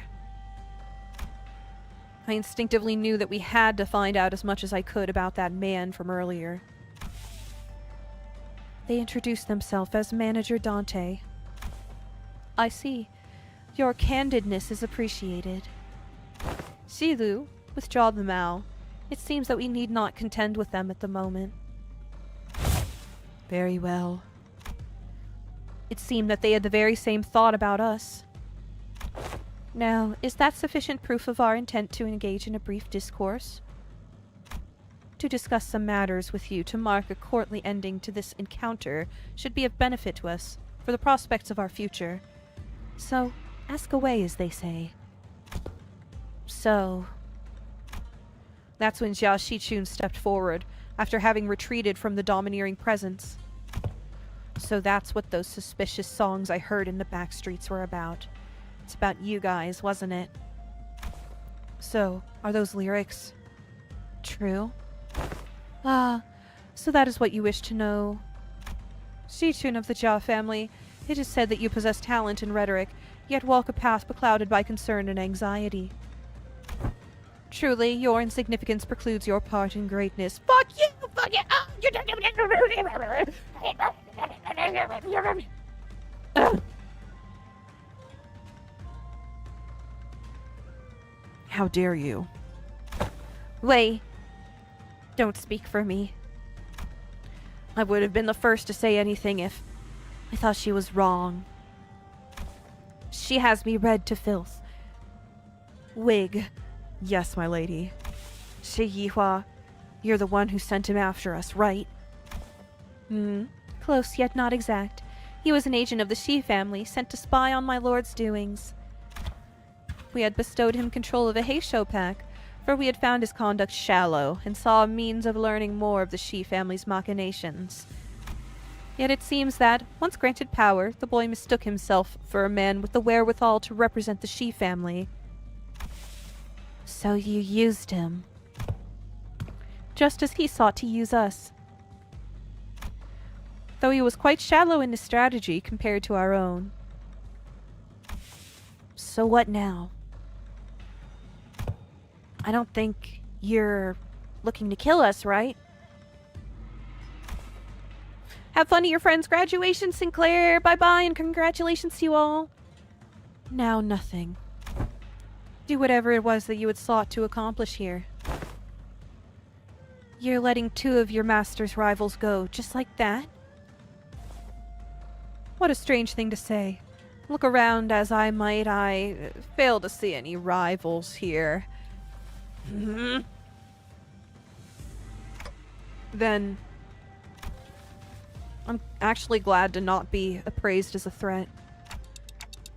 I instinctively knew that we had to find out as much as I could about that man from earlier. They introduced themselves as Manager Dante. I see. Your candidness is appreciated. Silu withdrew the Mao. It seems that we need not contend with them at the moment. Very well. It seemed that they had the very same thought about us. Now, is that sufficient proof of our intent to engage in a brief discourse? To discuss some matters with you to mark a courtly ending to this encounter should be of benefit to us for the prospects of our future. So, ask away, as they say. So... That's when Jia Shichun stepped forward, after having retreated from the domineering presence. So that's what those suspicious songs I heard in the back streets were about. It's about you guys, wasn't it? So, are those lyrics true? Ah, so that is what you wish to know. Shichun of the Jia family, it is said that you possess talent in rhetoric, yet walk a path beclouded by concern and anxiety. Truly, your insignificance precludes your part in greatness. Fuck you! Fuck you! How dare you? Wei, don't speak for me. I would have been the first to say anything if I thought she was wrong. She has me read to filth. Wig. Yes, my lady. Shi Yihua, you're the one who sent him after us, right? Close, yet not exact. He was an agent of the Shi family, sent to spy on my lord's doings. We had bestowed him control of a Heisho pack, for we had found his conduct shallow, and saw a means of learning more of the Shi family's machinations. Yet it seems that, once granted power, the boy mistook himself for a man with the wherewithal to represent the Shi family. So you used him. Just as he sought to use us. Though he was quite shallow in his strategy compared to our own. So what now? I don't think you're looking to kill us, right? Have fun at your friend's graduation, Sinclair. Bye-bye, and congratulations to you all. Now nothing. Do whatever it was that you had sought to accomplish here. You're letting two of your master's rivals go, just like that? What a strange thing to say. Look around as I might, I fail to see any rivals here. Then, I'm actually glad to not be appraised as a threat.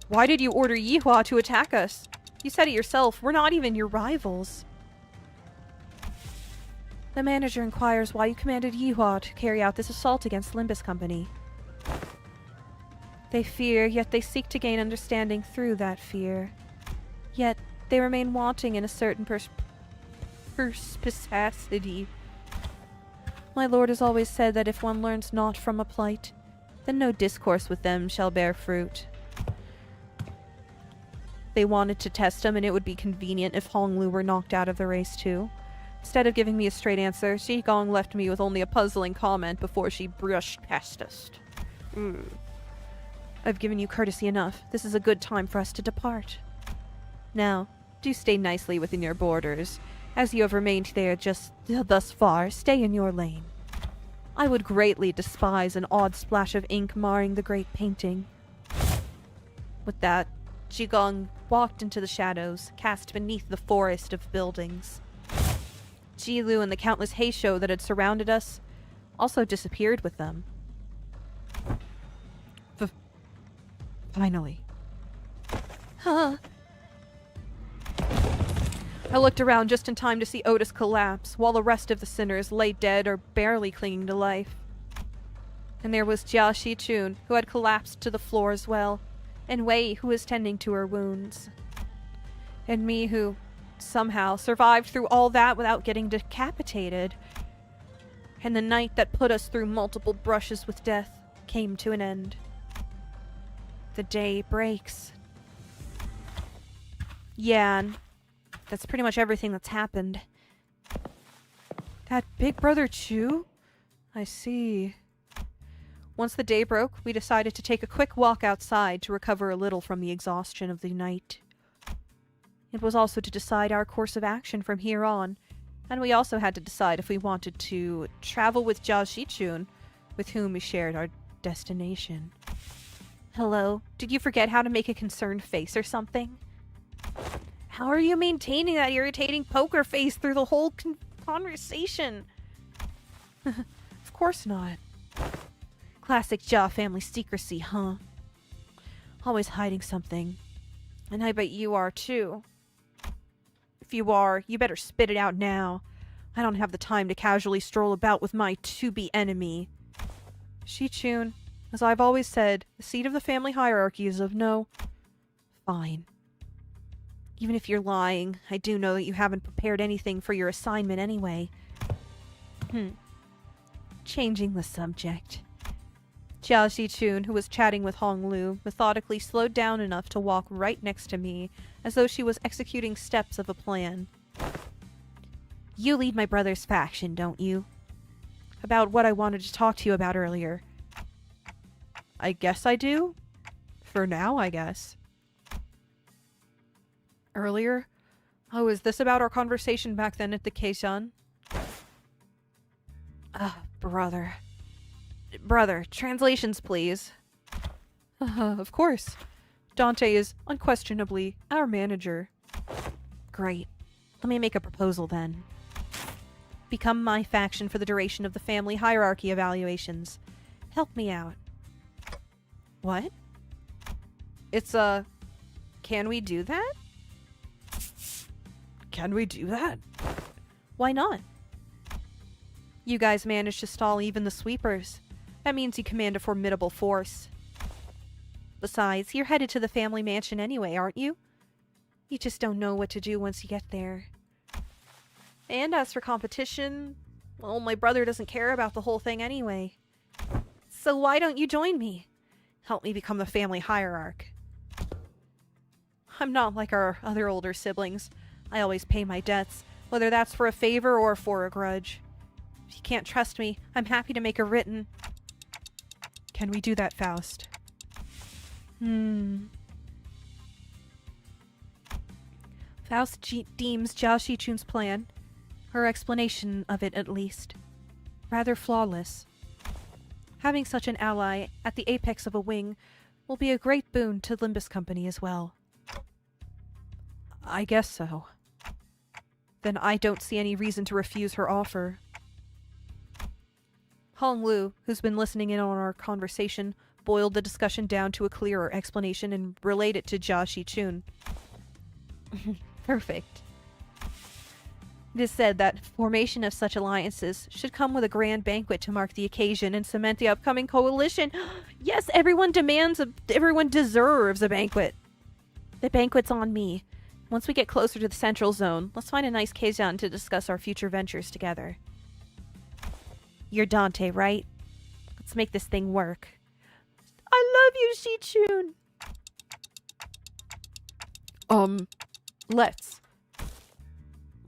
Why did you order Yihua to attack us? You said it yourself, we're not even your rivals. The manager inquires why you commanded Yihua to carry out this assault against Limbus Company. They fear, yet they seek to gain understanding through that fear. Yet, they remain wanting in a certain perspicacity. My lord has always said that if one learns naught from a plight, then no discourse with them shall bear fruit. They wanted to test him, and it would be convenient if Honglu were knocked out of the race too. Instead of giving me a straight answer, Xigong left me with only a puzzling comment before she brushed past us. I've given you courtesy enough. This is a good time for us to depart. Now, do stay nicely within your borders. As you have remained there just thus far, stay in your lane. I would greatly despise an odd splash of ink marring the great painting. With that, Jigong walked into the shadows, cast beneath the forest of buildings. Jilu and the countless Heisho that had surrounded us also disappeared with them. Finally. Huh. I looked around just in time to see Otis collapse, while the rest of the sinners lay dead or barely clinging to life. And there was Jia Shi-chun, who had collapsed to the floor as well, and Wei, who was tending to her wounds. And me, who somehow survived through all that without getting decapitated. And the night that put us through multiple brushes with death came to an end. The day breaks. Yeah, and that's pretty much everything that's happened. That Big Brother Chu? I see. Once the day broke, we decided to take a quick walk outside to recover a little from the exhaustion of the night. It was also to decide our course of action from here on, and we also had to decide if we wanted to travel with Jia Shi-chun, with whom we shared our destination. Hello? Did you forget how to make a concerned face or something? How are you maintaining that irritating poker face through the whole conversation? Of course not. Classic Jia family secrecy, huh? Always hiding something. And I bet you are too. If you are, you better spit it out now. I don't have the time to casually stroll about with my to-be enemy. Shi-chun, as I've always said, the seat of the family hierarchy is of no... Fine. Even if you're lying, I do know that you haven't prepared anything for your assignment anyway. Changing the subject. Jia Shi-chun, who was chatting with Hong Lu, methodically slowed down enough to walk right next to me, as though she was executing steps of a plan. You lead my brother's faction, don't you? About what I wanted to talk to you about earlier. I guess I do? For now, I guess. Earlier? Oh, is this about our conversation back then at the Keishan? Brother. Brother, translations, please. Of course. Dante is unquestionably our manager. Great. Let me make a proposal then. Become my faction for the duration of the family hierarchy evaluations. Help me out. What? It's can we do that? Can we do that? Why not? You guys managed to stall even the sweepers. That means you command a formidable force. Besides, you're headed to the family mansion anyway, aren't you? You just don't know what to do once you get there. And as for competition, well, my brother doesn't care about the whole thing anyway. So why don't you join me? Help me become the family hierarch. I'm not like our other older siblings. I always pay my debts, whether that's for a favor or for a grudge. If you can't trust me, I'm happy to make a written... Can we do that, Faust? Faust deems Jia Shi-chun's plan, her explanation of it at least, rather flawless. Having such an ally at the apex of a wing will be a great boon to Limbus Company as well. I guess so. Then I don't see any reason to refuse her offer. Hong Lu, who's been listening in on our conversation, boiled the discussion down to a clearer explanation and relayed it to Jia Shi-chun. Perfect. It is said that formation of such alliances should come with a grand banquet to mark the occasion and cement the upcoming coalition. Yes, everyone deserves a banquet. The banquet's on me. Once we get closer to the central zone, let's find a nice Keijan to discuss our future ventures together. You're Dante, right? Let's make this thing work. I love you, Shi-chun! Let's.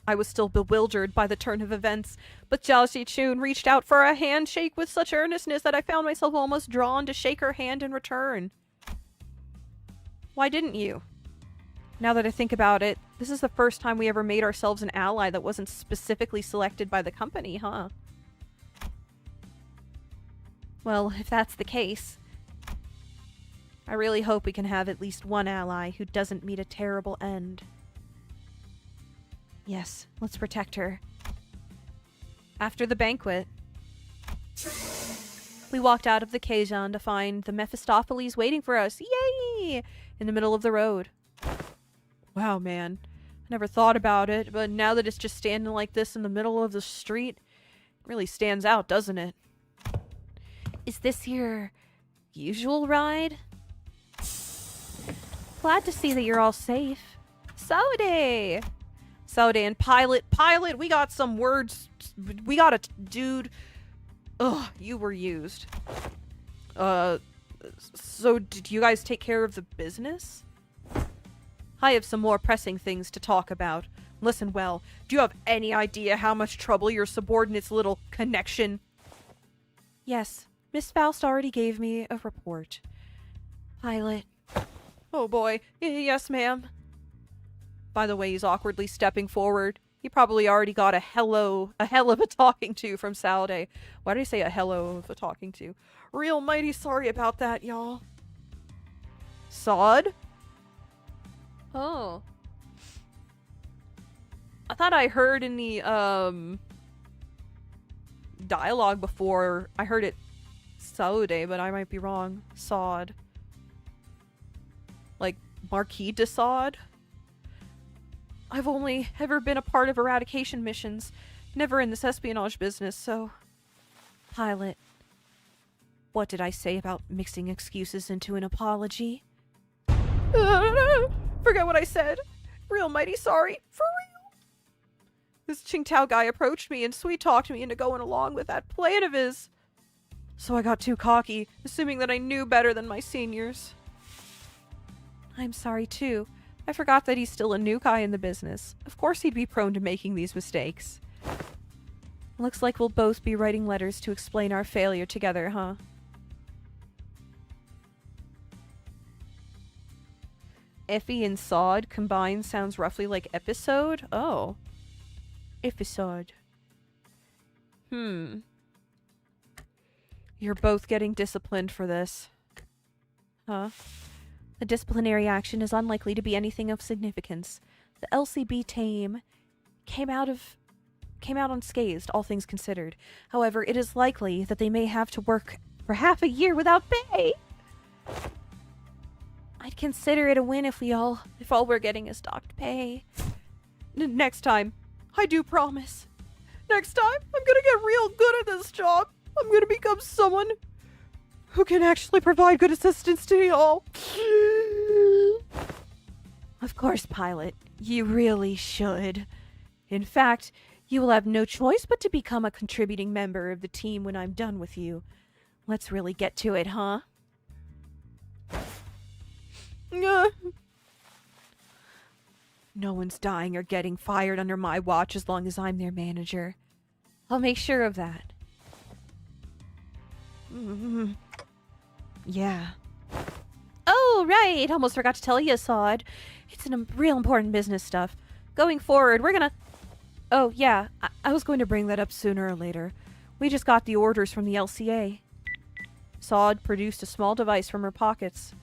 I was still bewildered by the turn of events, but Jia Shi-chun reached out for a handshake with such earnestness that I found myself almost drawn to shake her hand in return. Why didn't you? Now that I think about it, this is the first time we ever made ourselves an ally that wasn't specifically selected by the company, huh? Well, if that's the case, I really hope we can have at least one ally who doesn't meet a terrible end. Yes, let's protect her. After the banquet, we walked out of the Keijan to find the Mephistopheles waiting for us, yay, in the middle of the road. Wow, man. Never thought about it, but now that it's just standing like this in the middle of the street, it really stands out, doesn't it? Is this your usual ride? Glad to see that you're all safe. Saude! Saude and Pilot. Pilot, we got some words. We got a dude. Ugh, you were used. So did you guys take care of the business? I have some more pressing things to talk about. Listen well, do you have any idea how much trouble your subordinate's little connection? Yes, Miss Faust already gave me a report. Pilot. Oh boy, yes ma'am. By the way, he's awkwardly stepping forward. He probably already got a hell of a talking to from Saude. Why did he say a hello of a talking to? Real mighty sorry about that, y'all. Sod? Oh. I thought I heard in the, dialogue before, I heard it Saude, but I might be wrong. Sod. Like, Marquis de Sade? I've only ever been a part of eradication missions, never in this espionage business, so... Pilot. What did I say about mixing excuses into an apology? Forget what I said. Real mighty sorry. For real. This Qingtao guy approached me and sweet-talked me into going along with that plan of his. So I got too cocky, assuming that I knew better than my seniors. I'm sorry, too. I forgot that he's still a new guy in the business. Of course he'd be prone to making these mistakes. Looks like we'll both be writing letters to explain our failure together, huh? Effie and Sod combined sounds roughly like episode? Oh. Episode. You're both getting disciplined for this. Huh? The disciplinary action is unlikely to be anything of significance. The LCB team came out unscathed, all things considered. However, it is likely that they may have to work for half a year without pay. I'd consider it a win if all we're getting is docked pay. Next time. I do promise. Next time, I'm gonna get real good at this job. I'm gonna become someone who can actually provide good assistance to y'all. Of course, Pilot. You really should. In fact, you will have no choice but to become a contributing member of the team when I'm done with you. Let's really get to it, huh? No one's dying or getting fired under my watch as long as I'm their manager. I'll make sure of that. Yeah. Oh, right! Almost forgot to tell you, Sod. It's real important business stuff. Going forward, we're gonna... Oh, yeah. I was going to bring that up sooner or later. We just got the orders from the LCA. Sod produced a small device from her pockets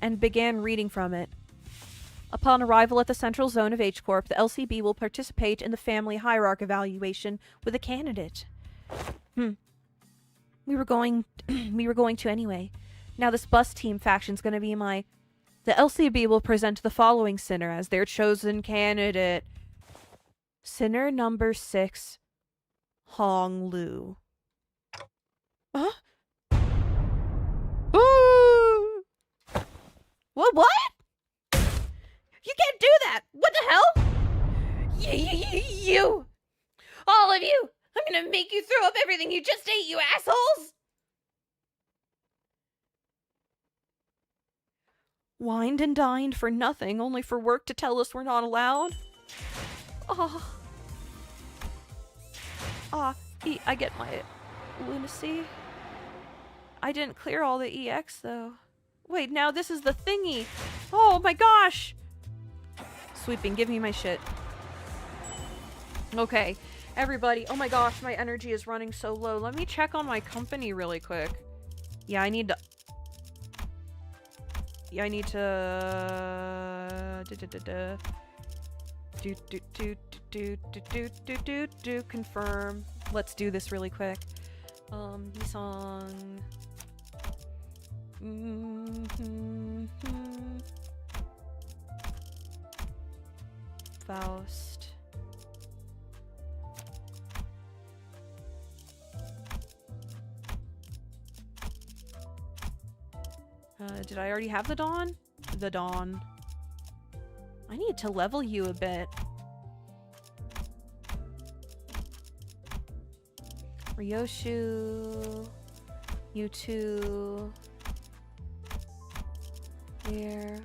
and began reading from it. Upon arrival at the central zone of H-Corp, the LCB will participate in the family hierarchy evaluation with a candidate. We were going to anyway. Now this bus team faction's gonna be my... The LCB will present the following sinner as their chosen candidate. Sinner number 6, Hong Lu. Huh? What? You can't do that! What the hell? You! All of you! I'm gonna make you throw up everything you just ate, you assholes! Wined and dined for nothing, only for work to tell us we're not allowed? I get my lunacy. I didn't clear all the EX, though. Wait, now this is the thingy! Oh my gosh! Sweeping, give me my shit. Okay, everybody. Oh my gosh, my energy is running so low. Let me check on my company really quick. Yeah, I need to... Confirm. Let's do this really quick. Nissan. Faust. Did I already have the Dawn? The Dawn. I need to level you a bit. Ryoshu. You two. There.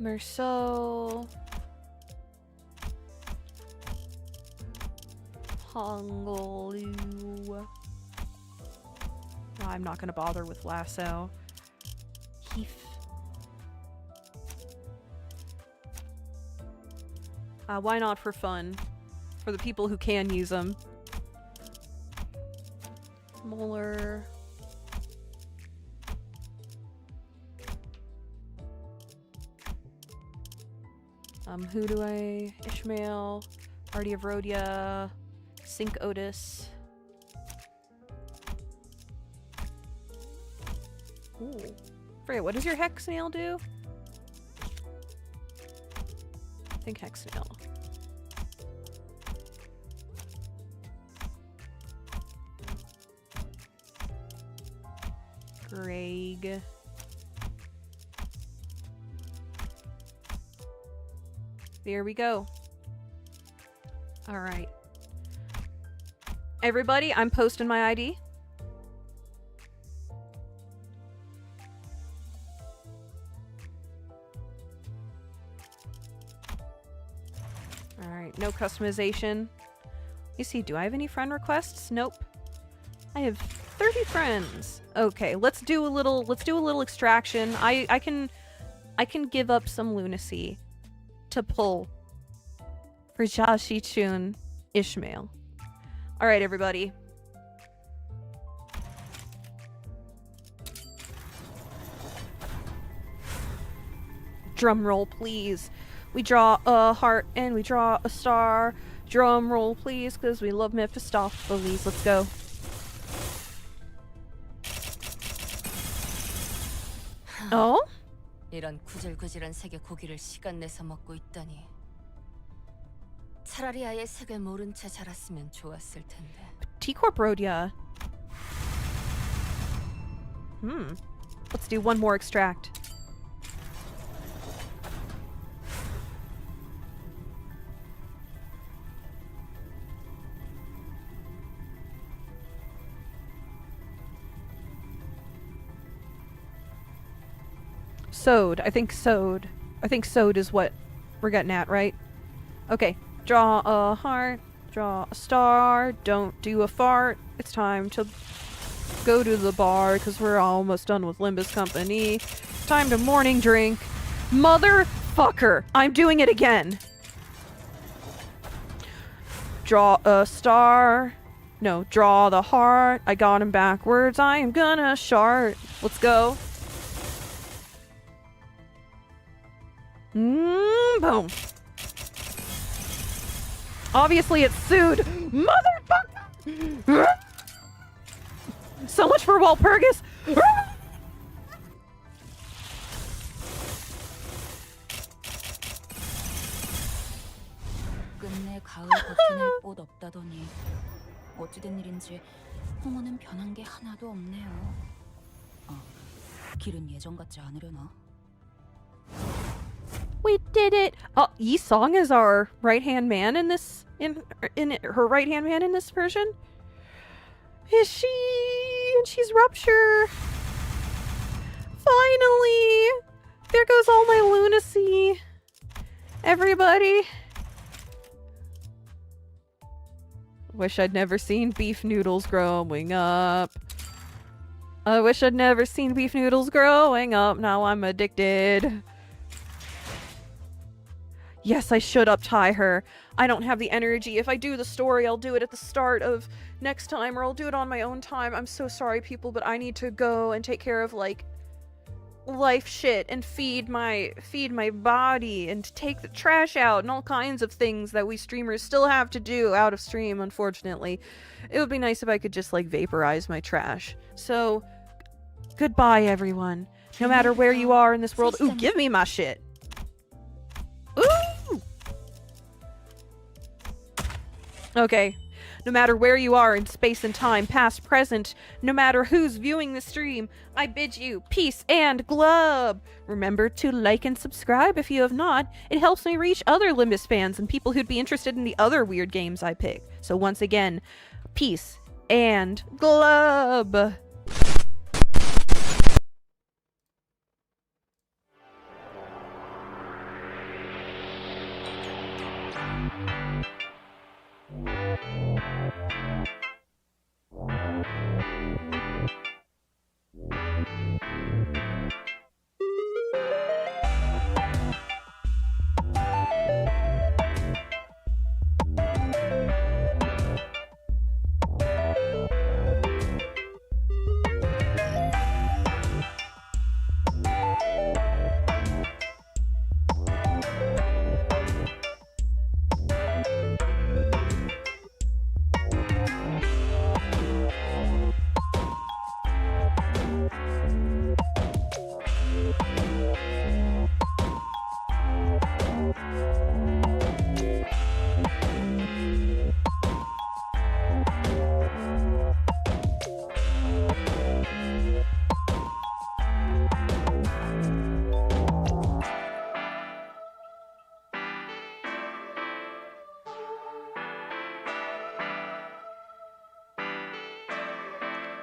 Merceau. Honglu. No, I'm not gonna bother with Lasso. Heath. Why not for fun? For the people who can use them. Molar. Who do I... Ishmael. Artie of Rhodia. Sync Otis. Ooh. Forget, what does your Hex Nail do? I think Hex Nail. Greg. There we go. Alright. Everybody, I'm posting my ID. Alright, no customization. You see, do I have any friend requests? Nope. I have 30 friends. Okay, let's do a little extraction. I can give up some lunacy to pull for Jashi-chun Ishmael. Alright, everybody. Drum roll, please. We draw a heart and we draw a star. Drum roll, please, because we love Mephistopheles. Let's go. Oh? 이런 구질구질한 색의 고기를 시간 내서 먹고 있다니. 차라리 아예 색을 모른 채 자랐으면 좋았을 텐데. T-Corp Rhodia. Let's do one more extract. Sewed. I think sewed. I think sewed is what we're getting at, right? Okay. Draw a heart. Draw a star. Don't do a fart. It's time to go to the bar because we're almost done with Limbus Company. Time to morning drink. Motherfucker! I'm doing it again. Draw a star. No, draw the heart. I got him backwards. I am gonna shart. Let's go. Boom. Obviously it's sued. Motherfucker! So much for Walpurgis. 끝내 가을 버티낼 곳 없다더니 어찌된 일인지 홍어는 변한 게 하나도 없네요. 길은 예전 같지 않으려나? We did it. Oh, Yi Song is our right-hand man in this in her right-hand man in this version. Is she? And she's Rupture. Finally. There goes all my lunacy. Everybody. Wish I'd never seen beef noodles growing up. I wish I'd never seen beef noodles growing up. Now I'm addicted. Yes, I should up-tie her. I don't have the energy. If I do the story, I'll do it at the start of next time, or I'll do it on my own time. I'm so sorry, people, but I need to go and take care of, like, life shit and feed my body and take the trash out and all kinds of things that we streamers still have to do out of stream, unfortunately. It would be nice if I could just, like, vaporize my trash. So, goodbye, everyone. No matter where you are in this world. Ooh, give me my shit. Ooh! Okay. No matter where you are in space and time, past, present, no matter who's viewing the stream, I bid you peace and glub. Remember to like and subscribe if you have not. It helps me reach other Limbus fans and people who'd be interested in the other weird games I pick. So once again, peace and glub.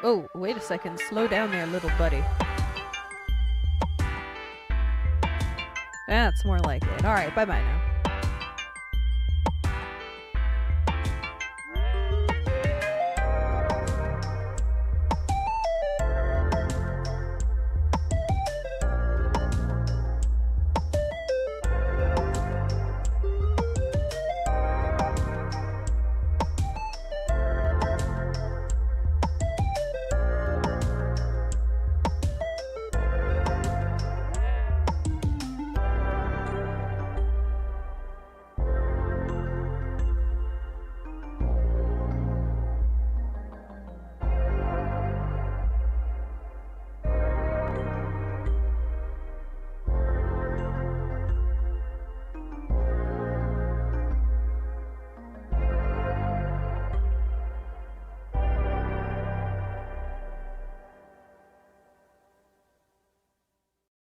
Oh, wait a second. Slow down there, little buddy. That's more like it. Alright, bye-bye now.